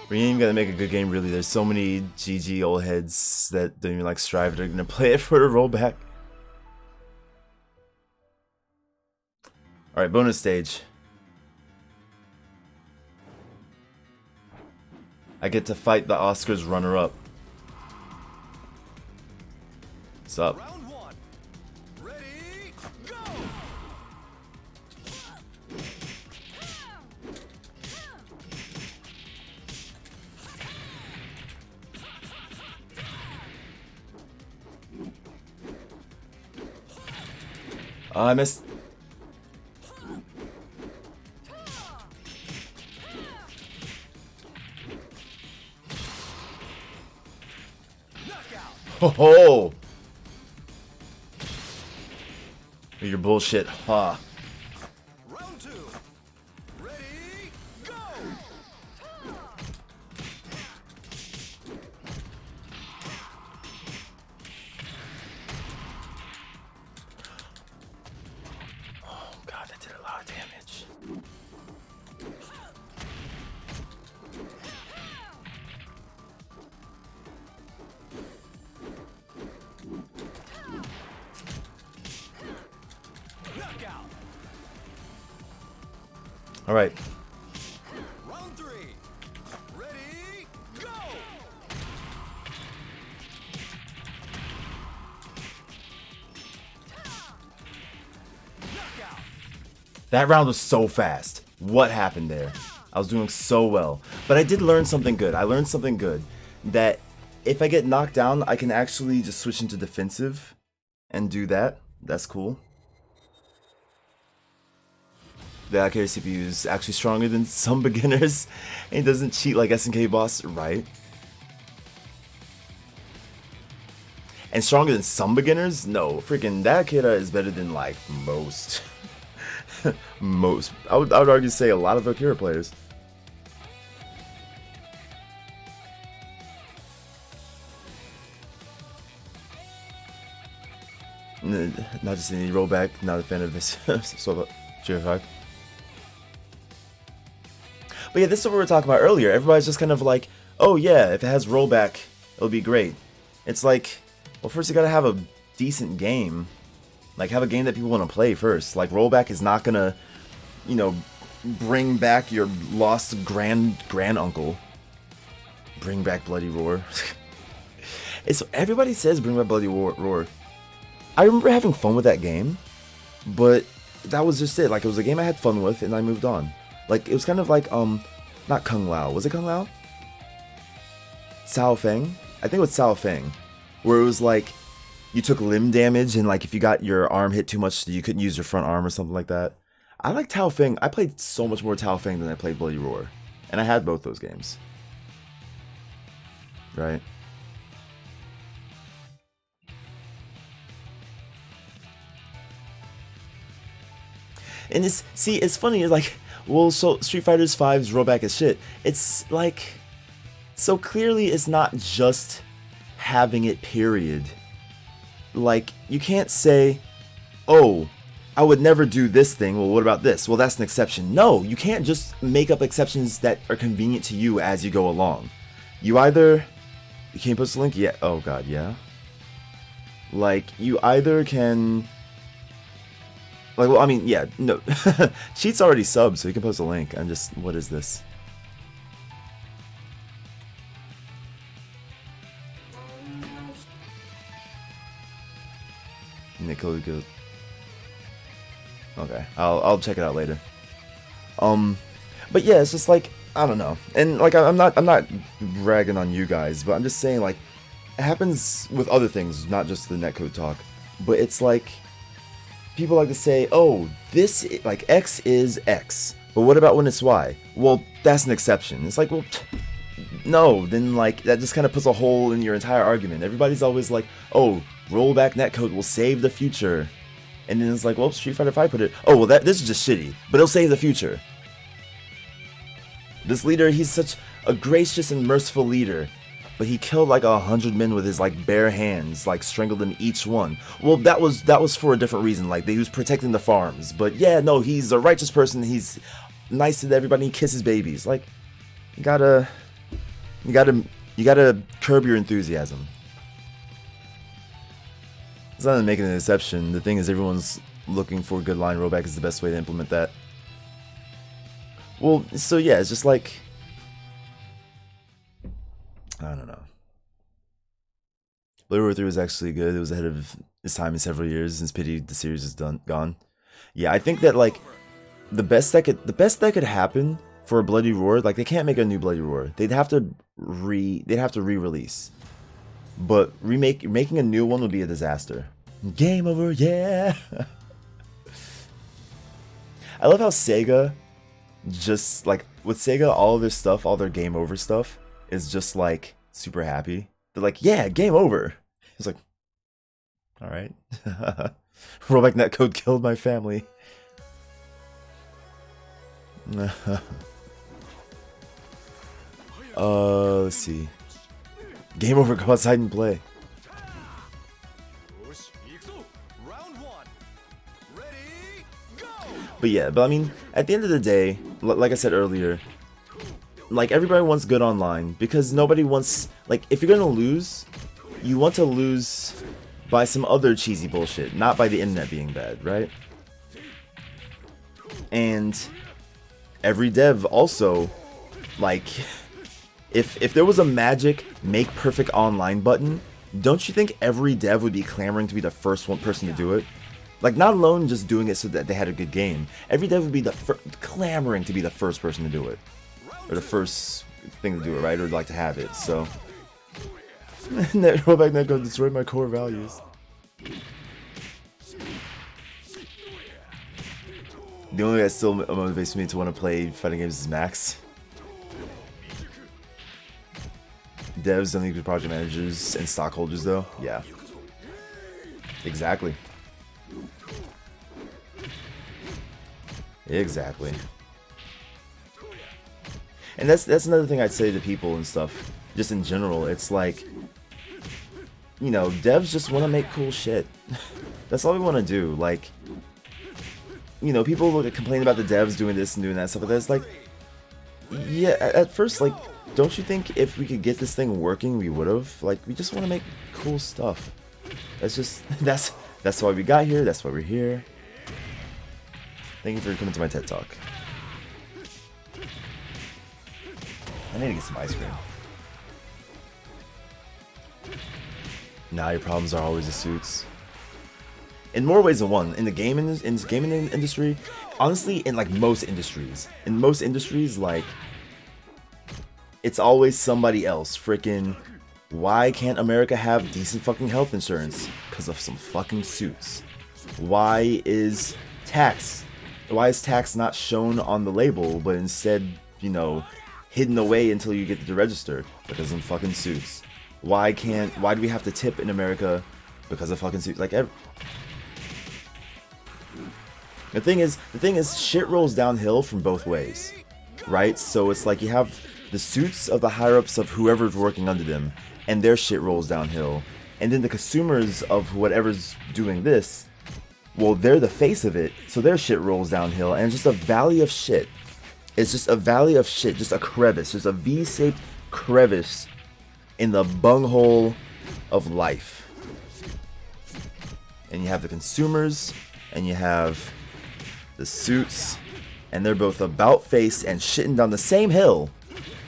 We ain't gonna make a good game, really. There's so many GG old heads that don't even like strive. They're gonna play it for the rollback. Alright, bonus stage. I get to fight the Oscars runner-up. What's up? Round 1. Ready, go! Oh, I missed. Knockout! Ho ho! Your bullshit, huh? Round 2. Ready, go! Oh god, that did a lot of damage. Knockout! Alright. Round 3. Ready, go! Knockout! That round was so fast. What happened there? I was doing so well. But I did learn something good. I learned something good. That if I get knocked down, I can actually just switch into defensive and do that. That's cool. The accuracy CPU is actually stronger than some beginners. And it doesn't cheat like SNK Boss, right? And stronger than some beginners? No, freaking that Akira is better than like most. Most. I would argue say a lot of Akira players. Not just any rollback, not a fan of this. So, GR5. But yeah, this is what we were talking about earlier. Everybody's just kind of like, oh yeah, if it has rollback, it'll be great. It's like, well, first you gotta have a decent game. Like, have a game that people want to play first. Like, rollback is not gonna, you know, bring back your lost grand-uncle. Bring back Bloody Roar. It's, everybody says bring back Bloody Roar. I remember having fun with that game, but that was just it. Like, it was a game I had fun with, and I moved on. Like, it was kind of like, not Kung Lao. Was it Kung Lao? Cao Feng? I think it was Cao Feng. Where it was like, you took limb damage, and like, if you got your arm hit too much, you couldn't use your front arm or something like that. I like Cao Feng. I played so much more Cao Feng than I played Bloody Roar. And I had both those games. Right? And it's, see, it's funny, it's like, well, so Street Fighter V's rollback is shit. It's like, so clearly it's not just having it, period. Like, you can't say, oh, I would never do this thing, well, what about this? Well, that's an exception. No, you can't just make up exceptions that are convenient to you as you go along. You either, you can't post a link? Yeah, oh god, yeah. Like, you either can... Like, well, I mean, yeah, no. Cheat's already subbed, so you can post a link. I'm just, what is this? Nickel goes. Okay, I'll check it out later. But yeah, it's just like, I don't know. And like, I'm not ragging on you guys, but I'm just saying, like, happens with other things, not just the netcode talk, but it's like people like to say, oh, this, like, X is X, but what about when it's Y? Well, that's an exception. It's like, well, no, then, like, that just kind of puts a hole in your entire argument. Everybody's always like, oh, rollback netcode will save the future. And then it's like, well, Street Fighter V put it, oh, well, this is just shitty, but it'll save the future. This leader, he's such a gracious and merciful leader, but he killed like 100 men with his like bare hands, like strangled them each one. Well, that was for a different reason, like he was protecting the farms. But yeah, no, he's a righteous person. He's nice to everybody. He kisses babies. Like, you gotta curb your enthusiasm. It's not making an exception. The thing is, everyone's looking for good line rollback is the best way to implement that. Well, so yeah, it's just like, I don't know. Blade Roar 3 was actually good. It was ahead of its time in several years. It's pity the series is gone. Yeah, I think that like the best that could happen for a Bloody Roar, like they can't make a new Bloody Roar. They'd have to re-release. But making a new one would be a disaster. Game over, yeah. I love how Sega just like with Sega, all of their stuff, all their game over stuff is just like super happy. They're like, yeah, game over. It's like, all right. Rollback netcode killed my family. Let's see. Game over, go outside and play. Round 1. Ready, go! But yeah, I mean, at the end of the day, like I said earlier, like everybody wants good online because nobody wants, like, if you're gonna lose, you want to lose by some other cheesy bullshit, not by the internet being bad, right? And every dev also, like, if there was a magic make perfect online button, don't you think every dev would be clamoring to be the first person to do it? Like, not alone just doing it so that they had a good game. Every dev would be clamoring to be the first person to do it. Or the first thing to do it, right? Or like to have it, so. Rollback netcode destroyed my core values. The only thing that still motivates me to want to play fighting games is Max. Devs don't need to be project managers and stockholders, though. Yeah. Exactly. Exactly. And that's another thing I'd say to people and stuff, just in general. It's like, you know, devs just want to make cool shit. That's all we want to do. Like, you know, people look at complain about the devs doing this and doing that stuff, but that's like, yeah, at first, like, don't you think if we could get this thing working, we would have? Like, we just want to make cool stuff. That's just, that's why we got here. That's why we're here. Thank you for coming to my TED Talk. I need to get some ice cream. Nah, your problems are always the suits. In more ways than one. In the gaming industry, honestly, in like most industries. In most industries, like, it's always somebody else. Freaking, why can't America have decent fucking health insurance? Because of some fucking suits. Why is tax not shown on the label, but instead, you know, hidden away until you get to register? Because of some fucking suits. Why do we have to tip in America? Because of fucking suits. Like, the thing is, shit rolls downhill from both ways, right? So it's like you have the suits of the higher-ups of whoever's working under them, and their shit rolls downhill. And then the consumers of whatever's doing this, well, they're the face of it, so their shit rolls downhill, and it's just a valley of shit. It's just a valley of shit, just a crevice, just a V-shaped crevice in the bunghole of life. And you have the consumers, and you have the suits, and they're both about face and shitting down the same hill.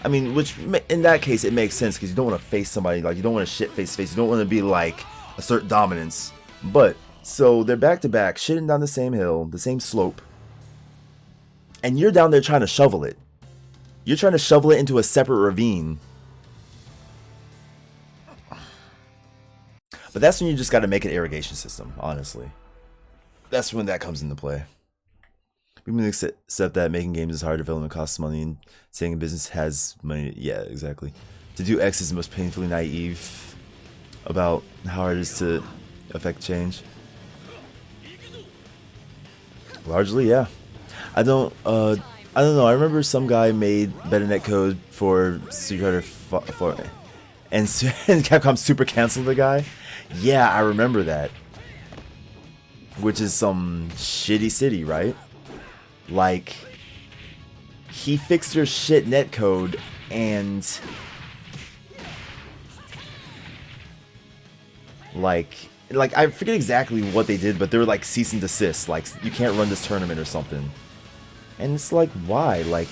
I mean, which in that case it makes sense because you don't want to face somebody, like, you don't want to shit face to face. You don't want to be like assert dominance. But so they're back to back, shitting down the same hill, the same slope, and you're down there trying to shovel it. You're trying to shovel it into a separate ravine. But that's when you just got to make an irrigation system, honestly. That's when that comes into play. People accept that making games is hard, development costs money, and staying in business has money. Yeah, exactly. To do X is the most painfully naive about how hard it is to affect change. Largely, yeah. I don't know. I remember some guy made better netcode for Street Fighter 4, and Capcom super canceled the guy. Yeah, I remember that. Which is some shitty city, right? Like, he fixed your shit netcode and like I forget exactly what they did, but they were like cease and desist, like you can't run this tournament or something. And it's like, why? Like,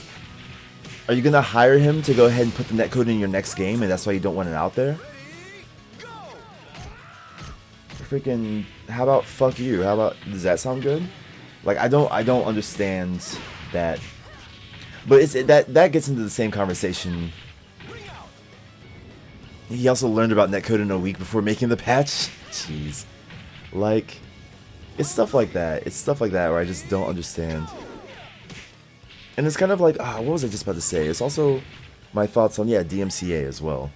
are you gonna hire him to go ahead and put the netcode in your next game, and that's why you don't want it out there? Freaking, how about fuck you? How about, does that sound good? Like, I don't understand that. But it's that gets into the same conversation. He also learned about netcode in a week before making the patch. Jeez. Like, it's stuff like that. It's stuff like that where I just don't understand. And it's kind of like, what was I just about to say? It's also my thoughts on, yeah, DMCA as well.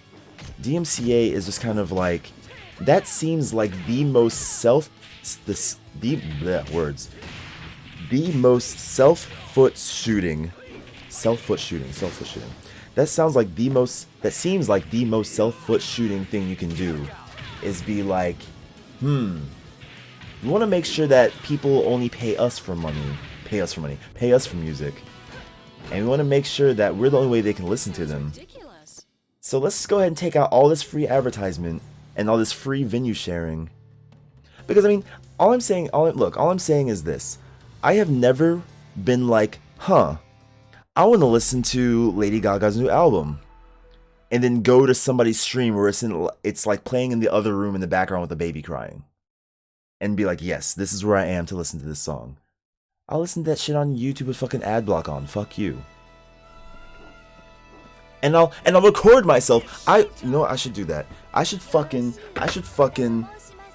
DMCA is just kind of like, that seems like the most the most self-foot shooting. That seems like the most self-foot shooting thing you can do is be like, we want to make sure that people only pay us for music. And we want to make sure that we're the only way they can listen to them. Ridiculous. So let's just go ahead and take out all this free advertisement and all this free venue sharing. Because I mean, all I'm saying is this. I have never been like, I want to listen to Lady Gaga's new album. And then go to somebody's stream where it's like playing in the other room in the background with a baby crying. And be like, yes, this is where I am to listen to this song. I'll listen to that shit on YouTube with fucking ad block on. Fuck you. And I'll record myself. I should do that. I should fucking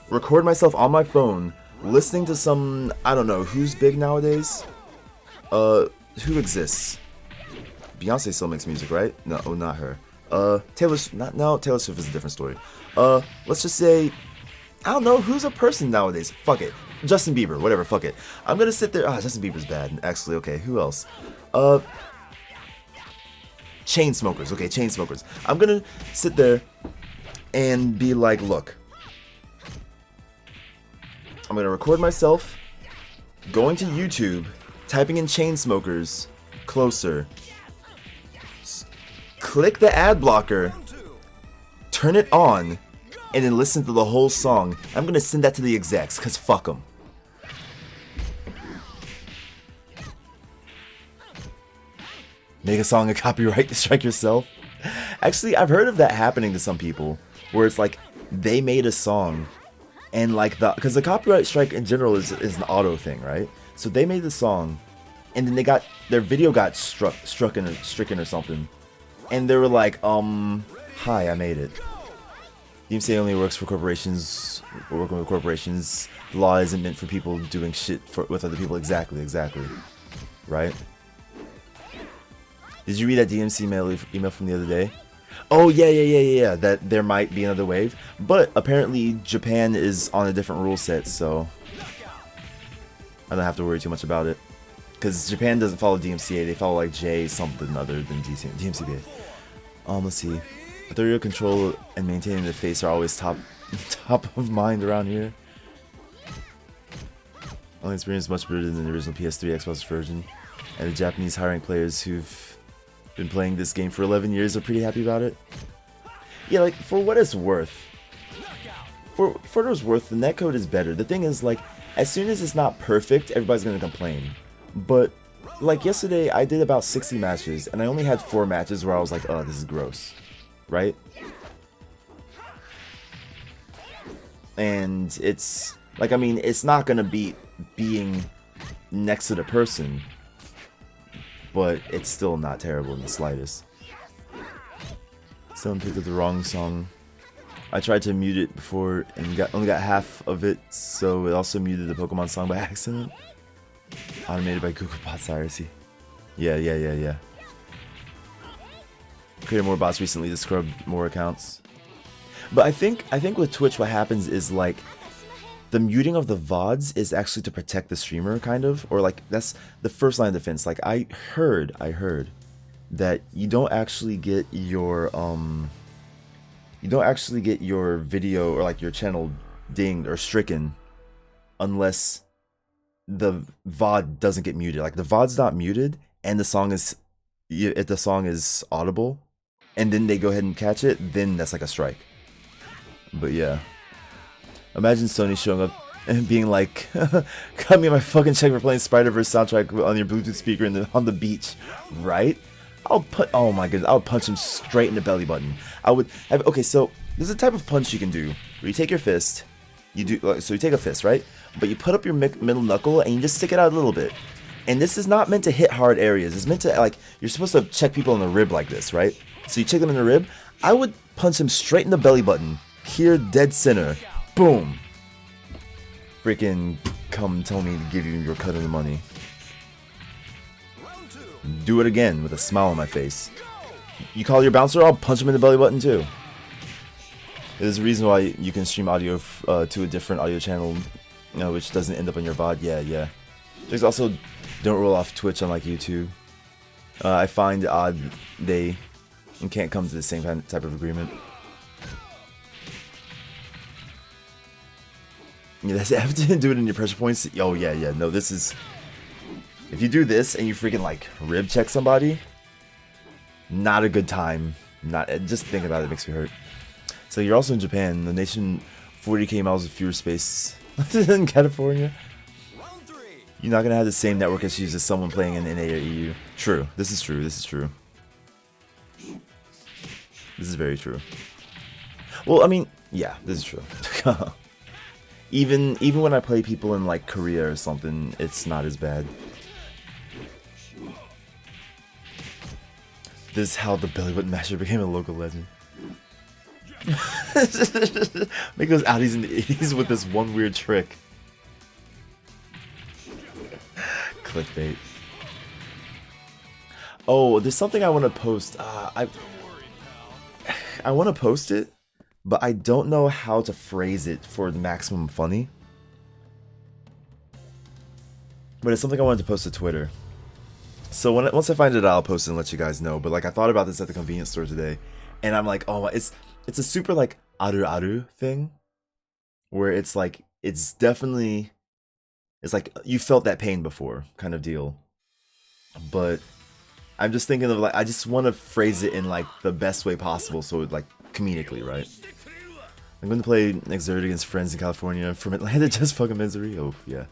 record myself on my phone listening to some, I don't know, who's big nowadays? Who exists? Beyonce still makes music, right? No, not her. Taylor Swift is a different story. Let's just say, I don't know, who's a person nowadays? Fuck it. Justin Bieber, whatever, fuck it. I'm gonna sit there. Justin Bieber's bad. Actually, okay, who else? Chainsmokers. Okay, Chainsmokers. I'm gonna sit there and be like, look. I'm gonna record myself going to YouTube, typing in Chainsmokers, closer. Click the ad blocker, turn it on, and then listen to the whole song. I'm gonna send that to the execs, cause fuck them. Make a song and copyright strike yourself. Actually, I've heard of that happening to some people, where it's like they made a song, and like because the copyright strike in general is an auto thing, right? So they made the song, and then their video got stricken or something, and they were like, hi, I made it. DMCA only works for corporations. Working with corporations, the law isn't meant for people doing shit with other people. Exactly. Right? Did you read that DMC email from the other day? Oh, yeah. That there might be another wave. But apparently Japan is on a different rule set, so I don't have to worry too much about it. Because Japan doesn't follow DMCA. They follow like J something other than DMCA. Let's see. Authorial control and maintaining the face are always top of mind around here. Only experience much better than the original PS3 Xbox version. And the Japanese hiring players who've been playing this game for 11 years are pretty happy about it. Yeah, like, for what it's worth. For what it's worth, the netcode is better. The thing is, like, as soon as it's not perfect, everybody's gonna complain. But, like, yesterday I did about 60 matches, and I only had 4 matches where I was like, oh, this is gross. Right? And it's, like, I mean, it's not gonna beat being next to the person. But it's still not terrible in the slightest. Someone picked up the wrong song. I tried to mute it before and only got half of it, so it also muted the Pokemon song by accident. Automated by Google Bots IRC. Yeah. Created more bots recently to scrub more accounts. But I think with Twitch what happens is like the muting of the VODs is actually to protect the streamer, kind of, or like that's the first line of defense. Like I heard that you don't actually get your video or like your channel dinged or stricken unless the VOD doesn't get muted. Like the VOD's not muted and the song is, if the song is audible and then they go ahead and catch it, then that's like a strike. But yeah, imagine Sony showing up and being like, cut me my fucking check for playing Spider-Verse soundtrack on your Bluetooth speaker on the beach, right? Oh my goodness, I would punch him straight in the belly button. Okay, so there's a type of punch you can do where you take your fist, so you take a fist, right? But you put up your middle knuckle and you just stick it out a little bit. And this is not meant to hit hard areas. It's meant to, like, you're supposed to check people in the rib like this, right? So you check them in the rib. I would punch him straight in the belly button. Here, dead center. Boom. Freaking come tell me to give you your cut of the money. Do it again with a smile on my face. You call your bouncer, I'll punch him in the belly button too. There's a reason why you can stream audio to a different audio channel, you know, which doesn't end up on your VOD. Yeah. There's also don't roll off Twitch unlike YouTube. I find it odd they can't come to the same type of agreement. Yeah, that's have to do it in your pressure points. Oh yeah. No, this is. If you do this and you freaking like rib check somebody, not a good time. Just thinking about it makes me hurt. So you're also in Japan, the nation 40k miles of fewer space in California. You're not gonna have the same network issues as someone playing in NA or EU. True. This is true. This is very true. Well, I mean, yeah, this is true. Even when I play people in like Korea or something, it's not as bad. This is how the belly button masher became a local legend. Make those outies in the 80s with this one weird trick. Clickbait. Oh, there's something I want to post. I want to post it, but I don't know how to phrase it for the maximum funny. But it's something I wanted to post to Twitter. So once I find it out, I'll post it and let you guys know. But like I thought about this at the convenience store today, and I'm like, oh, it's a super like aru thing, where it's like it's like you felt that pain before kind of deal. But I'm just thinking of like I just want to phrase it in like the best way possible, so it like comedically, right? I'm going to play Exert against friends in California from Atlanta, just fucking misery. Oh yeah.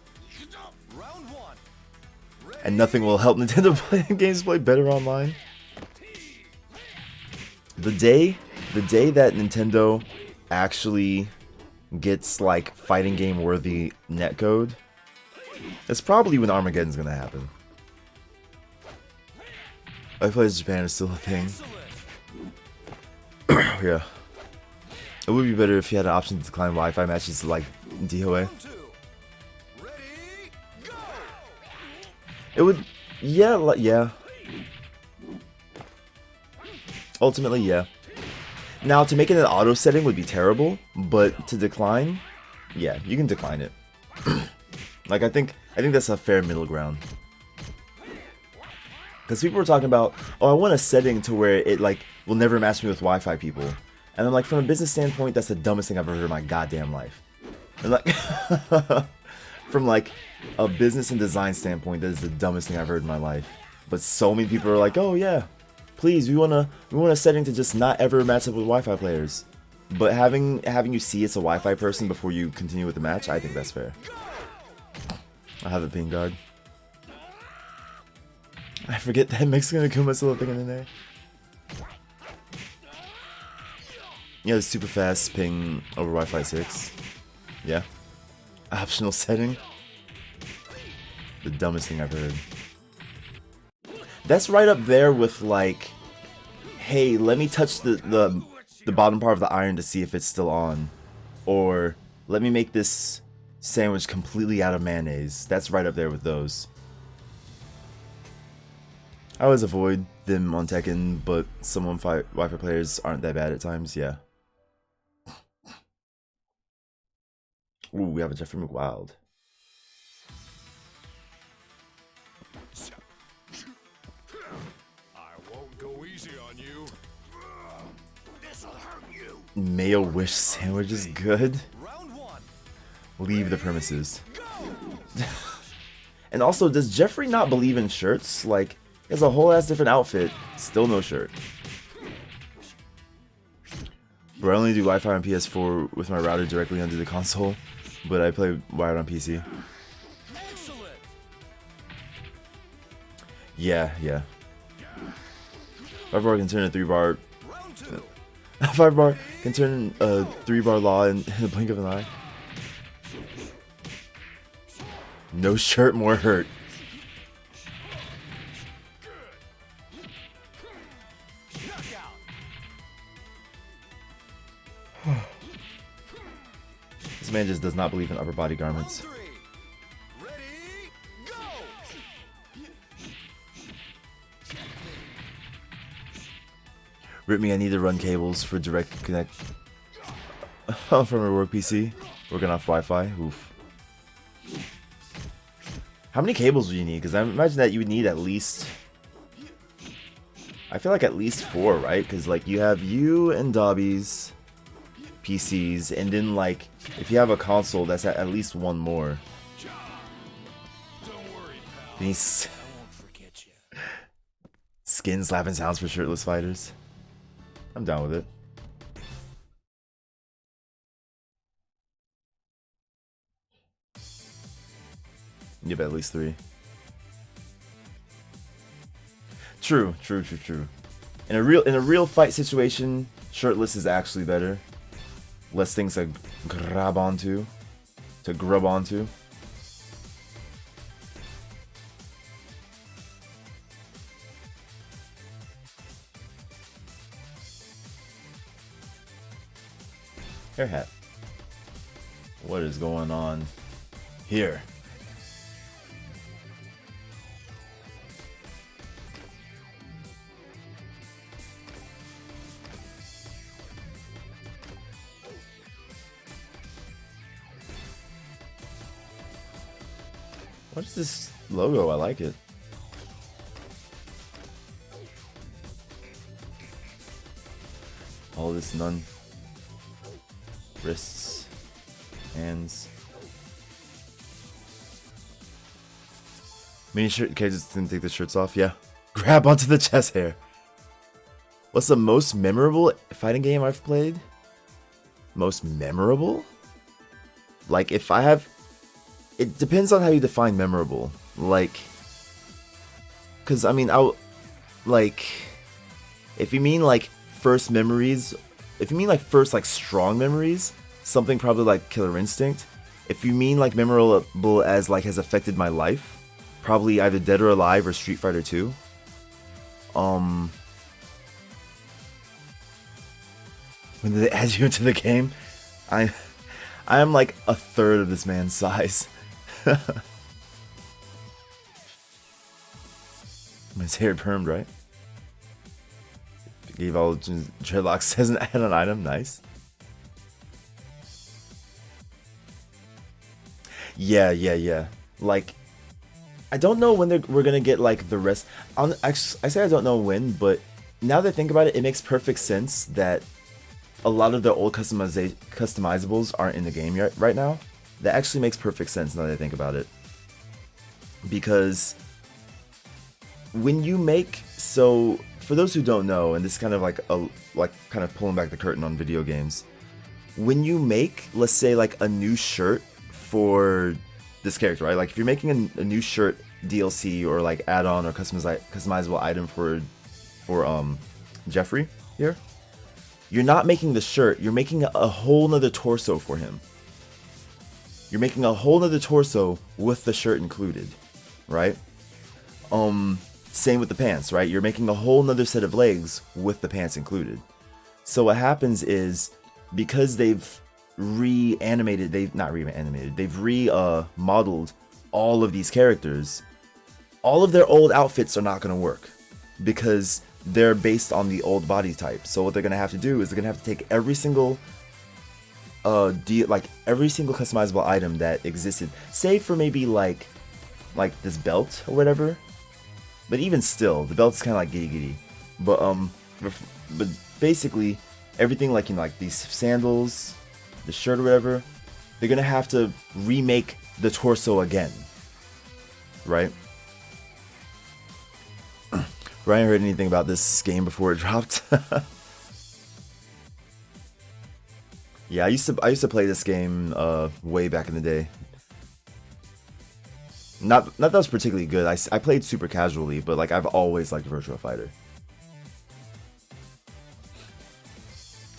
And nothing will help Nintendo games play better online. The day that Nintendo actually gets like fighting game worthy netcode, it's probably when Armageddon's gonna happen. I play Japan is still a thing. Yeah. It would be better if you had an option to decline Wi-Fi matches like DOA. It would, yeah. Ultimately, yeah. Now, to make it an auto setting would be terrible, but to decline, yeah, you can decline it. Like, I think that's a fair middle ground. Because people were talking about, oh, I want a setting to where it, like, will never match me with Wi-Fi people. And I'm like, from a business standpoint, that's the dumbest thing I've ever heard in my goddamn life. And like, from like a business and design standpoint, that is the dumbest thing I've heard in my life. But so many people are like, oh yeah, please, we want a setting to just not ever match up with Wi-Fi players. But having you see it's a Wi-Fi person before you continue with the match, I think that's fair. I have a ping guard. I forget that Mexican Akuma still a thing in there. Yeah, super fast ping over Wi-Fi 6. Yeah. Optional setting. The dumbest thing I've heard. That's right up there with like, hey, let me touch the the bottom part of the iron to see if it's still on. Or let me make this sandwich completely out of mayonnaise. That's right up there with those. I always avoid them on Tekken, but some Wi-Fi players aren't that bad at times, yeah. Ooh, we have a Jeffrey McWild. I won't go easy on you. This'll hurt you. Mayo Wish sandwich is good. Round one. Leave the premises. And also, does Jeffrey not believe in shirts? Like, he has a whole ass different outfit, still no shirt. Bro, I only do Wi-Fi on PS4 with my router directly under the console, but I play wired on PC. Excellent. Yeah. 5-bar can turn a 3-bar. Round two. 5-bar can turn a 3-bar law in the blink of an eye. No shirt, more hurt. Knockout. This man just does not believe in upper body Round garments. three. Ready, go. Rip me, I need to run cables for direct connect from a work PC. Working off Wi-Fi. Oof. How many cables do you need? Because I imagine that you would need at least... I feel like at least 4, right? Because like you have you and Dobby's PCs, and then like if you have a console, that's at least 1 more. Don't worry, pal. These I won't forget you. skin slapping sounds for shirtless fighters. I'm down with it. You have at least 3. True. In a real fight situation, shirtless is actually better. Less things to grab onto. To grub onto. Hair hat. What is going on here? What is this logo? I like it. All this none. Wrists. Hands. Mini shirt. Okay, just didn't take the shirts off. Yeah. Grab onto the chest hair. What's the most memorable fighting game I've played? Most memorable? Like, if I have... It depends on how you define memorable. Like... Because, I mean, like... If you mean, like, first memories... If you mean, like, first, like, strong memories... Something probably like Killer Instinct. If you mean, like, memorable as, like, has affected my life... Probably either Dead or Alive or Street Fighter 2. When they add you into the game, I am like a third of this man's size. His hair permed, right? Gave all dreadlocks as an add-on item. Nice. Yeah. Like, I don't know when we're gonna get like the rest. I say I don't know when, but now that I think about it, it makes perfect sense that a lot of the old customizables aren't in the game yet right now. That actually makes perfect sense now that I think about it. Because when you make, so for those who don't know, and this is kind of like kind of pulling back the curtain on video games, when you make, let's say, like a new shirt for this character, right? Like if you're making a new shirt DLC or like add-on or customizable item for Jeffrey here, you're not making the shirt, you're making a whole nother torso for him. You're making a whole nother torso with the shirt included, right? Same with the pants, right? You're making a whole nother set of legs with the pants included. So what happens is, because they've reanimated, they've modeled all of these characters, all of their old outfits are not going to work because they're based on the old body type. So what they're going to have to do is they're going to have to take every single every single customizable item that existed, save for maybe like this belt or whatever. But even still, the belt's kind of like giddy giddy. But basically, everything like like these sandals, the shirt or whatever, they're gonna have to remake the torso again, right? Ryan heard anything about this game before it dropped? Yeah, I used to play this game way back in the day. Not that was particularly good. I played super casually, but like I've always liked Virtua Fighter.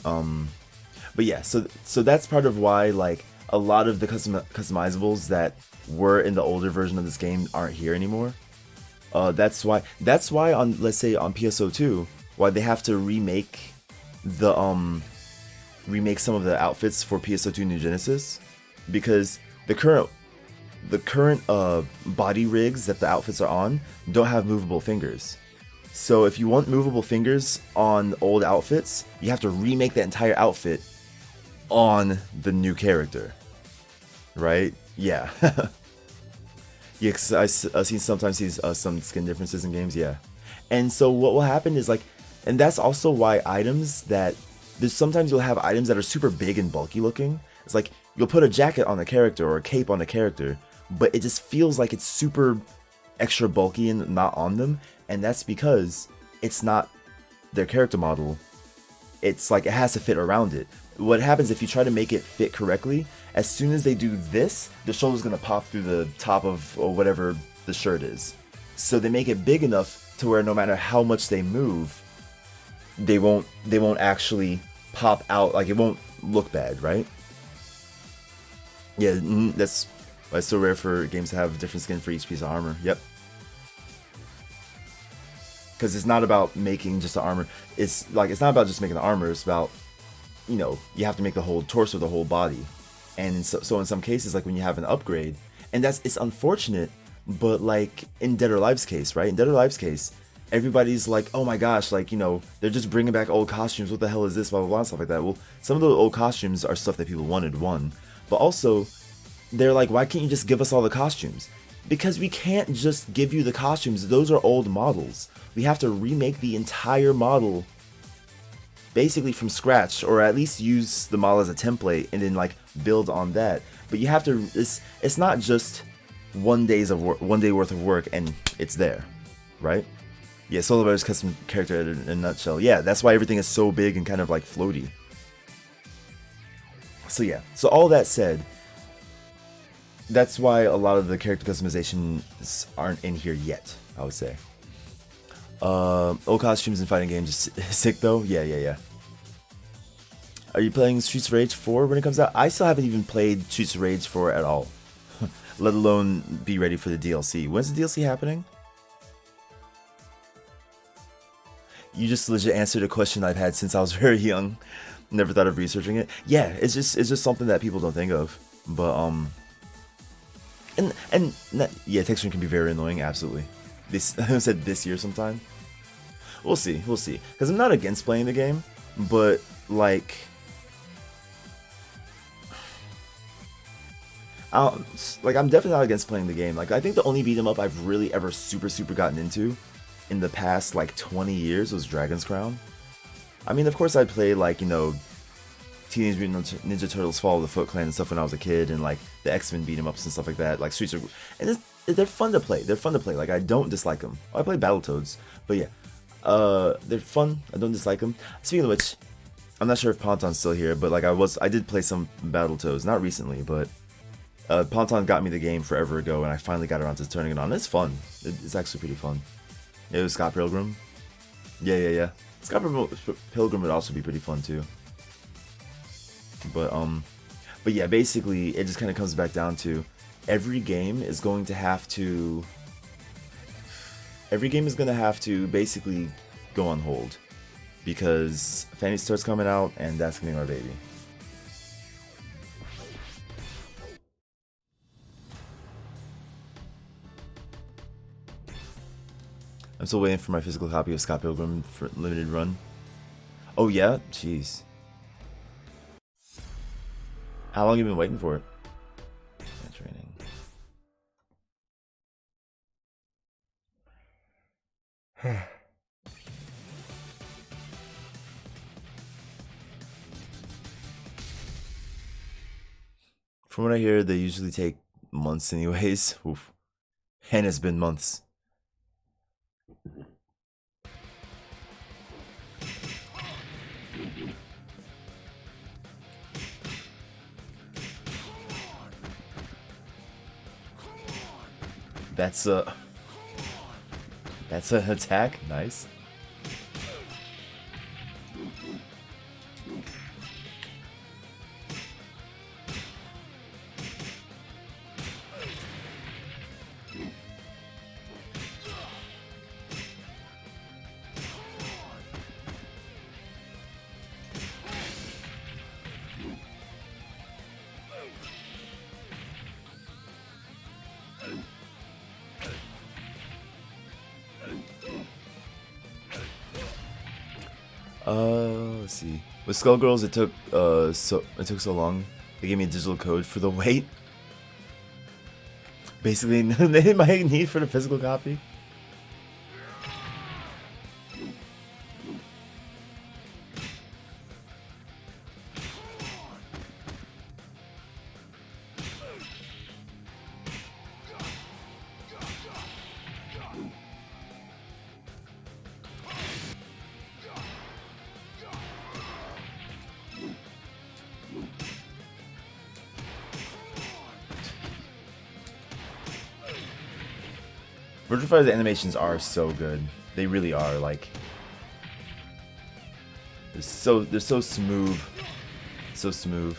But yeah, so that's part of why like a lot of the customizables that were in the older version of this game aren't here anymore. That's why on, let's say on PSO2, why they have to remake some of the outfits for PSO2 New Genesis, because the current body rigs that the outfits are on don't have movable fingers. So if you want movable fingers on old outfits, you have to remake that entire outfit on the new character, right? Yeah. Yeah, cause I've seen sometimes some skin differences in games, yeah. And so what will happen is like, and that's also why items that, there's sometimes you'll have items that are super big and bulky looking. It's like, you'll put a jacket on a character or a cape on a character, but it just feels like it's super extra bulky and not on them. And that's because it's not their character model. It's like, it has to fit around it. What happens if you try to make it fit correctly, as soon as they do this, the shoulder's gonna pop through the top of or whatever the shirt is. So they make it big enough to where no matter how much they move, they won't actually pop out, like it won't look bad, right? Yeah, that's why it's so rare for games to have different skin for each piece of armor. Yep. Because it's not about making just the armor. It's not about just making the armor. It's about, you know, you have to make the whole torso, the whole body. And so in some cases, like when you have an upgrade, and it's unfortunate, but like in Dead or Alive's case, right? In Dead or Alive's case, everybody's like, oh my gosh, like, you know, they're just bringing back old costumes. What the hell is this? Blah, blah, blah, and stuff like that. Well, some of the old costumes are stuff that people wanted, one. But also, they're like, why can't you just give us all the costumes? Because we can't just give you the costumes. Those are old models. We have to remake the entire model basically from scratch, or at least use the model as a template and then like build on that. But you have to, it's not just 1 day worth of work and it's there, right? Yeah, Solar Bear's custom character in a nutshell. Yeah, that's why everything is so big and kind of like floaty. So yeah, so all that said, that's why a lot of the character customizations aren't in here yet, I would say. Old costumes in fighting games is sick though. Yeah. Are you playing Streets of Rage 4 when it comes out? I still haven't even played Streets of Rage 4 at all. Let alone be ready for the DLC. When's the DLC happening? You just legit answered a question I've had since I was very young. Never thought of researching it. Yeah, it's just something that people don't think of. But yeah, texturing can be very annoying. Absolutely. I said this year sometime. We'll see. Because I'm not against playing the game, but like, I'm definitely not against playing the game. Like, I think the only beat 'em up I've really ever super gotten into in the past like 20 years was Dragon's Crown. I mean, of course I played like, you know, Teenage Mutant Ninja Turtles Fall of the Foot Clan and stuff when I was a kid, and like the X-Men beat 'em ups and stuff like that. Like Streets of, and they're fun to play. Like, I don't dislike them. I play Battletoads, but yeah, they're fun. I don't dislike them. Speaking of which, I'm not sure if Ponton's still here, but like I did play some Battletoads, not recently, but Ponton got me the game forever ago, and I finally got around to turning it on. It's fun. It's actually pretty fun. It was Scott Pilgrim. Yeah. Scott Pilgrim would also be pretty fun too. But yeah, basically it just kind of comes back down to every game is going to have to basically go on hold. because Fanny starts coming out, and that's gonna be my baby. I'm still waiting for my physical copy of Scott Pilgrim for limited run. Oh yeah? Jeez. How long have you been waiting for it? Training. From what I hear, they usually take months anyways. Oof. And it's been months. That's an attack. Nice. Let's see. With Skullgirls, it took so long. They gave me a digital code for the wait. Basically, they might need for the physical copy. Virtua Fighter's animations are so good. They really are. Like, they're so smooth, so smooth.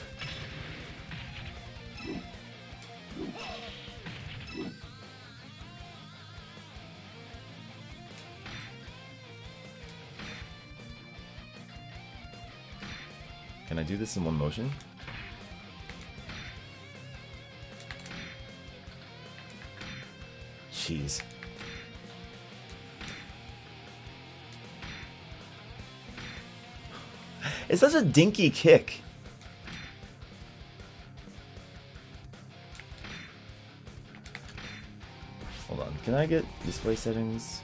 Can I do this in one motion? Jeez. It's such a dinky kick. Hold on, can I get display settings?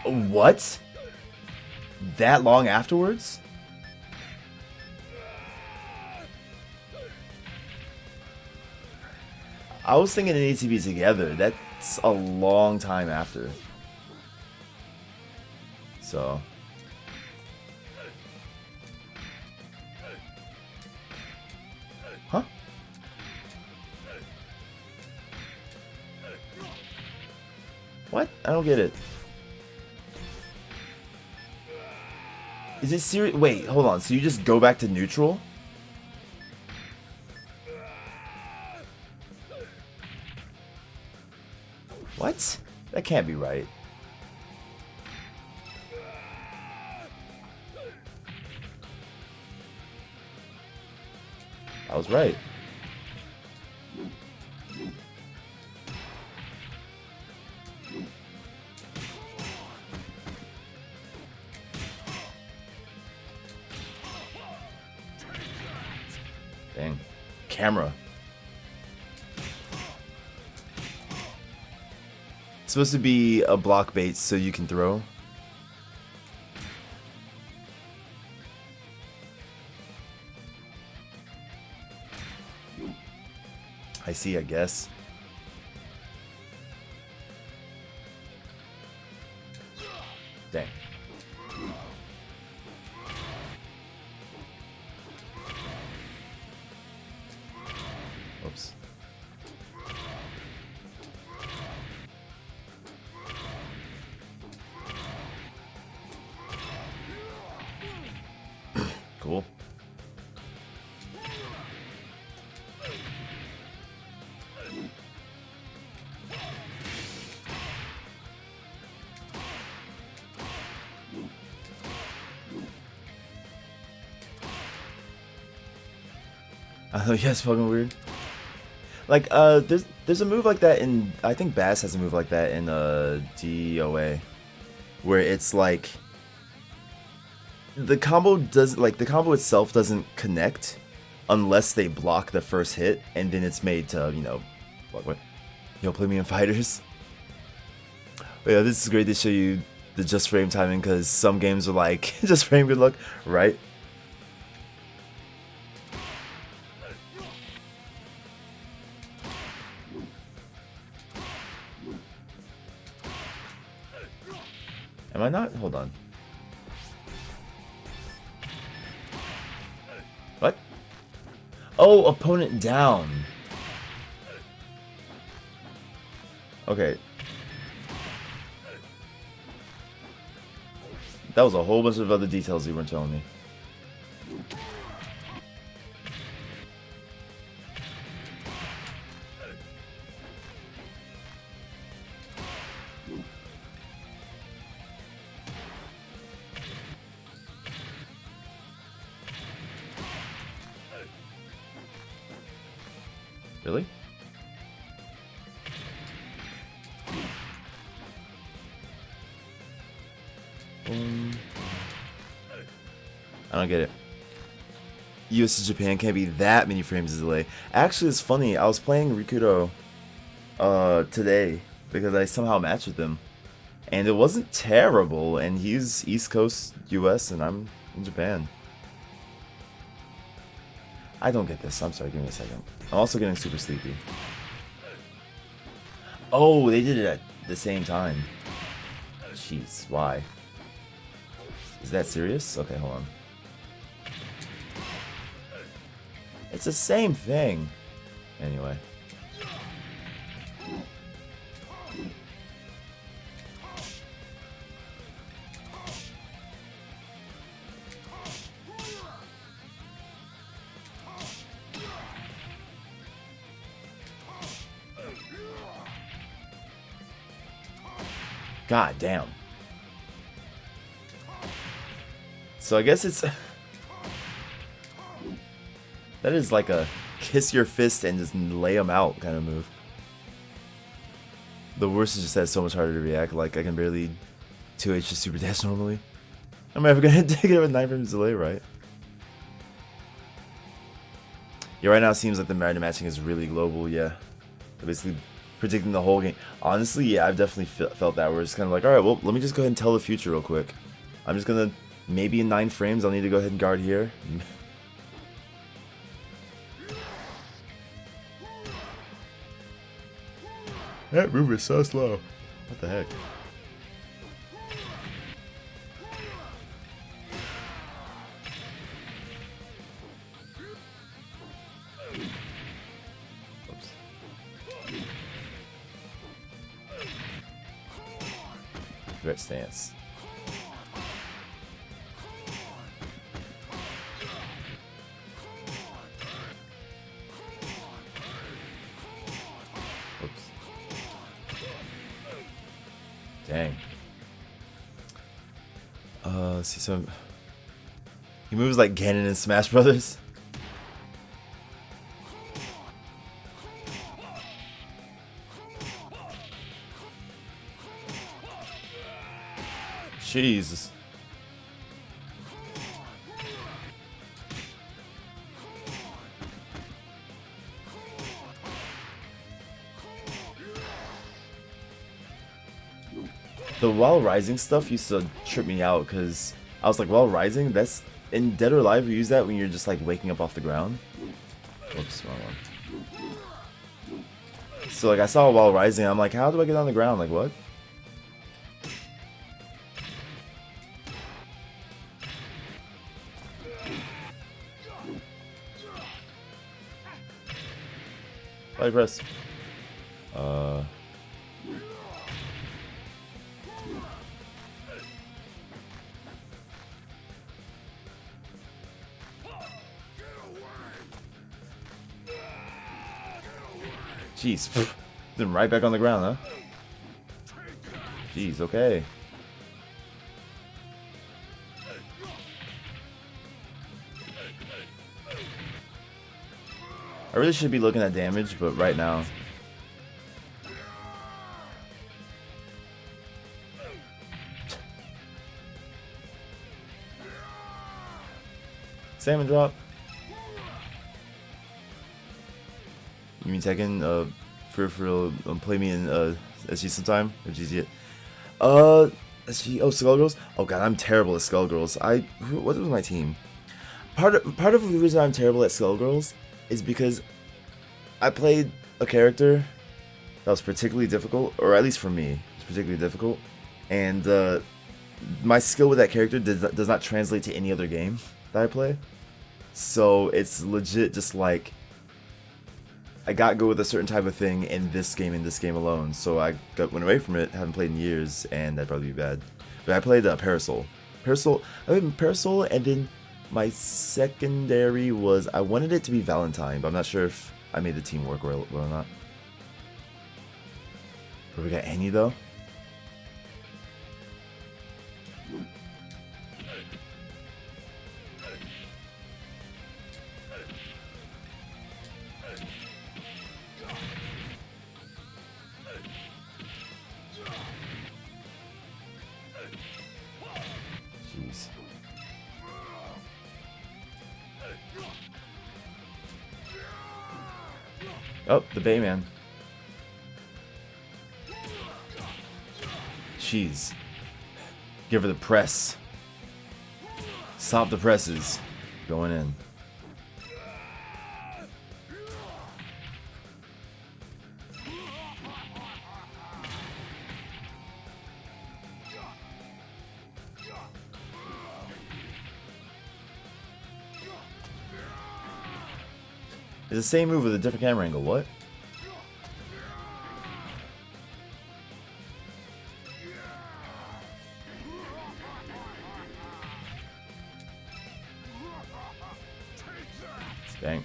What? That long afterwards? I was thinking it needs to be together. That's a long time after. So. Huh? What? I don't get it. Is it serious? Wait, hold on. So you just go back to neutral? What? That can't be right. I was right. Dang. Camera. It's supposed to be a block bait so you can throw. I see, I guess. Dang. Oops. Cool. I know, yeah, it's fucking weird. Like, there's a move like that in, I think Bass has a move like that in DOA, where it's like the combo itself doesn't connect unless they block the first hit, and then it's made to, you know, play me in fighters. But yeah, this is great to show you the just frame timing, because some games are like just frame good luck, right? Am I not? Hold on. What? Oh, opponent down. Okay. That was a whole bunch of other details you weren't telling me. Really? I don't get it. US to Japan can't be that many frames of delay. Actually, it's funny. I was playing Rikudo today because I somehow matched with him, and it wasn't terrible. And he's East Coast US, and I'm in Japan. I don't get this. I'm sorry. Give me a second. I'm also getting super sleepy. Oh, they did it at the same time. Jeez, why? Is that serious? Okay, hold on. It's the same thing. Anyway. God damn. So I guess it's... that is like a kiss your fist and just lay them out kind of move. The worst is just that it's so much harder to react. Like, I can barely 2H to super dash normally. I'm ever gonna take it with 9 frames delay, right? Yeah, right now it seems like the random matching is really global, yeah. They're basically predicting the whole game. Honestly, yeah, I've definitely felt that, where it's kind of like, alright, well, let me just go ahead and tell the future real quick. I'm just gonna, maybe in 9 frames, I'll need to go ahead and guard here. That move is so slow. What the heck? Oops. Great stance. Dang. Let's see some. He moves like Ganon in Smash Brothers. Jesus. The While Rising stuff used to trip me out, because I was like, While Rising, that's in Dead or Alive, you use that when you're just like waking up off the ground. Whoops, wrong one. So like I saw While Rising, I'm like, how do I get on the ground? Like what? Body press. Jeez. Then right back on the ground, huh? Jeez, okay. I really should be looking at damage, but right now... Salmon drop. You mean Tekken? For play me in SG sometime? Or GG it? SG. Oh, Skullgirls. Oh god, I'm terrible at Skullgirls. What was my team? Part of the reason I'm terrible at Skullgirls is because I played a character that was particularly difficult, or at least for me, it's particularly difficult, and my skill with that character does not translate to any other game that I play. So it's legit just like I got good with a certain type of thing in this game alone. So I went away from it, haven't played in years, and that'd probably be bad. But I played Parasol. Parasol, and then my secondary was, I wanted it to be Valentine, but I'm not sure if I made the team work well or not. But we got Annie though. Jeez. Oh, the Bayman. Jeez. Give her the press. Stop the presses. Going in. It's the same move with a different camera angle. What? Dang.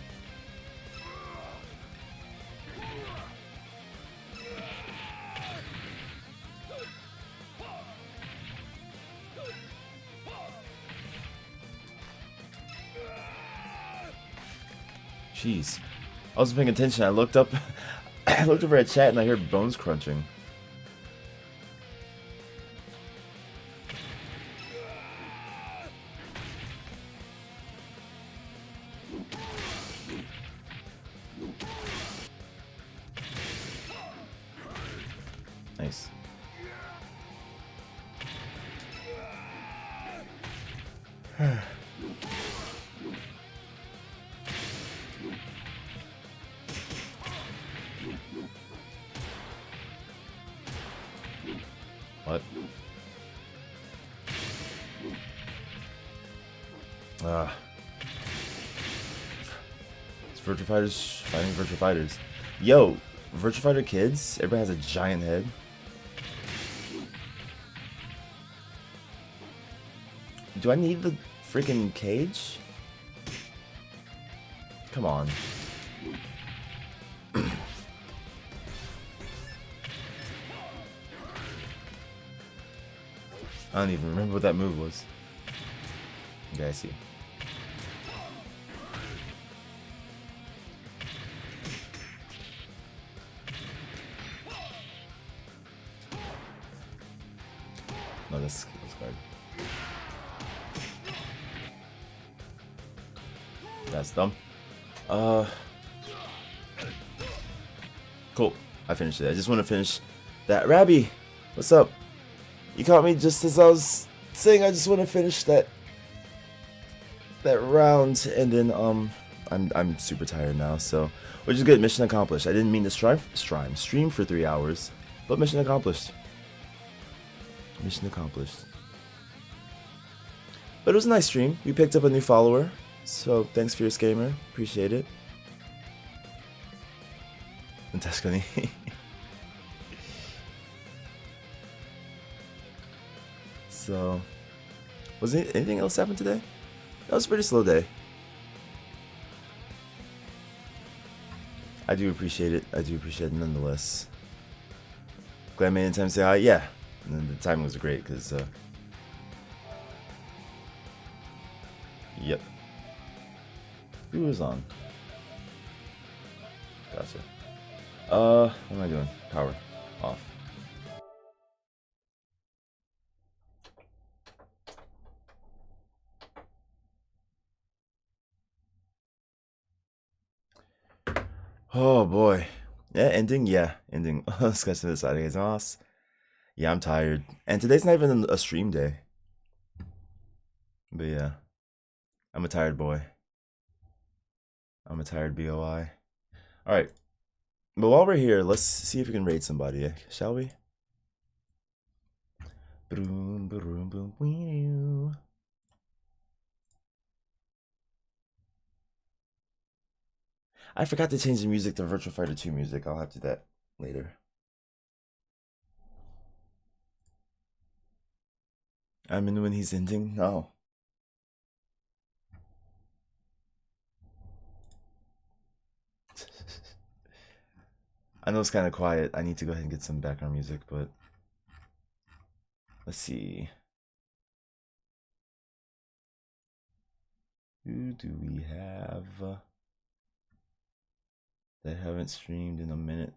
Jeez. I wasn't paying attention. I looked up I looked over at chat and I heard bones crunching. Nice. What? It's Virtua Fighters fighting Virtua Fighters. Yo, Virtua Fighter kids, everybody has a giant head. Do I need the freaking cage? Come on. I don't even remember what that move was. Okay, I see. No, that's card. That's dumb. Cool. I finished it. I just want to finish that. Rabby, what's up? You caught me just as I was saying I just want to finish that round, and then I'm super tired now, so which is good. Mission accomplished. I didn't mean to stream for 3 hours, but mission accomplished. Mission accomplished. But it was a nice stream. We picked up a new follower, so thanks, Fierce Gamer. Appreciate it. And Tuscany. So, was anything else happen today? That was a pretty slow day. I do appreciate it. I do appreciate it nonetheless. Glad I made it in time to say hi. Yeah. And then the timing was great because, yep. Who was on? Gotcha. What am I doing? Power off. Oh boy. Yeah, ending? Yeah, ending. Discussion this side of guys. Yeah, I'm tired. And today's not even a stream day. But yeah. I'm a tired boy. I'm a tired BOI. Alright. But while we're here, let's see if we can raid somebody, shall we? I forgot to change the music to Virtua Fighter 2 music. I'll have to do that later. I'm in when he's ending? No. I know it's kind of quiet. I need to go ahead and get some background music, but let's see. Who do we have that haven't streamed in a minute?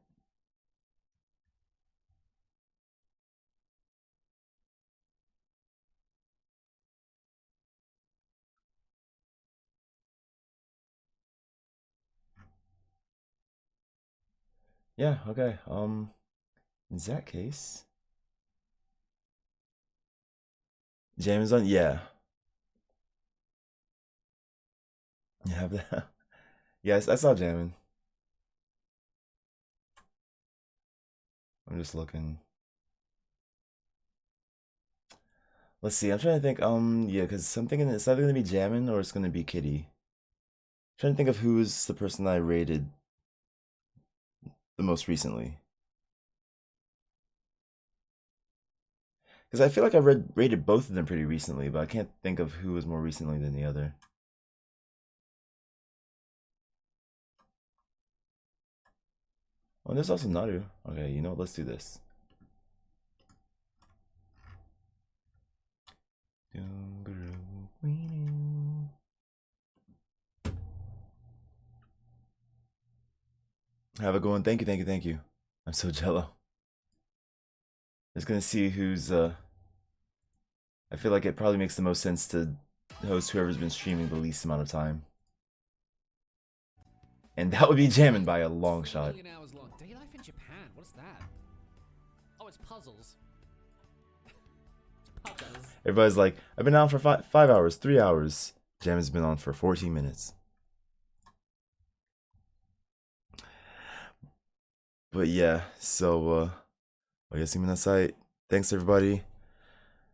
Yeah, okay. In that case, Jam is on. Yeah. You have that? Yes, I saw Jammin'. I'm just looking. Let's see. I'm trying to think. Yeah, because I'm thinking it's either gonna be Jammin' or it's gonna be Kitty. Trying to think of who's the person I rated the most recently. Because I feel like I rated both of them pretty recently, but I can't think of who was more recently than the other. Oh, there's also Naru. Okay, you know what? Let's do this. Have a good one. Thank you, thank you, thank you. I'm so jello. Just gonna see who's I feel like it probably makes the most sense to host whoever's been streaming the least amount of time. And that would be Jammin' by a long shot. Hours long. Day life in Japan. What is that? Oh, it's puzzles. It's puzzles. Everybody's like, I've been on for 5 hours, 3 hours. Jammin's been on for 14 minutes. But yeah, so I guess I'm site. Thanks everybody.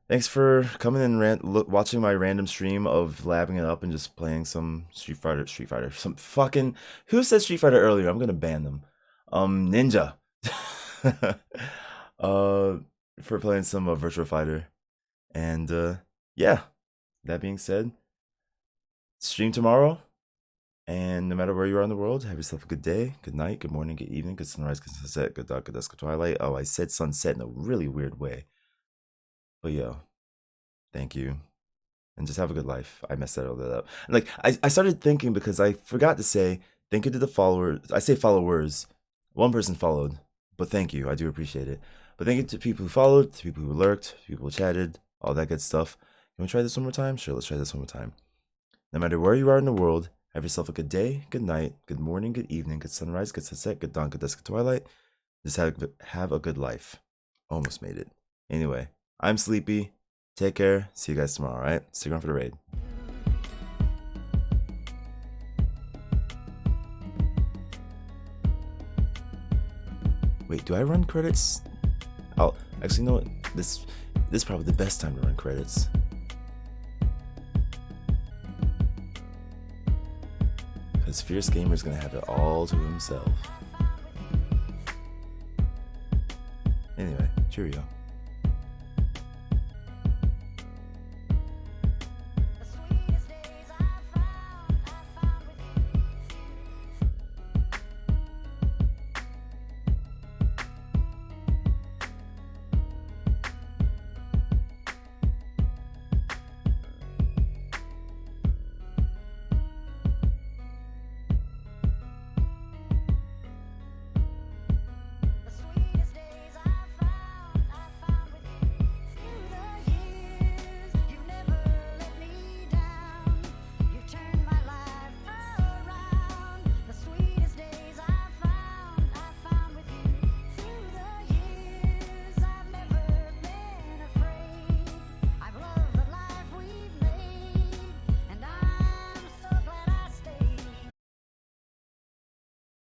Thanks for coming and watching my random stream of labbing it up and just playing some Street Fighter, some fucking, who said Street Fighter earlier? I'm gonna ban them. Ninja. For playing some Virtua Fighter. And yeah, that being said, stream tomorrow. And no matter where you are in the world, have yourself a good day, good night, good morning, good evening, good sunrise, good sunset, good dark, good dusk, good twilight. Oh, I said sunset in a really weird way. But yo, thank you. And just have a good life. I messed all that up. And like, I started thinking because I forgot to say, thank you to the followers. I say followers. One person followed, but thank you. I do appreciate it. But thank you to people who followed, to people who lurked, people who chatted, all that good stuff. Can we try this one more time? Sure, let's try this one more time. No matter where you are in the world, have yourself a good day, good night, good morning, good evening, good sunrise, good sunset, good dawn, good dusk, good twilight. Just have a good life. Almost made it. Anyway, I'm sleepy. Take care. See you guys tomorrow, alright? Stick around for the raid. Wait, do I run credits? Oh, actually, you know what? This is probably the best time to run credits. Because Fierce Gamer's gonna have it all to himself. Anyway, cheerio.